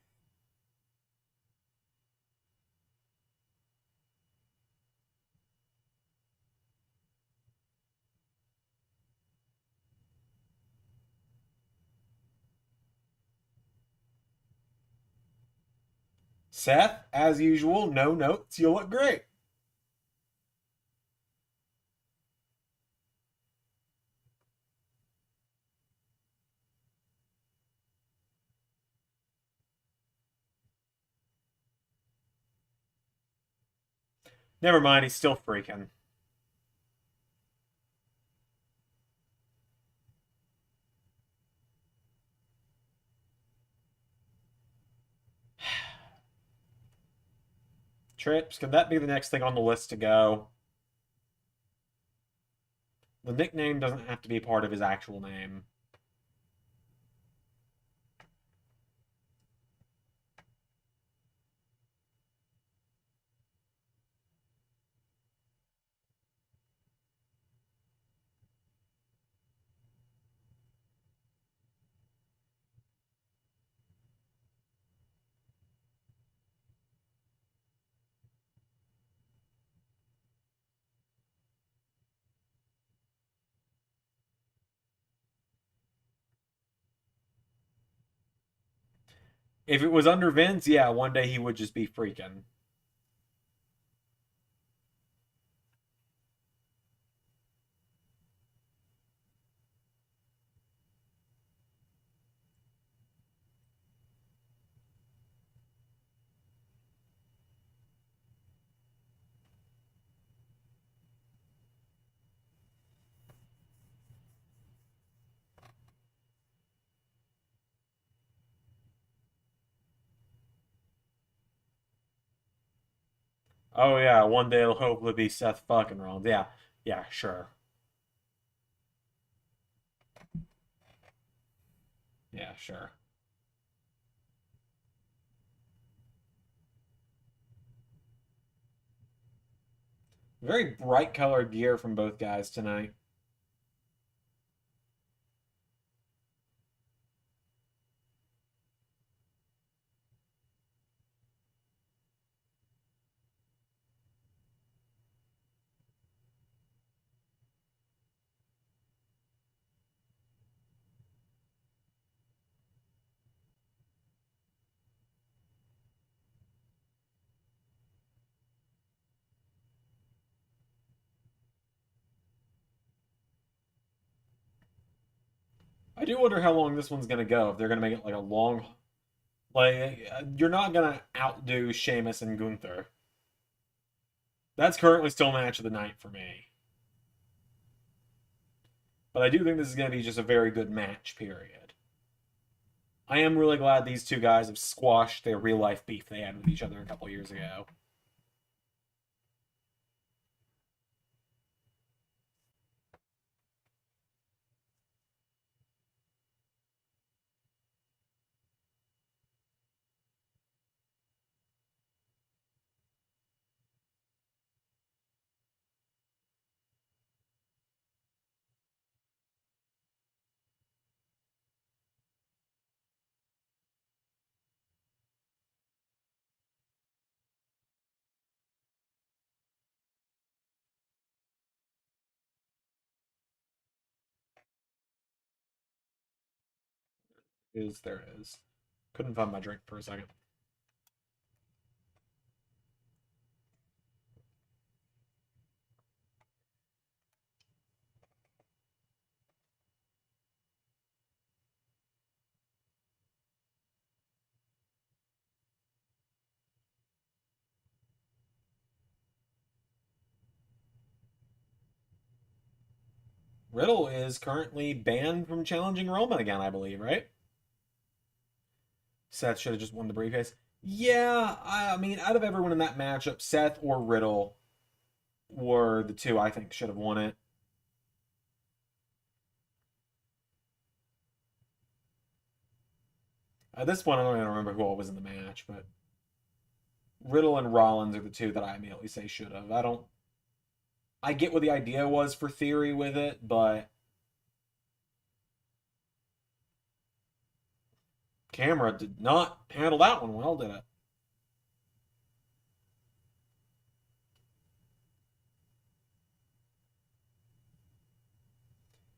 Seth, as usual, no notes. You look great. Never mind, he's still freaking. Trips, could that be the next thing on the list to go? The nickname doesn't have to be part of his actual name. If it was under Vince, yeah, one day he would just be freaking. Oh yeah, one day it'll hopefully be Seth fucking Rollins. Yeah, yeah, sure. Yeah, sure. Very bright colored gear from both guys tonight. I do wonder how long this one's gonna go. If they're gonna make it like a long, like you're not gonna outdo Sheamus and Gunther. That's currently still match of the night for me. But I do think this is gonna be just a very good match. Period. I am really glad these two guys have squashed their real life beef they had with each other a couple years ago. There it is. Couldn't find my drink for a second. Riddle is currently banned from challenging Roman again, I believe, right? Seth should have just won the briefcase. Yeah, I mean, out of everyone in that matchup, Seth or Riddle were the two I think should have won it. At this point, I don't even remember who all was in the match, but Riddle and Rollins are the two that I immediately say should have. I get what the idea was for Theory with it, but camera did not handle that one well, did it?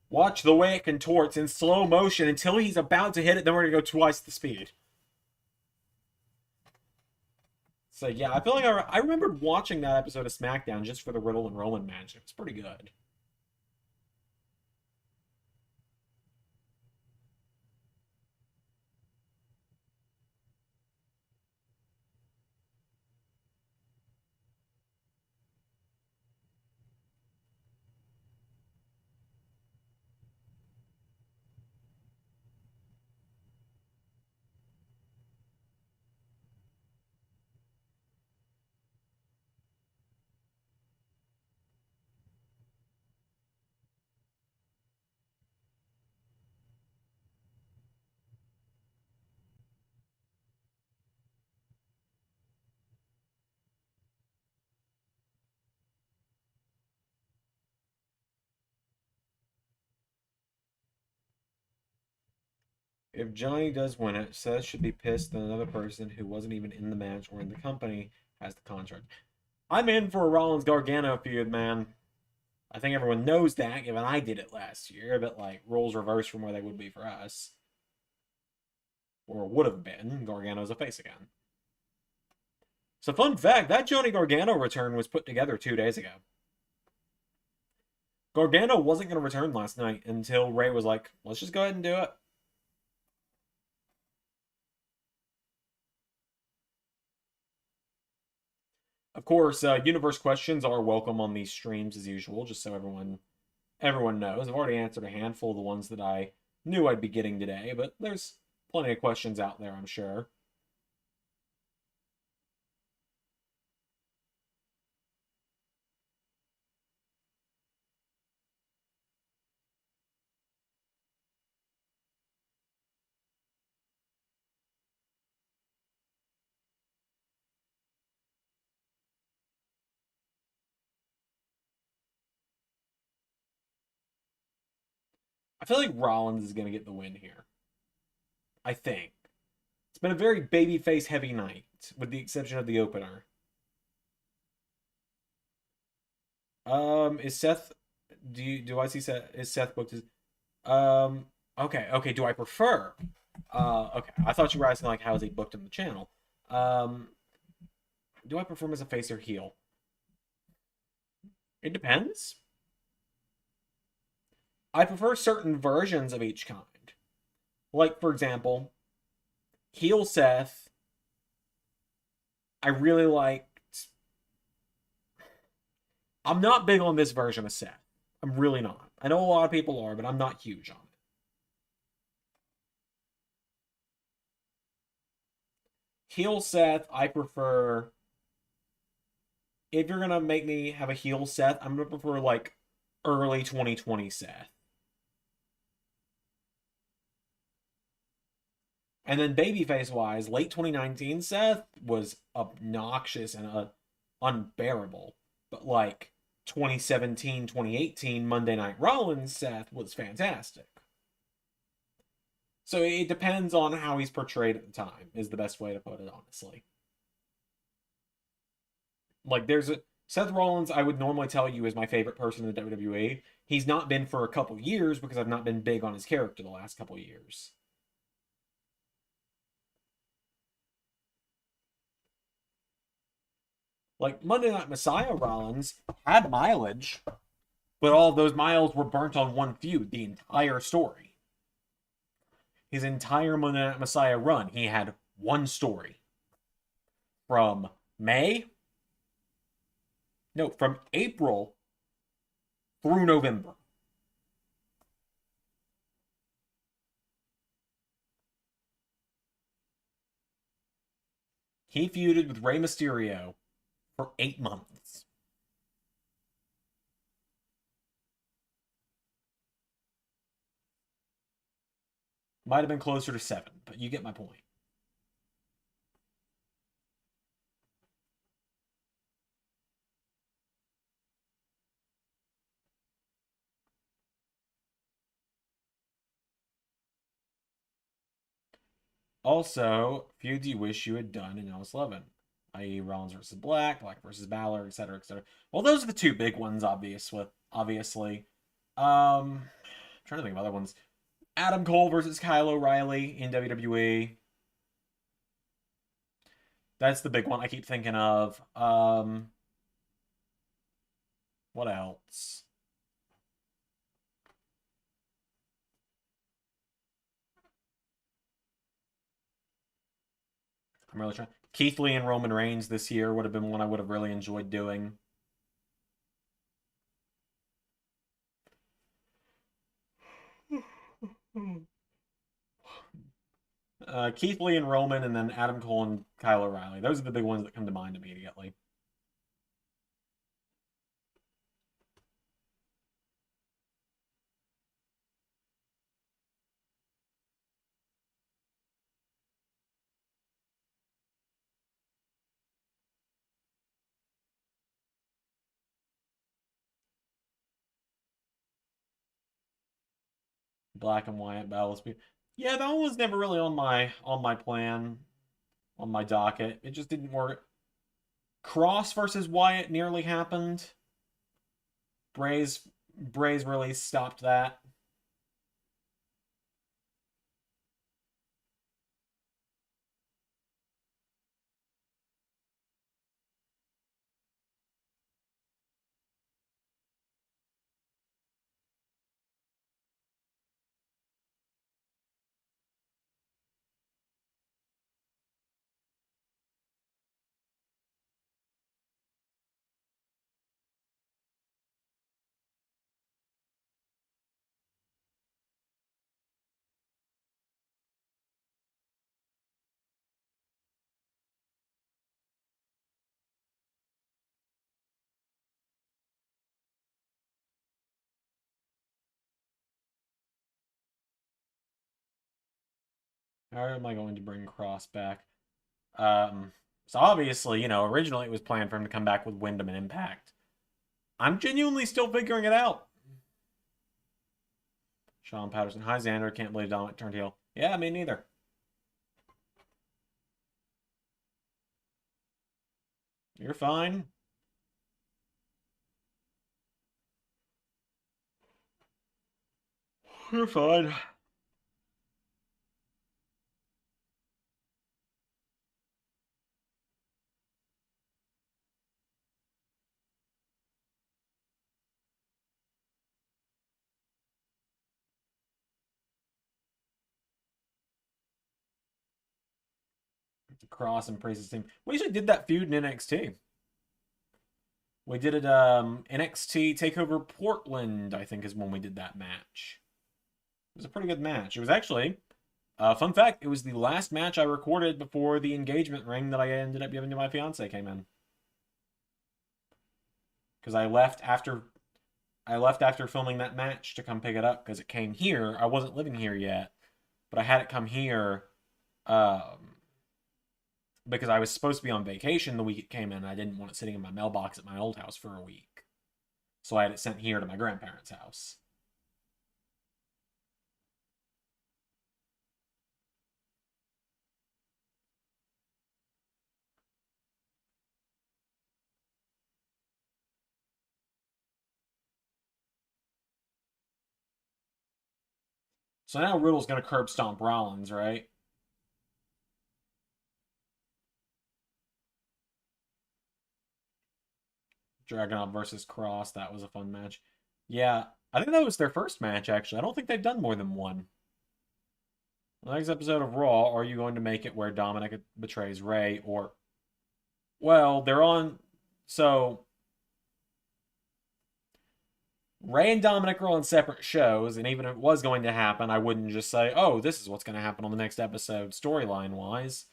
Watch the way it contorts in slow motion until he's about to hit it, then we're going to go twice the speed. So yeah, I feel like I remembered watching that episode of SmackDown just for the Riddle and Roman match. It was pretty good. If Johnny does win it, Seth should be pissed that another person who wasn't even in the match or in the company has the contract. I'm in for a Rollins Gargano feud, man. I think everyone knows that, given I did it last year, but like roles reversed from where they would be for us. Or would have been. Gargano's a face again. So fun fact, that Johnny Gargano return was put together 2 days ago. Gargano wasn't going to return last night until Rey was like, let's just go ahead and do it. Of course, universe questions are welcome on these streams as usual, just so everyone knows. I've already answered a handful of the ones that I knew I'd be getting today, but there's plenty of questions out there, I'm sure. I feel like Rollins is going to get the win here. I think. It's been a very babyface heavy night, with the exception of the opener. Is Seth? Do I see Seth? Is Seth booked as? Okay. Do I prefer? Okay. I thought you were asking like how is he booked on the channel? Do I prefer him as a face or heel? It depends. I prefer certain versions of each kind. Like, for example, heel Seth, I really liked. I'm not big on this version of Seth. I'm really not. I know a lot of people are, but I'm not huge on it. Heel Seth, I prefer. If you're gonna make me have a heel Seth, I'm gonna prefer like early 2020 Seth. And then babyface wise, late 2019 Seth was obnoxious and unbearable. But like 2017, 2018 Monday Night Rollins Seth was fantastic. So it depends on how he's portrayed at the time, is the best way to put it, honestly. Like Seth Rollins, I would normally tell you is my favorite person in the WWE. He's not been for a couple years because I've not been big on his character the last couple years. Like Monday Night Messiah Rollins had mileage, but all those miles were burnt on one feud, the entire story. His entire Monday Night Messiah run, he had one story. From April through November. He feuded with Rey Mysterio for 8 months. Might have been closer to 7, but you get my point. Also, feuds you wish you had done in LS11, i.e. Rollins versus Black, Black versus Balor, etc., etc. Well, those are the 2 big ones, obviously. I'm trying to think of other ones. Adam Cole versus Kyle O'Reilly in WWE. That's the big one I keep thinking of. What else? I'm really trying. Keith Lee and Roman Reigns this year would have been one I would have really enjoyed doing. Keith Lee and Roman, and then Adam Cole and Kyle O'Reilly. Those are the big ones that come to mind immediately. Black and Wyatt battles. Yeah, that one was never really on my plan, on my docket. It just didn't work. Cross versus Wyatt nearly happened. Bray's release stopped that. How am I going to bring Cross back? So obviously, originally it was planned for him to come back with Wyndham and Impact. I'm genuinely still figuring it out. Sean Patterson. Hi, Zander. Can't believe Dominic turned heel. Yeah, me neither. You're fine. You're fine. Cross and Priest's team. We actually did that feud in NXT. We did it NXT TakeOver Portland, I think is when we did that match. It was a pretty good match. It was actually, fun fact, it was the last match I recorded before the engagement ring that I ended up giving to my fiance came in. Because I left after filming that match to come pick it up because it came here. I wasn't living here yet, but I had it come here because I was supposed to be on vacation the week it came in, and I didn't want it sitting in my mailbox at my old house for a week. So I had it sent here to my grandparents' house. So now Riddle's going to curb stomp Rollins, right? Dragunov versus Cross. That was a fun match. Yeah, I think that was their first match, actually. I don't think they've done more than one. The next episode of Raw, are you going to make it where Dominic betrays Rey or... Well, they're on... So... Rey and Dominic are on separate shows, and even if it was going to happen, I wouldn't just say, oh, this is what's going to happen on the next episode, storyline-wise.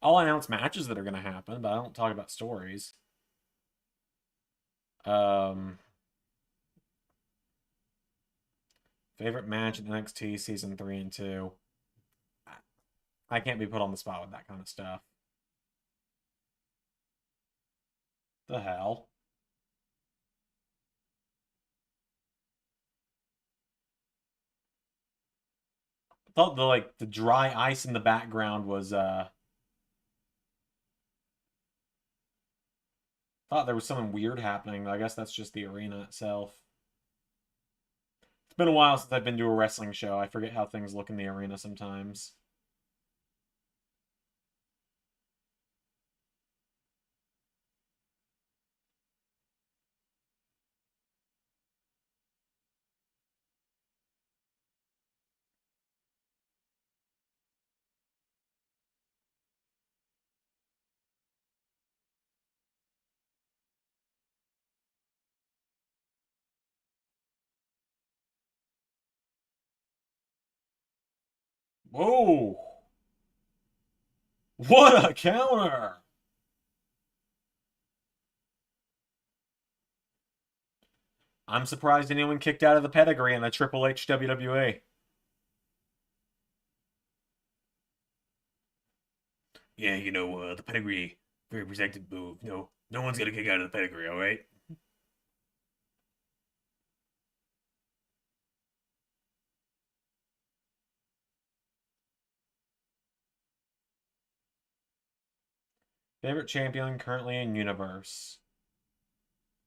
I'll announce matches that are going to happen, but I don't talk about stories. Favorite match in NXT Season 3 and 2. I can't be put on the spot with that kind of stuff. The hell? I thought the dry ice in the background was thought there was something weird happening, but I guess that's just the arena itself. It's been a while since I've been to a wrestling show. I forget how things look in the arena sometimes. Whoa! What a counter! I'm surprised anyone kicked out of the pedigree in the Triple H WWE. Yeah, the pedigree, very protected move. No one's gonna kick out of the pedigree, alright? Favorite champion currently in Universe.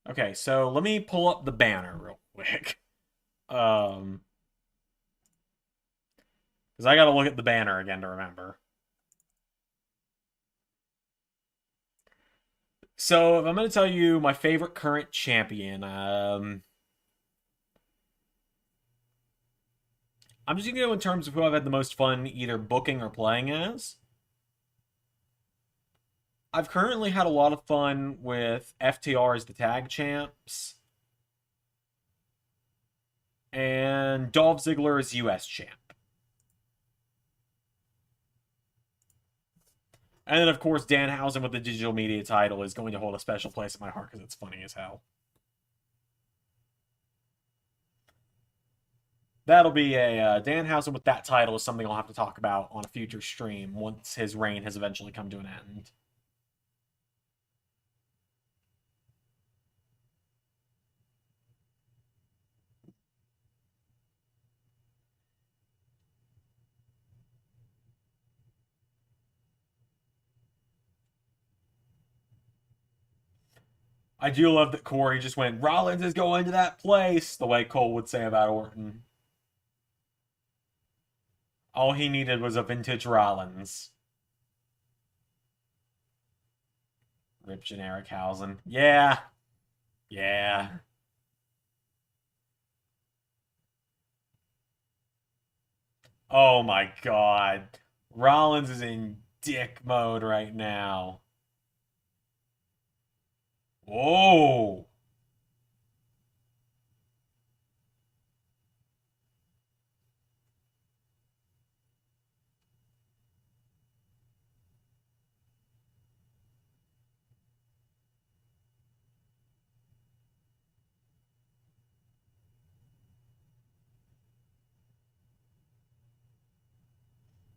Okay, so let me pull up the banner real quick. Because I gotta look at the banner again to remember. So, if I'm going to tell you my favorite current champion, I'm just going to go in terms of who I've had the most fun either booking or playing as. I've currently had a lot of fun with FTR as the tag champs. And Dolph Ziggler as US champ. And then, of course, Danhausen with the digital media title is going to hold a special place in my heart because it's funny as hell. That'll be a Danhausen with that title is something I'll have to talk about on a future stream once his reign has eventually come to an end. I do love that Corey just went, Rollins is going to that place, the way Cole would say about Orton. All he needed was a vintage Rollins. Rip generic Hausen. Yeah. Yeah. Oh my god. Rollins is in dick mode right now. Whoa.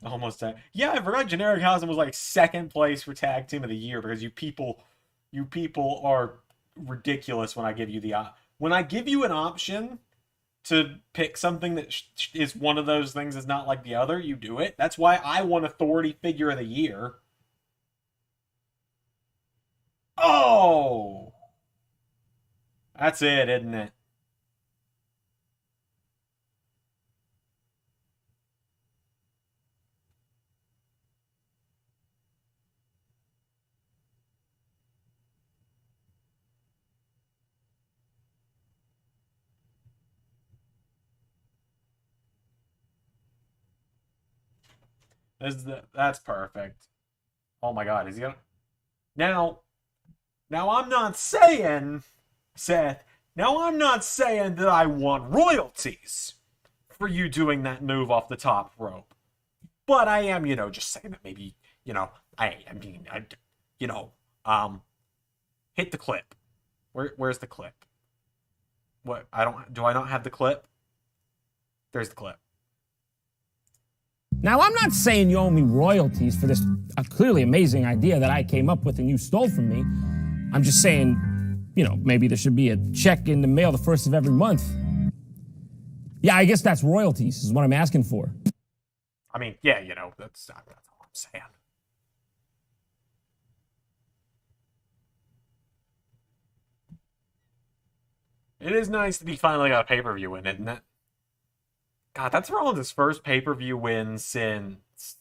Almost that. Yeah, I forgot Generic Hausen was like second place for Tag Team of the Year because you people are ridiculous when I give you when I give you an option to pick something that is one of those things is not like the other, you do it. That's why I won Authority Figure of the Year. Oh! That's it, isn't it? That's perfect. Oh my god, is he gonna... Now I'm not saying, Seth, now I'm not saying that I want royalties for you doing that move off the top rope. But I am, just saying that maybe you know, you know, hit the clip. Where's the clip? What, do I not have the clip? There's the clip. Now, I'm not saying you owe me royalties for this clearly amazing idea that I came up with and you stole from me. I'm just saying, you know, maybe there should be a check in the mail the first of every month. Yeah, I guess that's royalties, is what I'm asking for. I mean, yeah, you know, that's all I'm saying. It is nice that he finally got a pay-per-view win, isn't it? God, that's Rollins' first pay-per-view win since...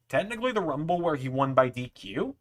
technically the Rumble where he won by DQ?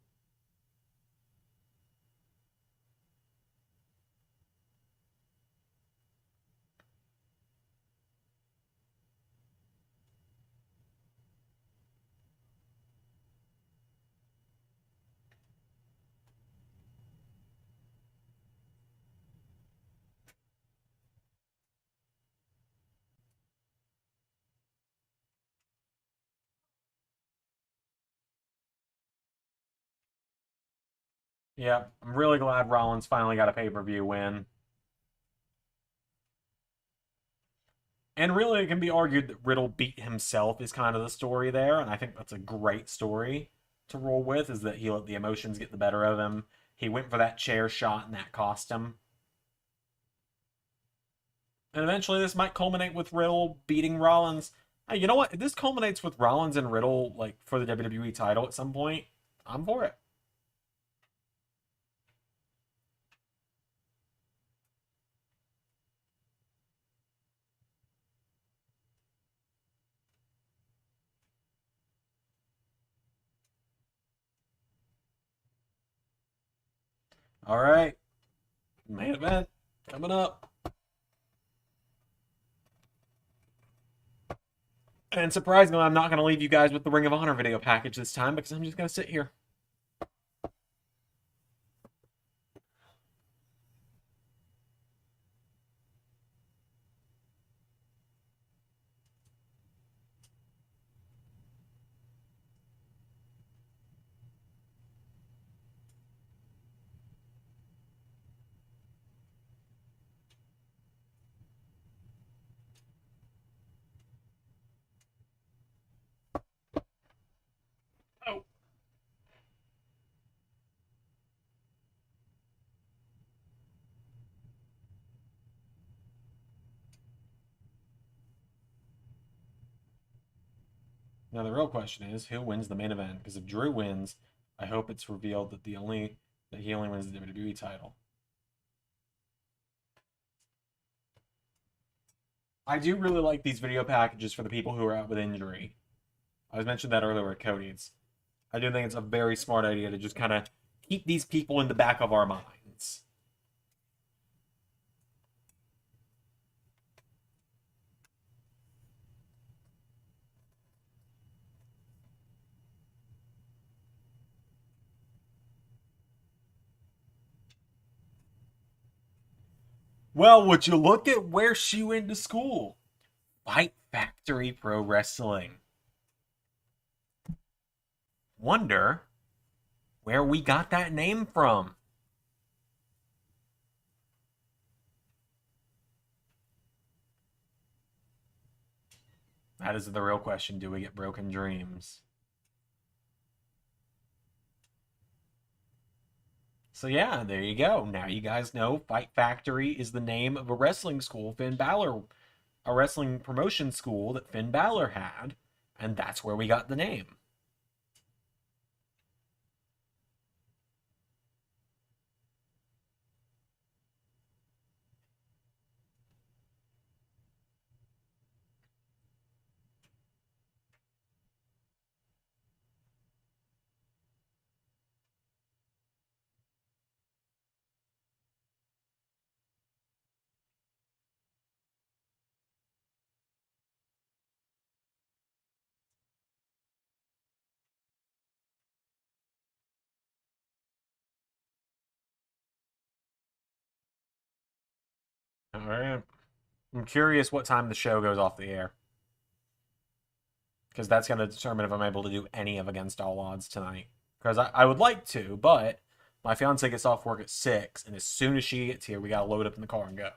Yeah, I'm really glad Rollins finally got a pay-per-view win. And really, it can be argued that Riddle beat himself is kind of the story there, and I think that's a great story to roll with, is that he let the emotions get the better of him. He went for that chair shot, and that cost him. And eventually, this might culminate with Riddle beating Rollins. Hey, you know what? If this culminates with Rollins and Riddle, like, for the WWE title at some point, I'm for it. All right. Main event coming up. And surprisingly, I'm not going to leave you guys with the Ring of Honor video package this time because I'm just going to sit here. Oh. Now the real question is, who wins the main event? Because if Drew wins, I hope it's revealed that he only wins the WWE title. I do really like these video packages for the people who are out with injury. I was mentioned that earlier with Cody's. I do think it's a very smart idea to just kind of keep these people in the back of our minds. Well, would you look at where she went to school? Fight Factory Pro Wrestling. Wonder where we got that name from. That is the real question. Do we get broken dreams? So yeah, there you go. Now you guys know Fight Factory is the name of a wrestling school a wrestling promotion school that Finn Balor had, and that's where we got the name. All right. I'm curious what time the show goes off the air. because that's going to determine if I'm able to do any of Against All Odds tonight. Because I would like to, but my fiance gets off work at 6, and as soon as she gets here, we got to load up in the car and go.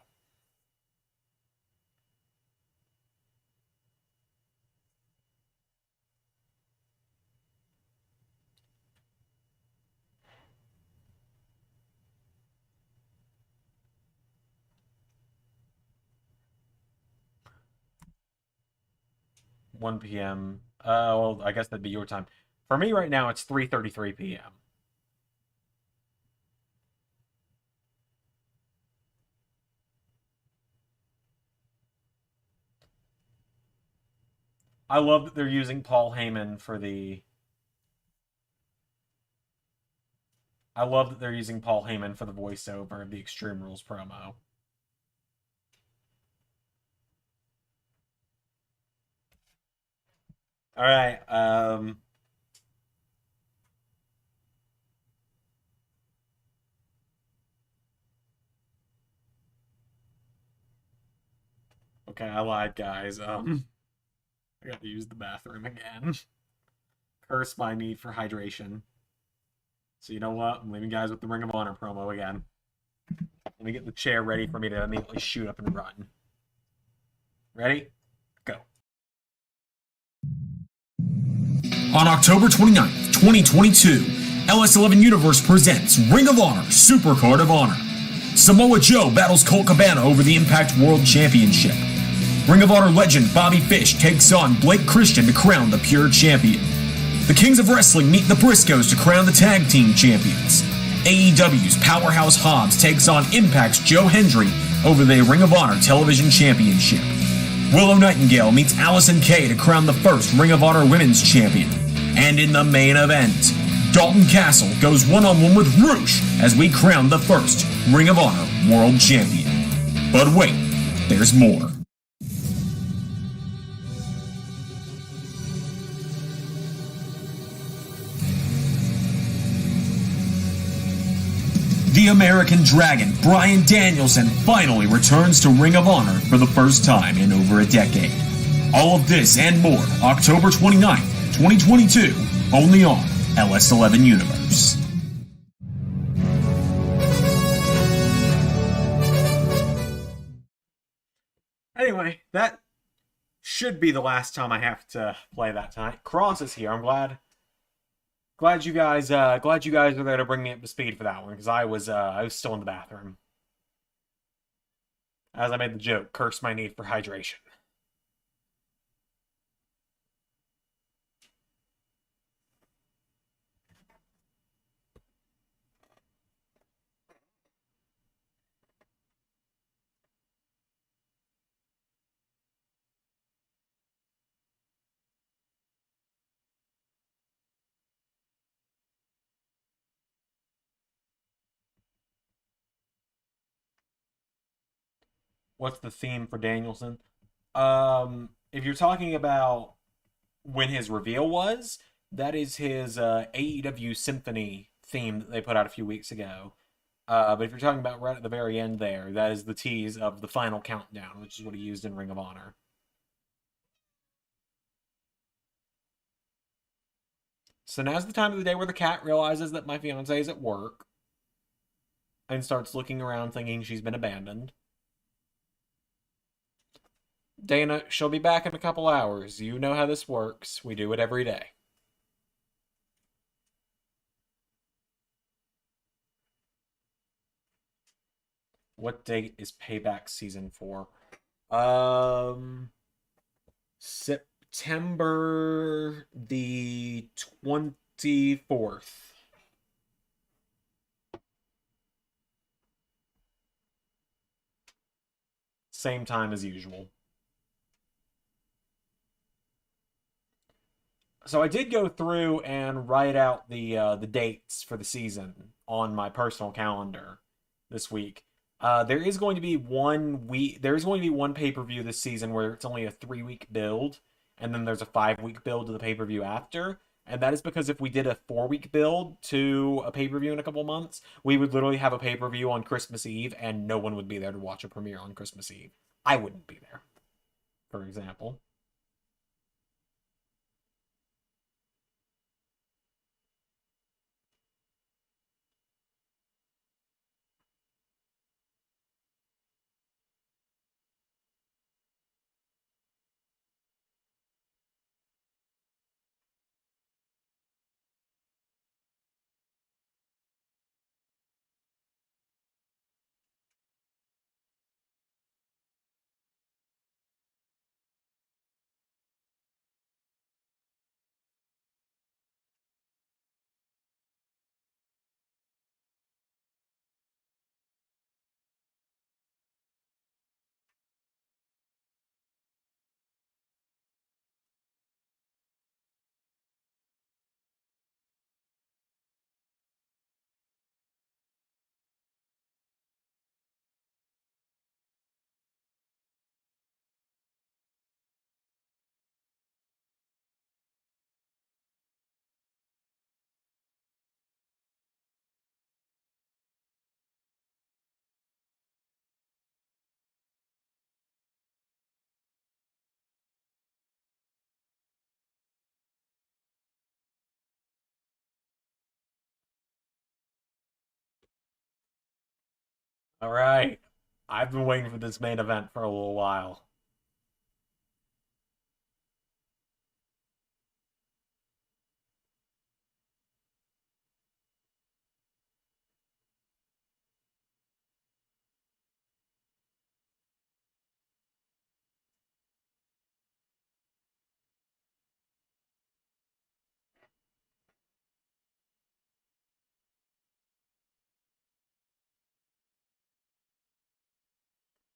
One p.m. Well, I guess that'd be your time. For me right now, it's 3:33 p.m. I love that they're using Paul Heyman for the... I love that they're using Paul Heyman for the voiceover of the Extreme Rules promo. All right. Okay, I lied, guys. I got to use the bathroom again. Curse my need for hydration. So you know what? I'm leaving guys with the Ring of Honor promo again. Let me get the chair ready for me to immediately shoot up and run. Ready? Go. On October 29th, 2022, LS11 Universe presents Ring of Honor Supercard of Honor. Samoa Joe battles Colt Cabana over the Impact World Championship. Ring of Honor legend Bobby Fish takes on Blake Christian to crown the Pure Champion. The Kings of Wrestling meet the Briscoes to crown the Tag Team Champions. AEW's Powerhouse Hobbs takes on Impact's Joe Hendry over the Ring of Honor Television Championship. Willow Nightingale meets Allison Kay to crown the first Ring of Honor Women's Champion. And in the main event, Dalton Castle goes one-on-one with Roosh as we crown the first Ring of Honor World Champion. But wait, there's more. The American Dragon, Bryan Danielson, finally returns to Ring of Honor for the first time in over a decade. All of this and more, October 29th, 2022, only on LS11 Universe. Anyway, that should be the last time I have to play that tonight. Cross is here. I'm glad you guys are there to bring me up to speed for that one, because I was still in the bathroom. As I made the joke, curse my need for hydration. What's the theme for Danielson? If you're talking about when his reveal was, that is his AEW Symphony theme that they put out a few weeks ago. But if you're talking about right at the very end there, that is the tease of the final countdown, which is what he used in Ring of Honor. So now's the time of the day where the cat realizes that my fiance is at work and starts looking around thinking she's been abandoned. Dana, she'll be back in a couple hours. You know how this works. We do it every day. What date is Payback Season 4? September the 24th. Same time as usual. So I did go through and write out the dates for the season on my personal calendar this week. There is going to be one pay-per-view this season where it's only a 3-week build, and then there's a 5-week build to the pay-per-view after. And that is because if we did a 4-week build to a pay-per-view in a couple months, we would literally have a pay-per-view on Christmas Eve, and no one would be there to watch a premiere on Christmas Eve. I wouldn't be there, for example. All right. I've been waiting for this main event for a little while.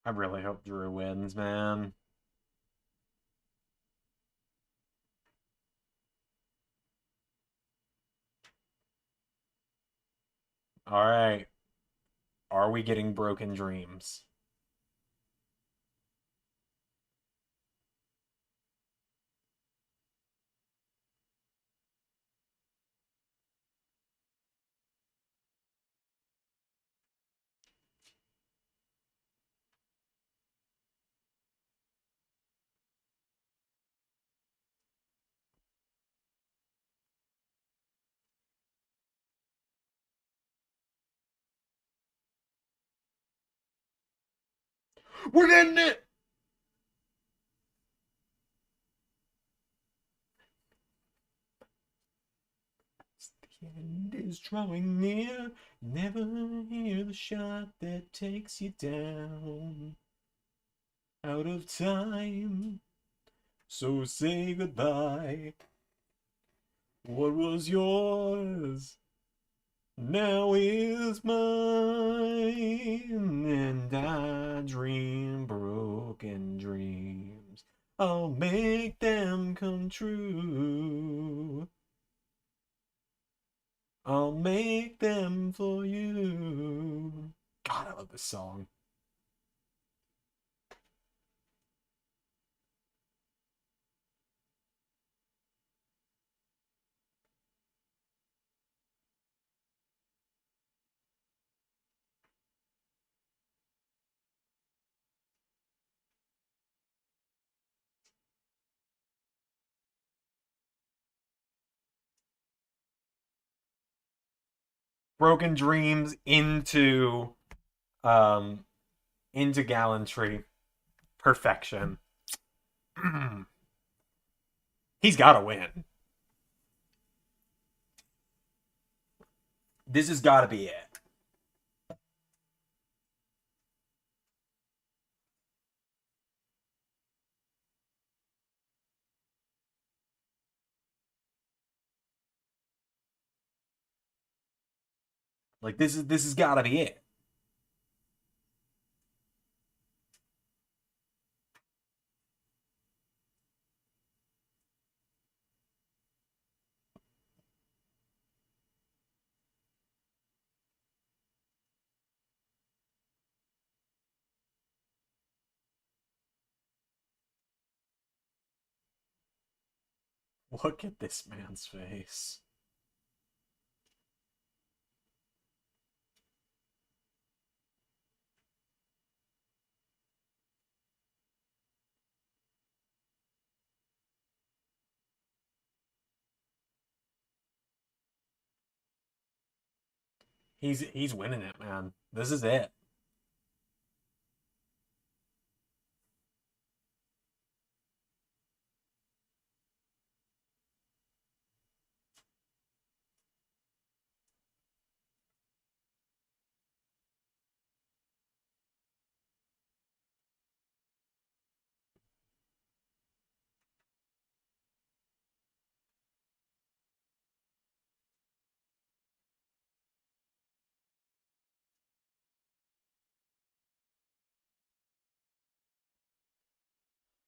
I really hope Drew wins, man. All right. Are we getting broken dreams? We're getting it! The end is drawing near. Never hear the shot that takes you down. Out of time. So say goodbye. What was yours now is mine, and I dream broken dreams. I'll make them come true. I'll make them for you. God, I love this song. Broken dreams um into gallantry. Perfection. He's gotta win. This has gotta be it. Like this has gotta be it. Look at this man's face. He's winning it, man. This is it.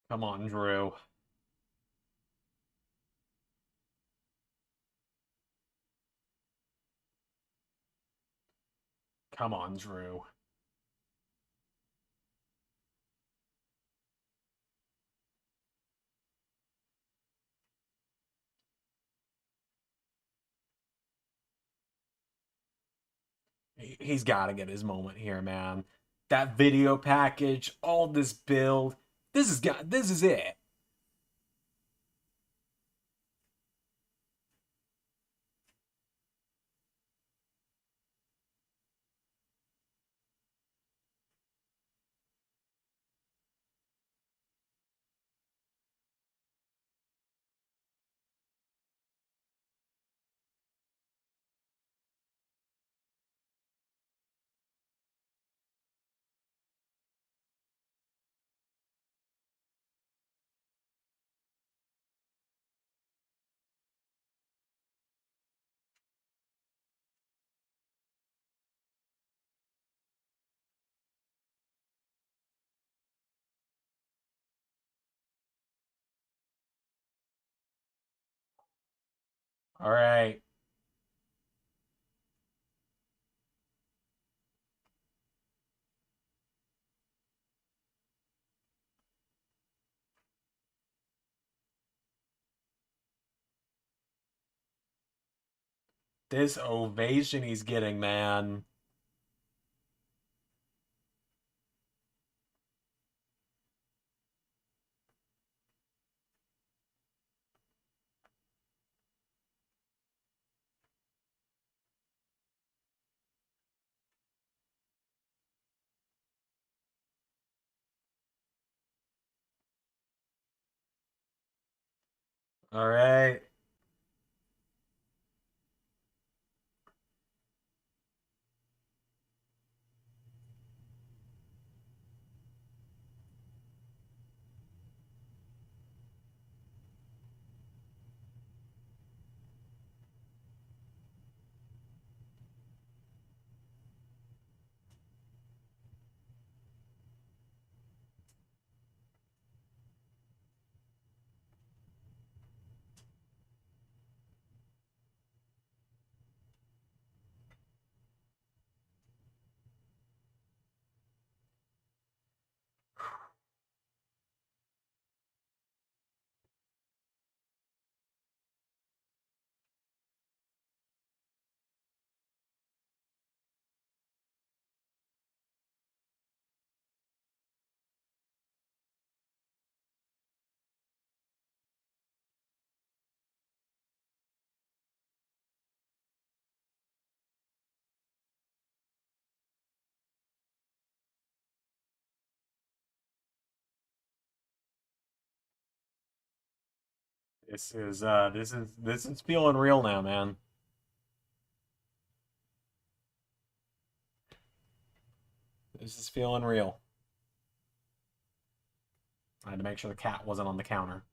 Come on, Drew. Come on, Drew. He's got to get his moment here, man. That video package, all this build, this is it. All right. This ovation he's getting, man. All right. This is feeling real now, man. This is feeling real. I had to make sure the cat wasn't on the counter.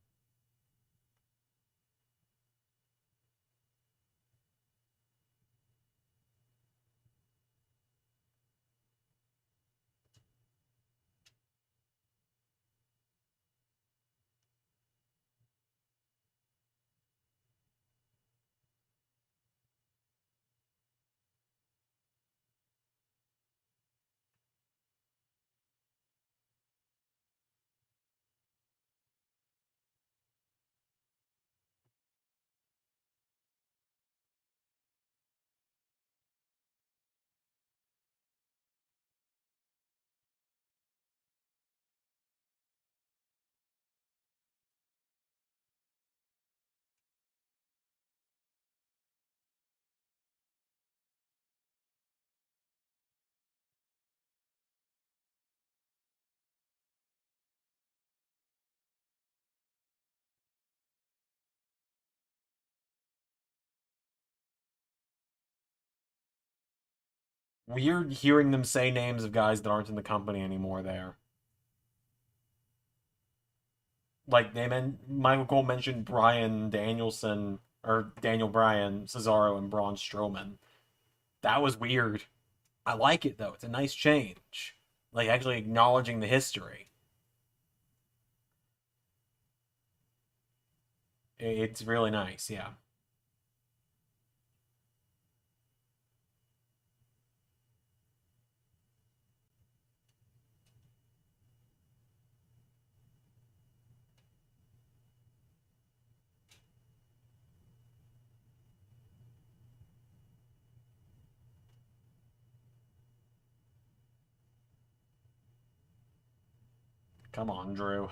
Weird hearing them say names of guys that aren't in the company anymore there. Like Michael Cole mentioned Bryan Danielson or Daniel Bryan, Cesaro, and Braun Strowman. That was weird. I like it though. It's a nice change. Like actually acknowledging the history. It's really nice, yeah. Come on, Drew.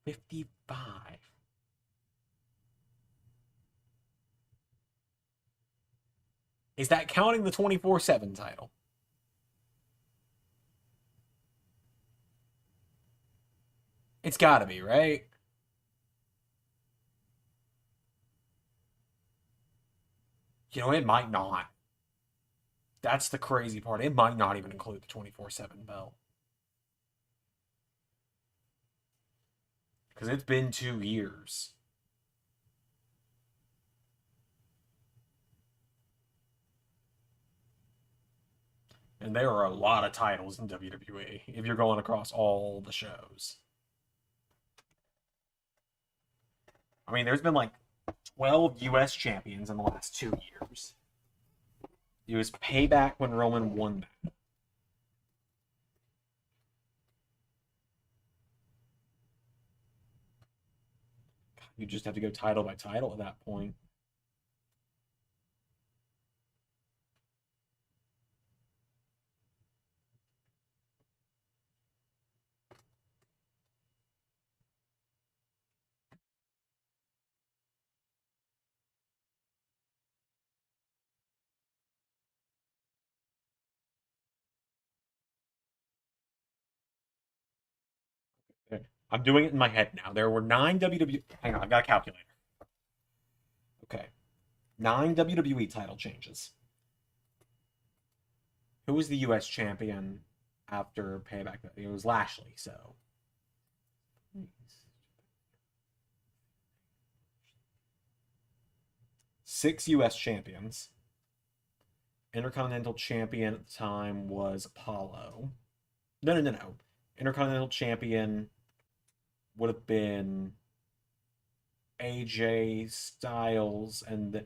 $55. Is that counting the 24/7 title? It's gotta be, right? You know, it might not. That's the crazy part. It might not even include the 24/7 belt. Because it's been 2 years. And there are a lot of titles in WWE if you're going across all the shows. I mean, there's been like 12 US champions in the last 2 years. It was Payback when Roman won that. You just have to go title by title at that point. I'm doing it in my head now. There were 9 WWE... Hang on, I've got a calculator. Okay. 9 WWE title changes. Who was the US champion after Payback? It was Lashley, so... 6 US champions. Intercontinental champion at the time was Apollo. No. Intercontinental champion would have been AJ Styles, and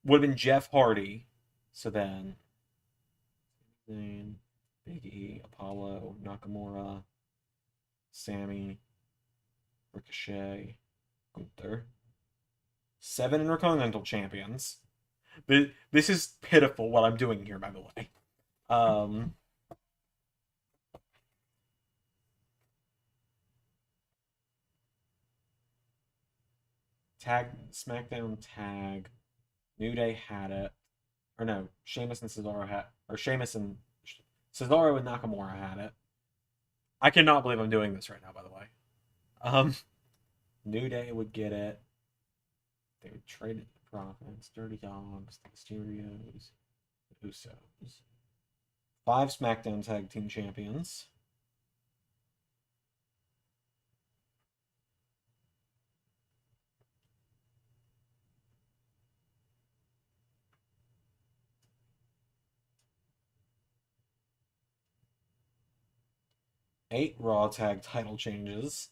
would have been Jeff Hardy. So then Big E, Apollo, Nakamura, Sammy, Ricochet, Gunther. 7 Intercontinental champions. This is pitiful what I'm doing here, by the way. SmackDown tag. New Day had it. Or no, Sheamus and Cesaro had... Or Sheamus and... Cesaro and Nakamura had it. I cannot believe I'm doing this right now, by the way. New Day would get it. They would trade it to the Profits, Dirty Dogs, the Mysterios, the Usos. 5 SmackDown Tag Team Champions. Eight Raw Tag title changes.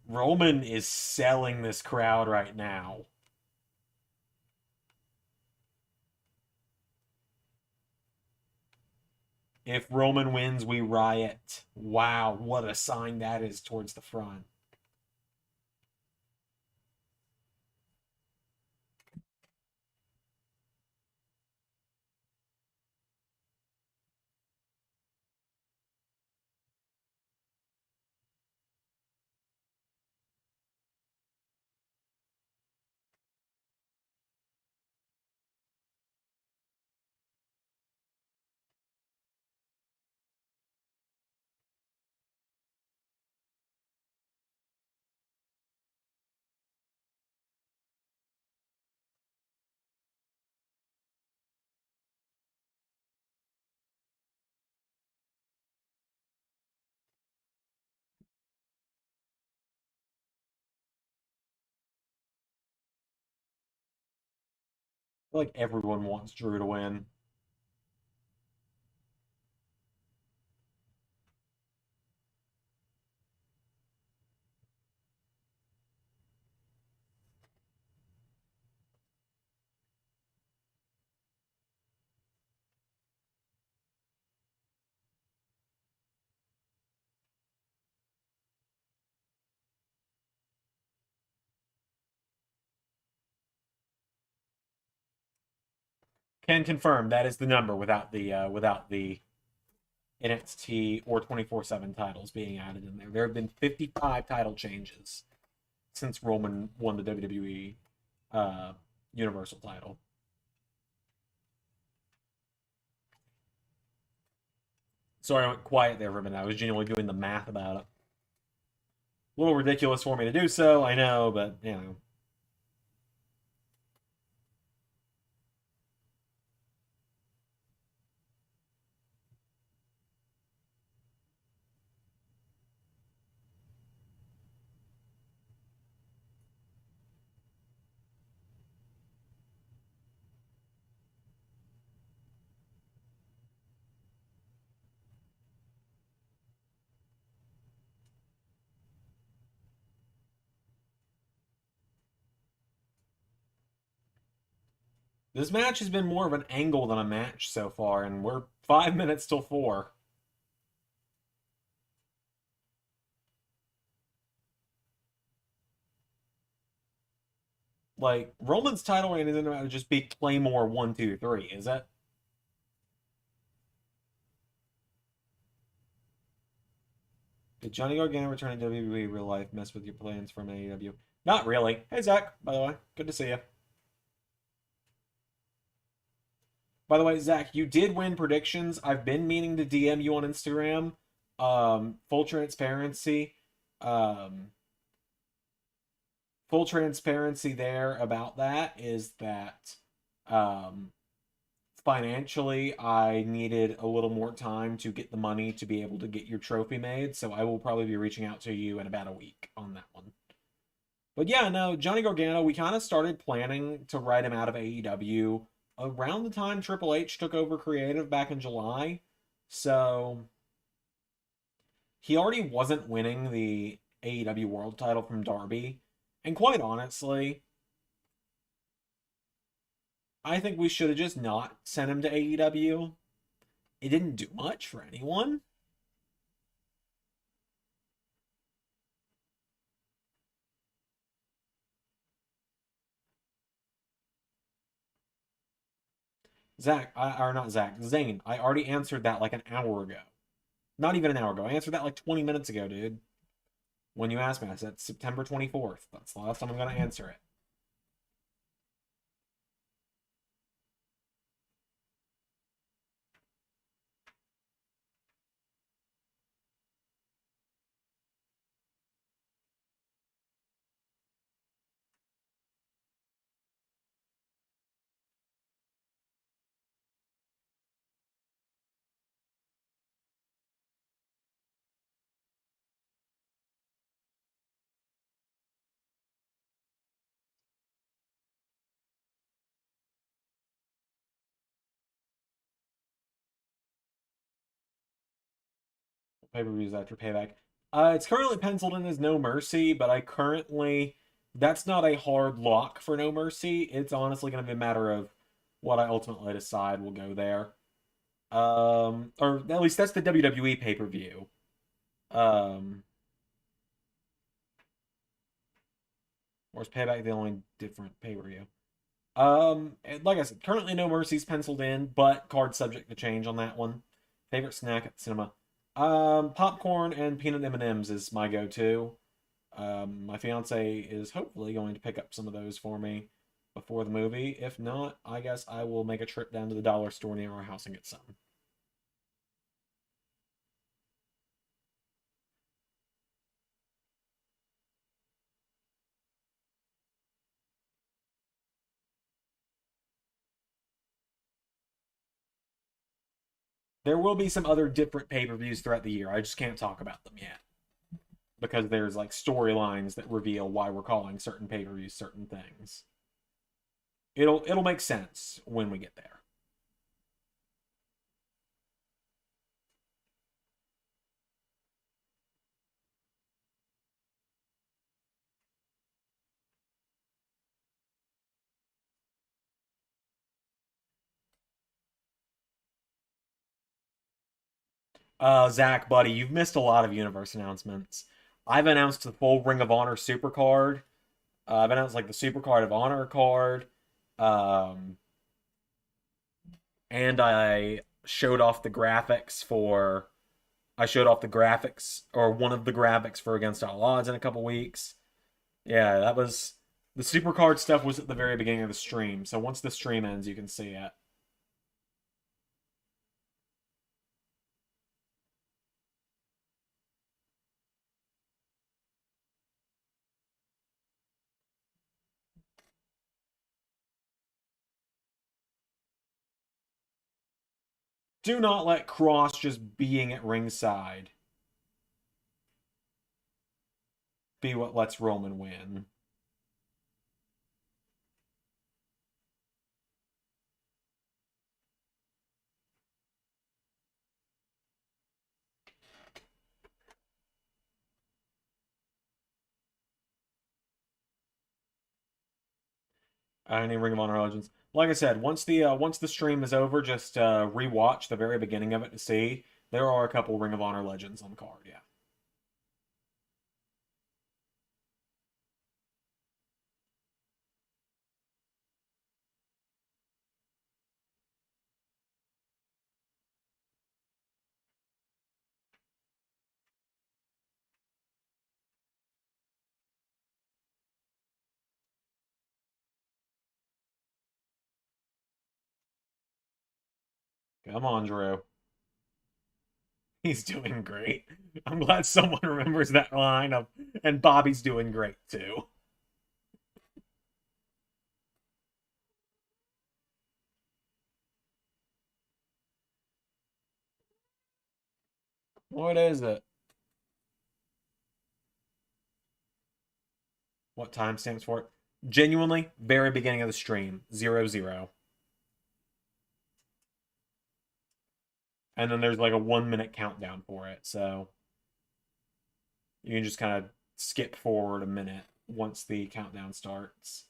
Roman is selling this crowd right now. If Roman wins, we riot. Wow, what a sign that is towards the front. I feel like everyone wants Drew to win. Can confirm that is the number without the NXT or 24/7 titles being added in there. There have been 55 title changes since Roman won the WWE Universal title. Sorry, I went quiet there for a minute. I was genuinely doing the math about it. A little ridiculous for me to do so, I know, but, you know. This match has been more of an angle than a match so far, and we're 5 minutes till 4. Like, Roman's title reign isn't about to just be Claymore 1, 2, 3, is it? Did Johnny Gargano return to WWE real life mess with your plans from AEW? Not really. Hey, Zach, by the way. Good to see you. By the way, Zach, you did win predictions. I've been meaning to DM you on Instagram. Full transparency. Full transparency there about that is that financially I needed a little more time to get the money to be able to get your trophy made, so I will probably be reaching out to you in about a week on that one. But yeah, no, Johnny Gargano, we kind of started planning to write him out of AEW around the time Triple H took over creative back in July. So he already wasn't winning the AEW World title from Darby. And quite honestly, I think we should have just not sent him to AEW. It didn't do much for anyone. Zach, or not Zach, Zane, I already answered that like an hour ago. Not even an hour ago. I answered that like 20 minutes ago, dude. When you asked me, I said September 24th. That's the last time I'm going to answer it. Pay-per-views after Payback. It's currently penciled in as No Mercy, but that's not a hard lock for No Mercy. It's honestly going to be a matter of what I ultimately decide will go there. Or at least that's the WWE pay-per-view. Or is Payback the only different pay-per-view? Like I said, currently No Mercy's penciled in, but card subject to change on that one. Favorite snack at the cinema? Popcorn and peanut M&Ms is my go-to. My fiance is hopefully going to pick up some of those for me before the movie. If not, I guess I will make a trip down to the dollar store near our house and get some. There will be some other different pay-per-views throughout the year. I just can't talk about them yet. Because there's like storylines that reveal why we're calling certain pay-per-views certain things. It'll make sense when we get there. Zach, buddy, you've missed a lot of universe announcements. I've announced the full Ring of Honor Super Card. I've announced like the Super Card of Honor card. Um, and I showed off the graphics for. I showed off the graphics, or one of the graphics for Against All Odds in a couple weeks. Yeah, that was. The Super Card stuff was at the very beginning of the stream, so once the stream ends, you can see it. Do not let Cross just being at ringside be what lets Roman win. Any Ring of Honor Legends. Like I said, once the stream is over, just rewatch the very beginning of it to see there are a couple Ring of Honor Legends on the card. Yeah. Come on, Drew. He's doing great. I'm glad someone remembers that line of, and Bobby's doing great too. What is it? What timestamps for it? Genuinely, very beginning of the stream, 00. And then there's like a 1 minute countdown for it, so you can just kind of skip forward a minute once the countdown starts.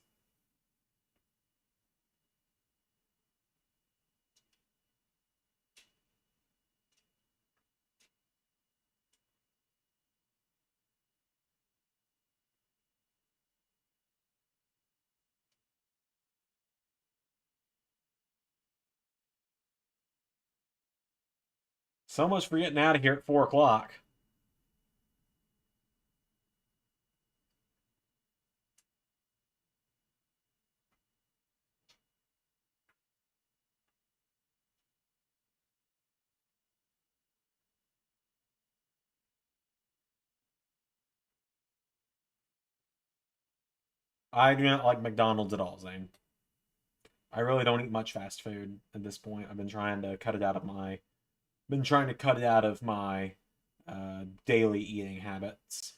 So much for getting out of here at 4 o'clock. I do not like McDonald's at all, Zane. I really don't eat much fast food at this point. I've been trying to cut it out of my daily eating habits.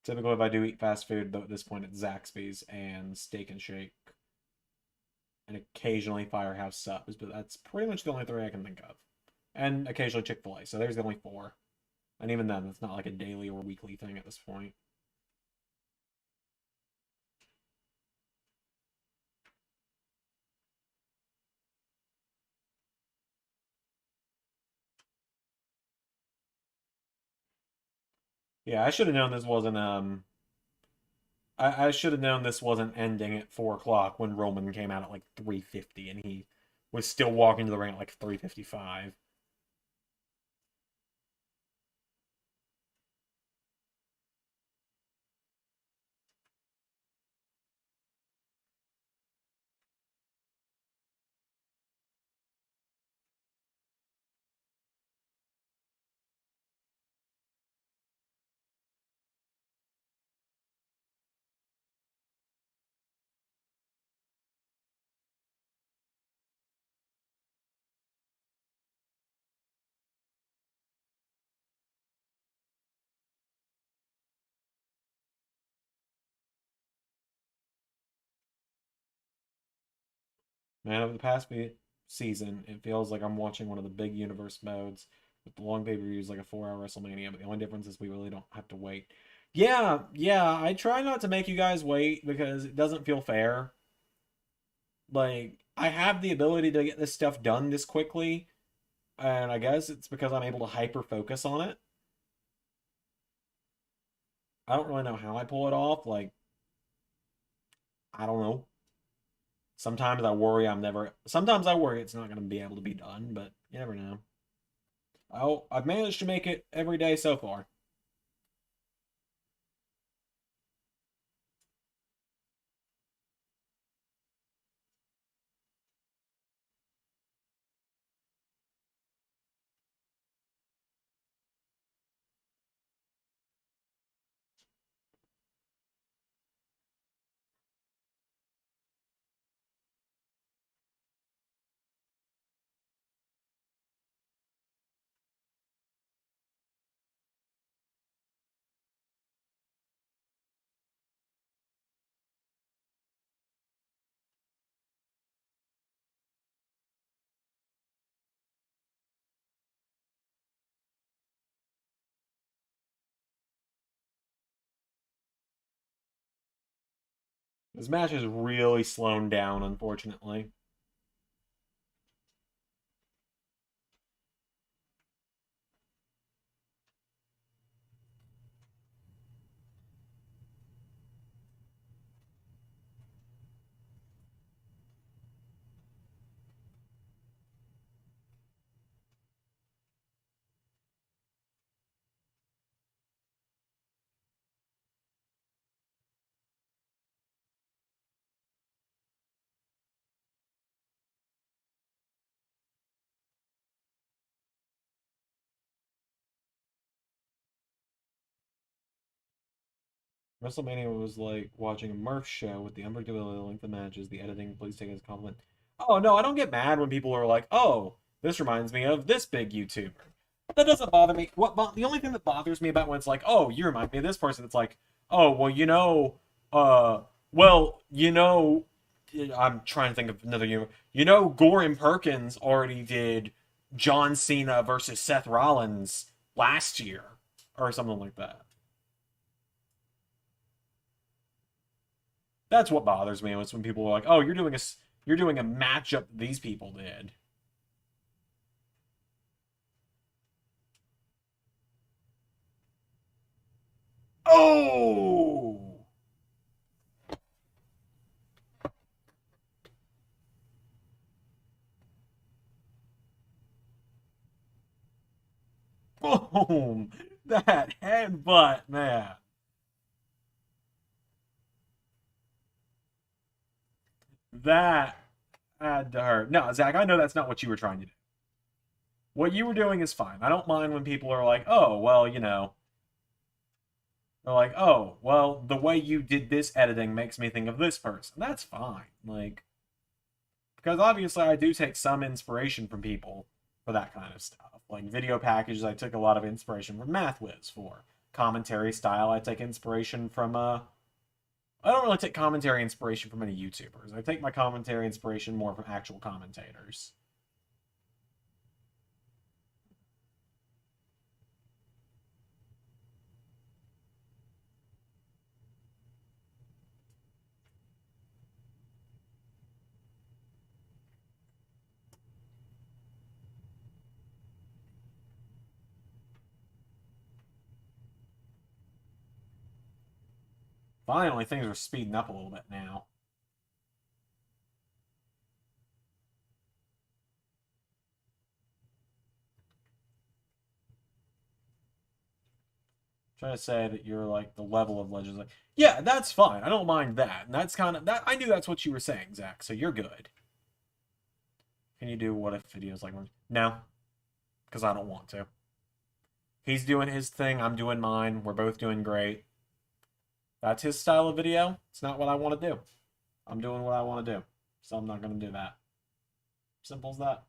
Typically, if I do eat fast food, though, at this point, it's Zaxby's and Steak and Shake, and occasionally Firehouse Subs, but that's pretty much the only three I can think of. And occasionally Chick-fil-A, so there's the only four. And even then, it's not like a daily or weekly thing at this point. Yeah, I should have known this wasn't I should have known this wasn't ending at 4 o'clock when Roman came out at like 3:50 and he was still walking to the ring at like 3:55. Man, over the past season, it feels like I'm watching one of the big universe modes with the long pay-per-views like a 4-hour WrestleMania, but the only difference is we really don't have to wait. Yeah, I try not to make you guys wait because it doesn't feel fair. Like, I have the ability to get this stuff done this quickly, and I guess it's because I'm able to hyper-focus on it. I don't really know how I pull it off, like, I don't know. Sometimes I worry sometimes I worry it's not going to be able to be done, but you never know. I've managed to make it every day so far. This match is really slowing down, unfortunately. WrestleMania was like watching a Murph show with the unpredictability length of matches, the editing, please take it as a compliment. Oh, no, I don't get mad when people are like, oh, this reminds me of this big YouTuber. That doesn't bother me. The only thing that bothers me about when it's like, oh, you remind me of this person, it's like, oh, well, I'm trying to think of another humor. Gordon Perkins already did John Cena versus Seth Rollins last year, or something like that. That's what bothers me. Is when people are like, "Oh, you're doing a matchup these people did." Oh, boom! That headbutt, man. That had to hurt. No, Zach, I know that's not what you were trying to do. What you were doing is fine. I don't mind when people are like, "Oh, well, they're like, oh, well, the way you did this editing makes me think of this person." That's fine. Like, because obviously I do take some inspiration from people for that kind of stuff. Like video packages, I took a lot of inspiration from MathWiz for. Commentary style, I take inspiration from I don't really take commentary inspiration from any YouTubers. I take my commentary inspiration more from actual commentators. Finally, things are speeding up a little bit now. Trying to say that you're like the level of legends. Like, yeah, that's fine. I don't mind that. And that's kind of that. I knew that's what you were saying, Zach. So you're good. Can you do what if videos like no? Because I don't want to. He's doing his thing. I'm doing mine. We're both doing great. That's his style of video. It's not what I want to do. I'm doing what I want to do. So I'm not going to do that. Simple as that.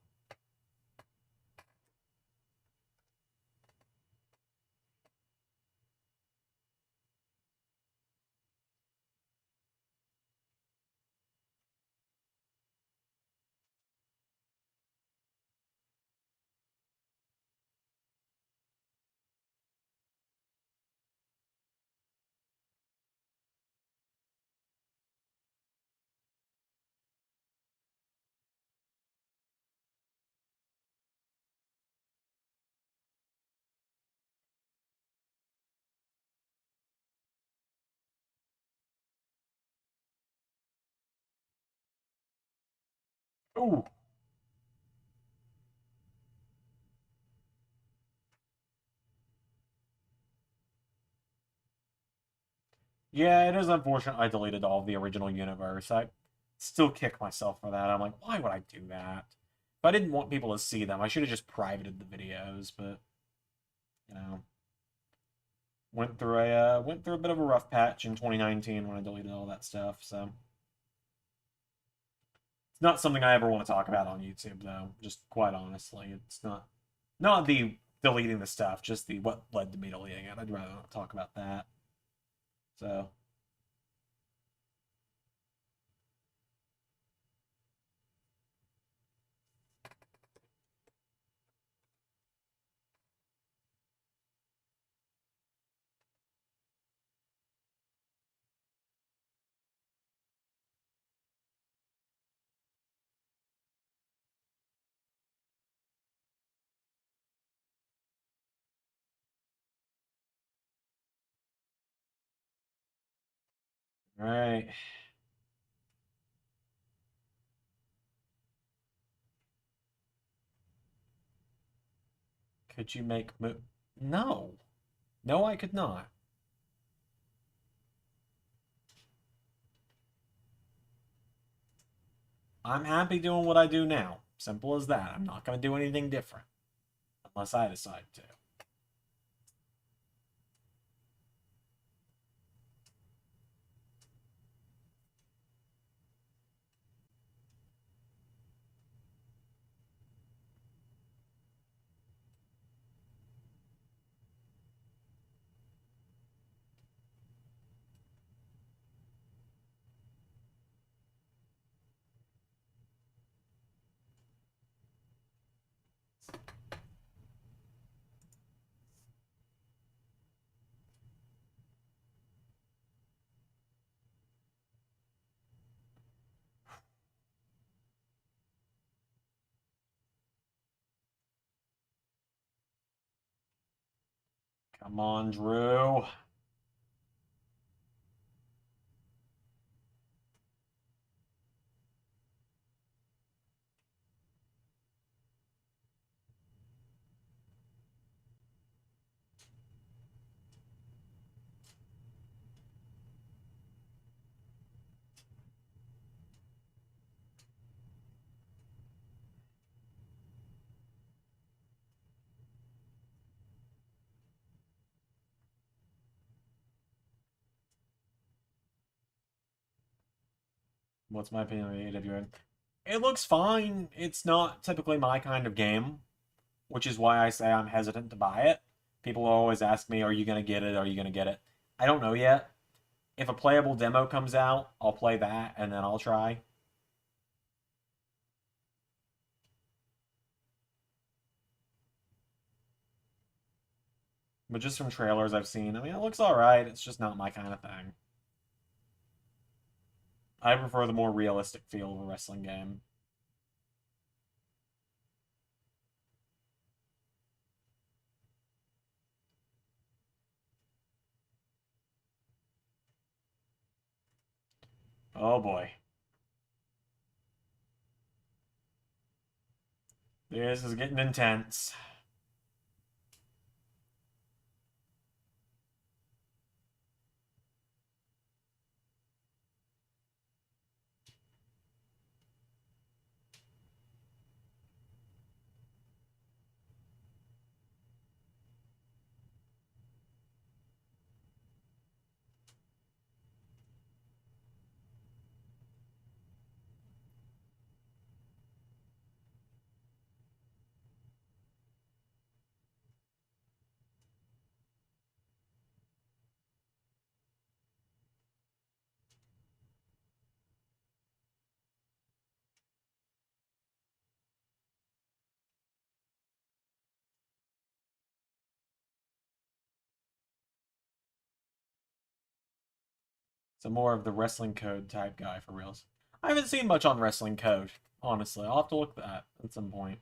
Ooh. Yeah, it is unfortunate I deleted all of the original universe. I still kick myself for that. I'm like, why would I do that? If I didn't want people to see them, I should have just privated the videos, but you know, went through a bit of a rough patch in 2019 when I deleted all that stuff, so it's not something I ever want to talk about on YouTube though, just quite honestly. It's not the deleting the stuff, just the what led to me deleting it. I'd rather not talk about that. So Alright. Could you make move? No. No, I could not. I'm happy doing what I do now. Simple as that. I'm not going to do anything different. Unless I decide to. Come on, Drew. What's my opinion on the AWA? It looks fine. It's not typically my kind of game, which is why I say I'm hesitant to buy it. People always ask me, are you going to get it? Are you going to get it? I don't know yet. If a playable demo comes out, I'll play that, and then I'll try. But just from trailers I've seen, I mean, it looks alright. It's just not my kind of thing. I prefer the more realistic feel of a wrestling game. Oh boy. This is getting intense. So more of the wrestling code type guy for reals. I haven't seen much on wrestling code, honestly. I'll have to look at that at some point.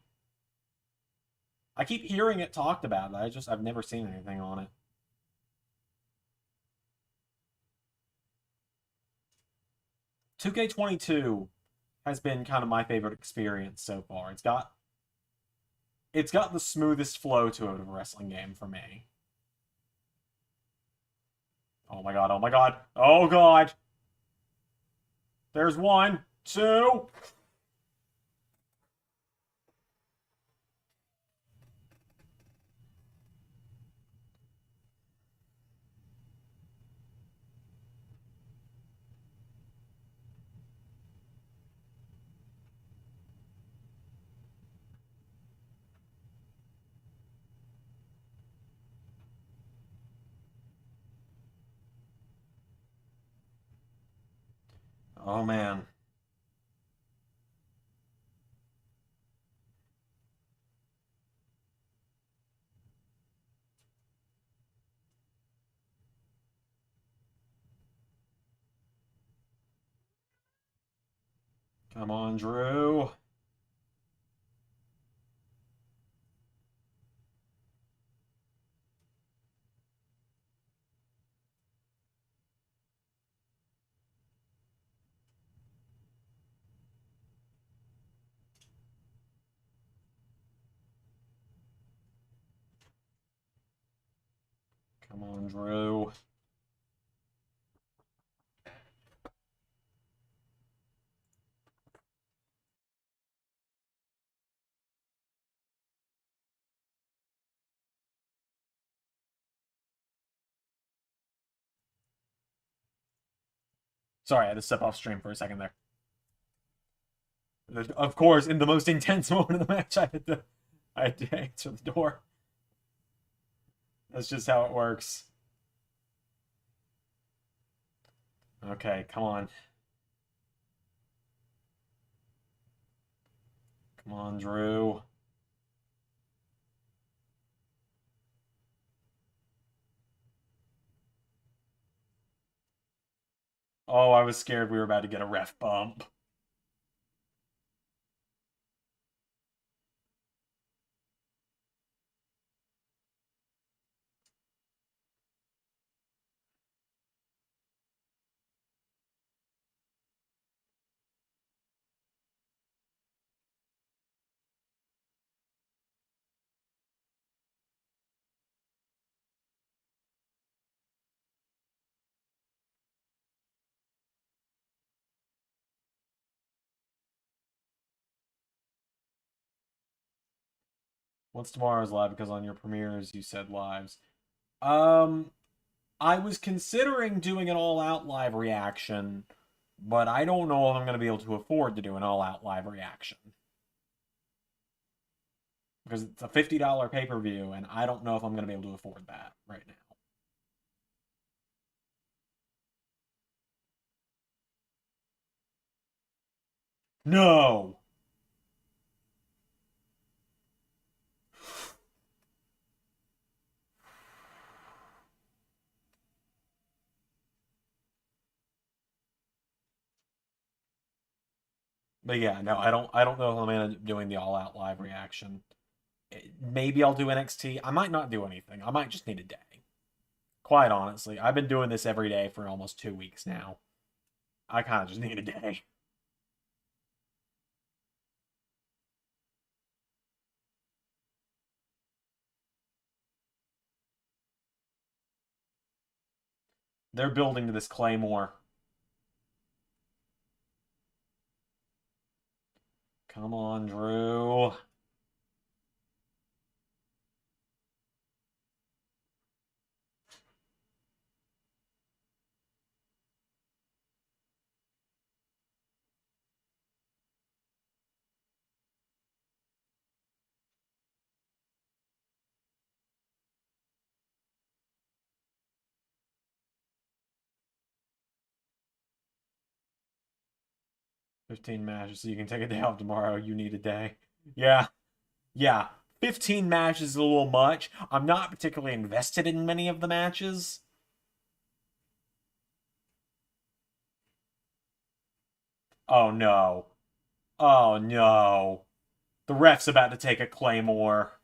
I keep hearing it talked about, but I've never seen anything on it. $2K22 has been kind of my favorite experience so far. It's got the smoothest flow to it of a wrestling game for me. Oh my god, oh my god, oh god! There's one, two... Oh man. Come on, Drew. Come on, Drew. Sorry, I had to step off stream for a second there. Of course, in the most intense moment of the match, I had to answer the door. That's just how it works. Okay, come on. Come on, Drew. Oh, I was scared we were about to get a ref bump. What's tomorrow's live? Because on your premieres you said lives. I was considering doing an all-out live reaction, but I don't know if I'm going to be able to afford to do an all-out live reaction. Because it's a $50 pay-per-view, and I don't know if I'm going to be able to afford that right now. No! But yeah, no, I don't know if I'm gonna doing the all out live reaction. Maybe I'll do NXT. I might not do anything. I might just need a day. Quite honestly, I've been doing this every day for almost 2 weeks now. I kind of just need a day. They're building to this Claymore. Come on, Drew. $15 matches, so you can take a day off tomorrow. You need a day. Yeah. Yeah. 15 matches is a little much. I'm not particularly invested in many of the matches. Oh no. Oh no. The ref's about to take a Claymore.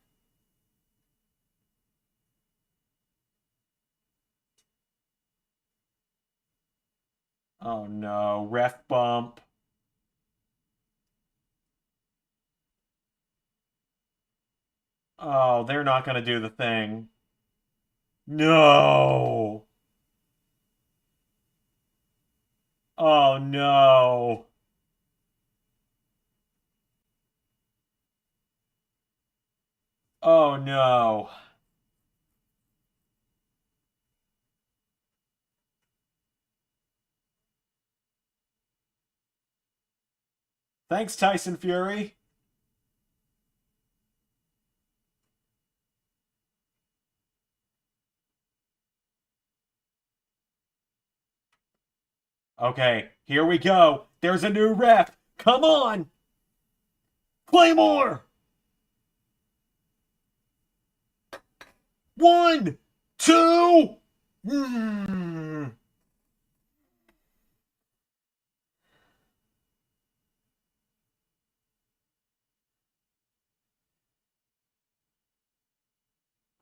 Oh no. Ref bump. Oh, they're not going to do the thing. No. Oh no. Oh no. Thanks, Tyson Fury. Okay, here we go. There's a new ref. Come on. Claymore. 1, 2.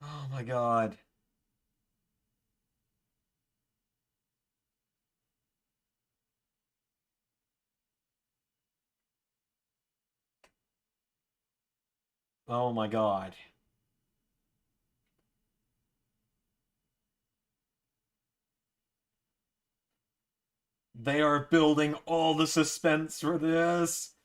Oh my god. Oh my god. They are building all the suspense for this.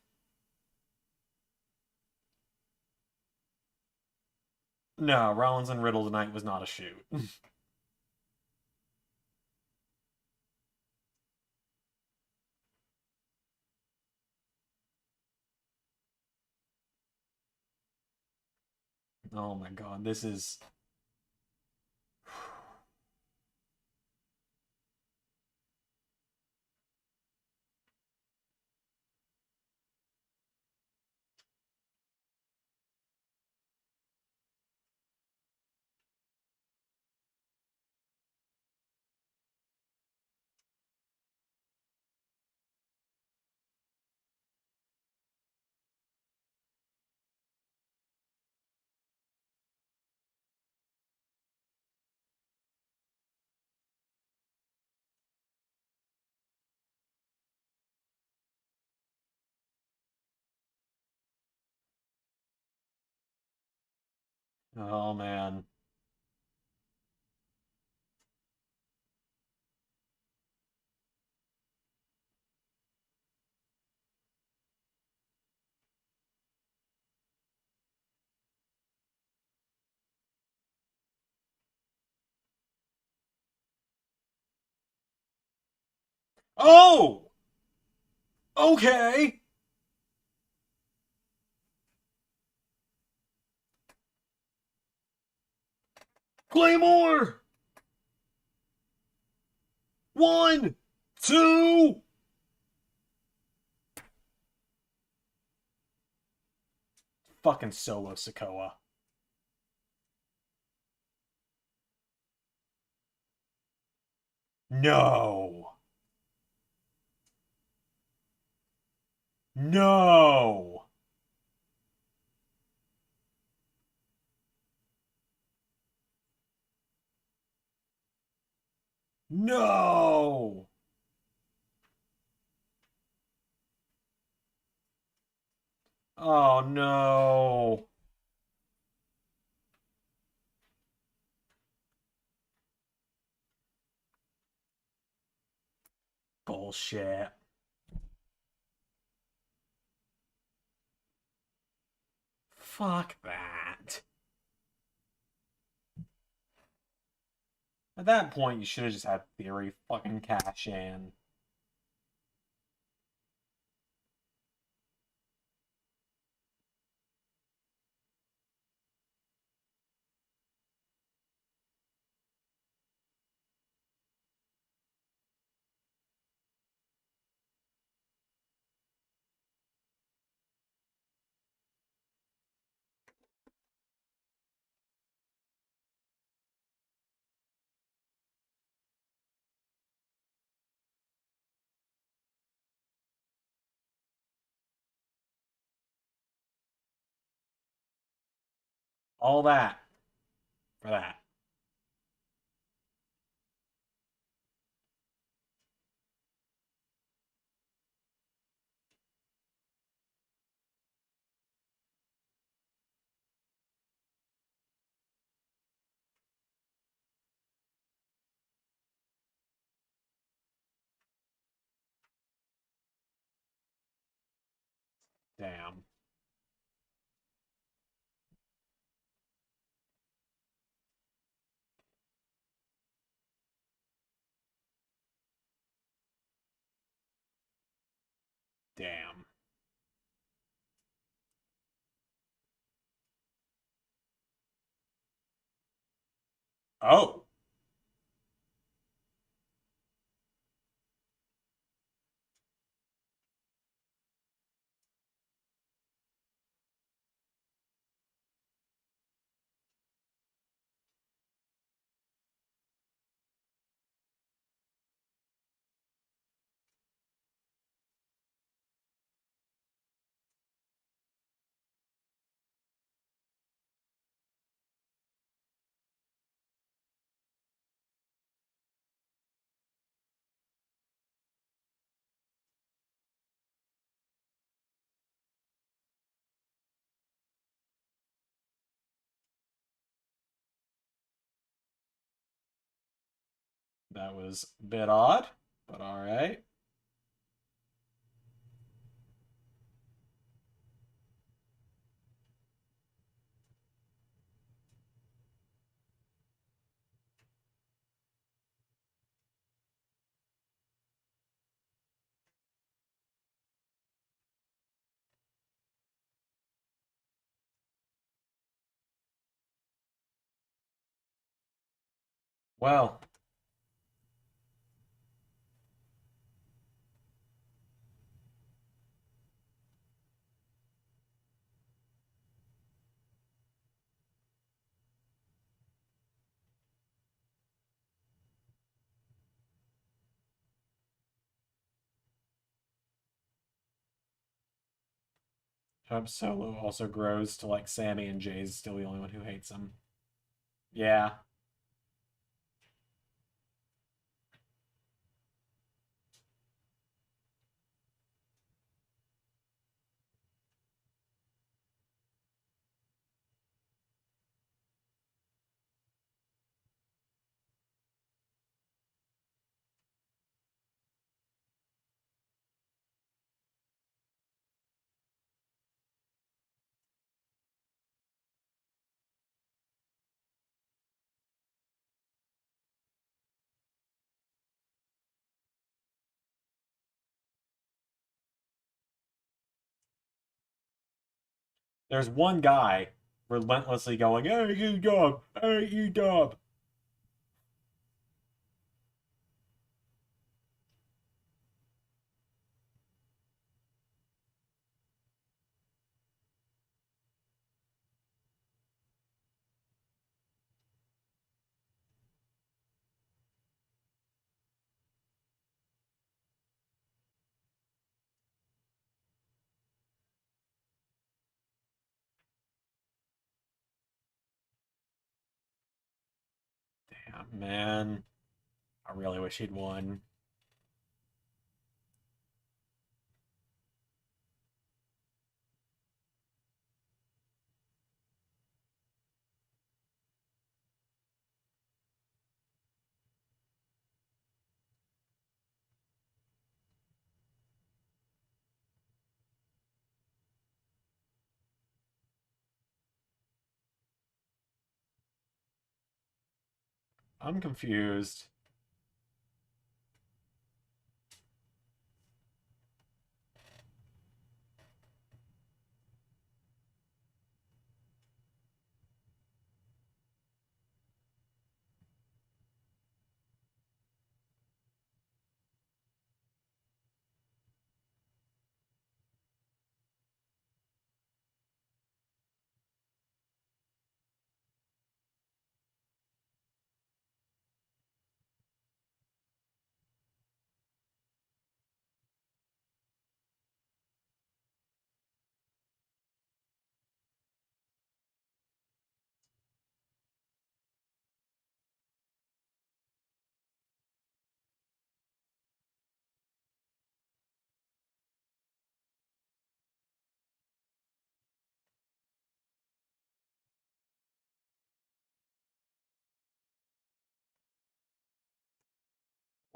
No, Rollins and Riddle tonight was not a shoot. Oh my god, this is... Oh man. Oh! Okay! Claymore! 1, 2... Fucking Solo Sikoa. No! No! No! Oh no! Bullshit. Fuck that. At that point, you should have just had Theory fucking cash in. All that. For that. Damn. Damn. Oh. That was a bit odd, but alright. Well, hope Solo also grows to like Sammy and Jay's still the only one who hates him. Yeah. There's one guy relentlessly going, "Hey, you dub! Hey, you dub!" Damn, man. I really wish he'd won. I'm confused.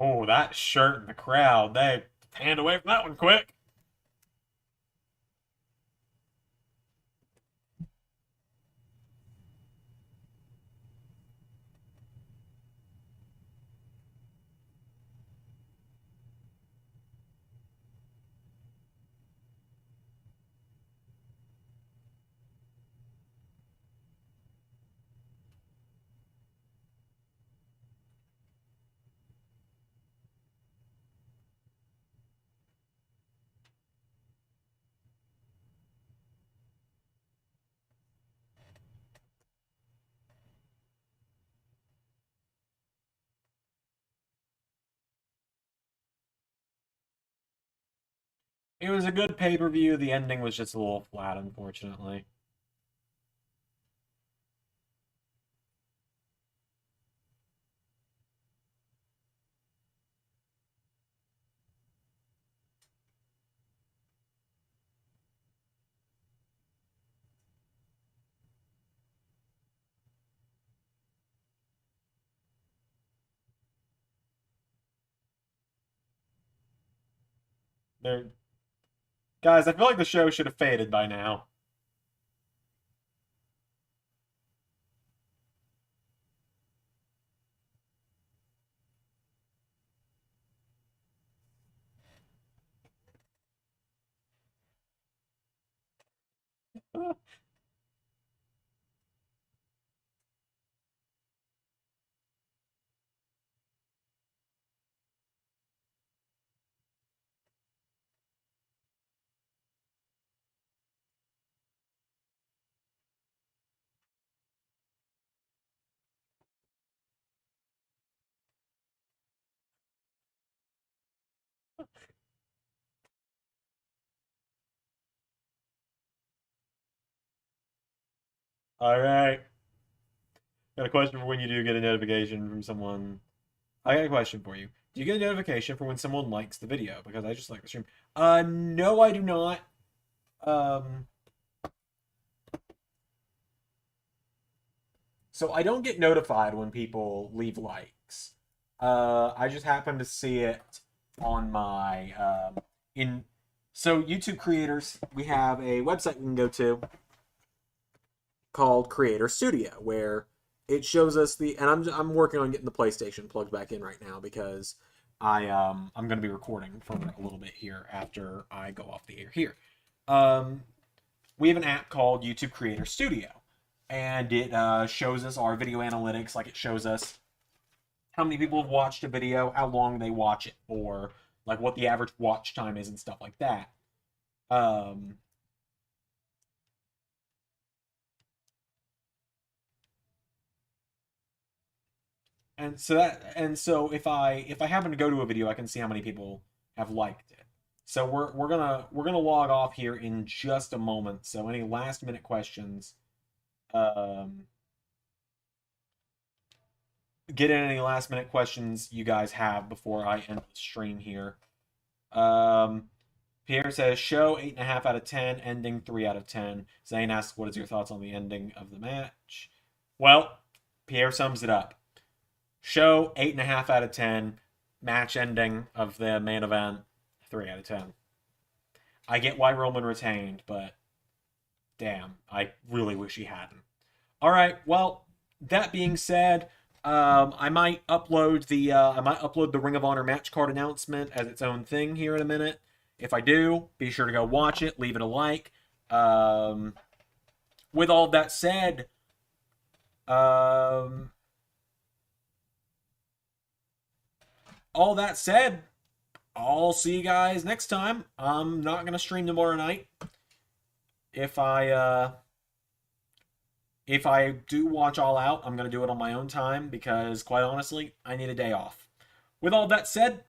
Oh, that shirt in the crowd. They panned away from that one quick. It was a good pay-per-view. The ending was just a little flat, unfortunately. There, guys, I feel like the show should have faded by now. All right. Got a question for when you do get a notification from someone. I got a question for you. Do you get a notification for when someone likes the video? Because I just like the stream. No, I do not. Um, so I don't get notified when people leave likes. I just happen to see it on my So YouTube creators, we have a website we can go to called Creator Studio, where it shows us and I'm working on getting the PlayStation plugged back in right now because I'm going to be recording for a little bit here after I go off the air here. We have an app called YouTube Creator Studio, and it shows us our video analytics. Like, it shows us how many people have watched a video, how long they watch it for, like what the average watch time is and stuff like that. And so if I happen to go to a video, I can see how many people have liked it. So we're gonna log off here in just a moment. So any last minute questions, get in any last minute questions you guys have before I end the stream here. Pierre says show 8.5 out of 10, ending 3 out of 10. Zane asks, what is your thoughts on the ending of the match? Well, Pierre sums it up. Show 8.5 out of 10. Match ending of the main event 3 out of 10. I get why Roman retained, but damn, I really wish he hadn't. All right, well, that being said, I might upload the Ring of Honor match card announcement as its own thing here in a minute. If I do, be sure to go watch it, leave it a like. With all that said, I'll see you guys next time. I'm not going to stream tomorrow night. If I do watch All Out, I'm going to do it on my own time because, quite honestly, I need a day off. With all that said,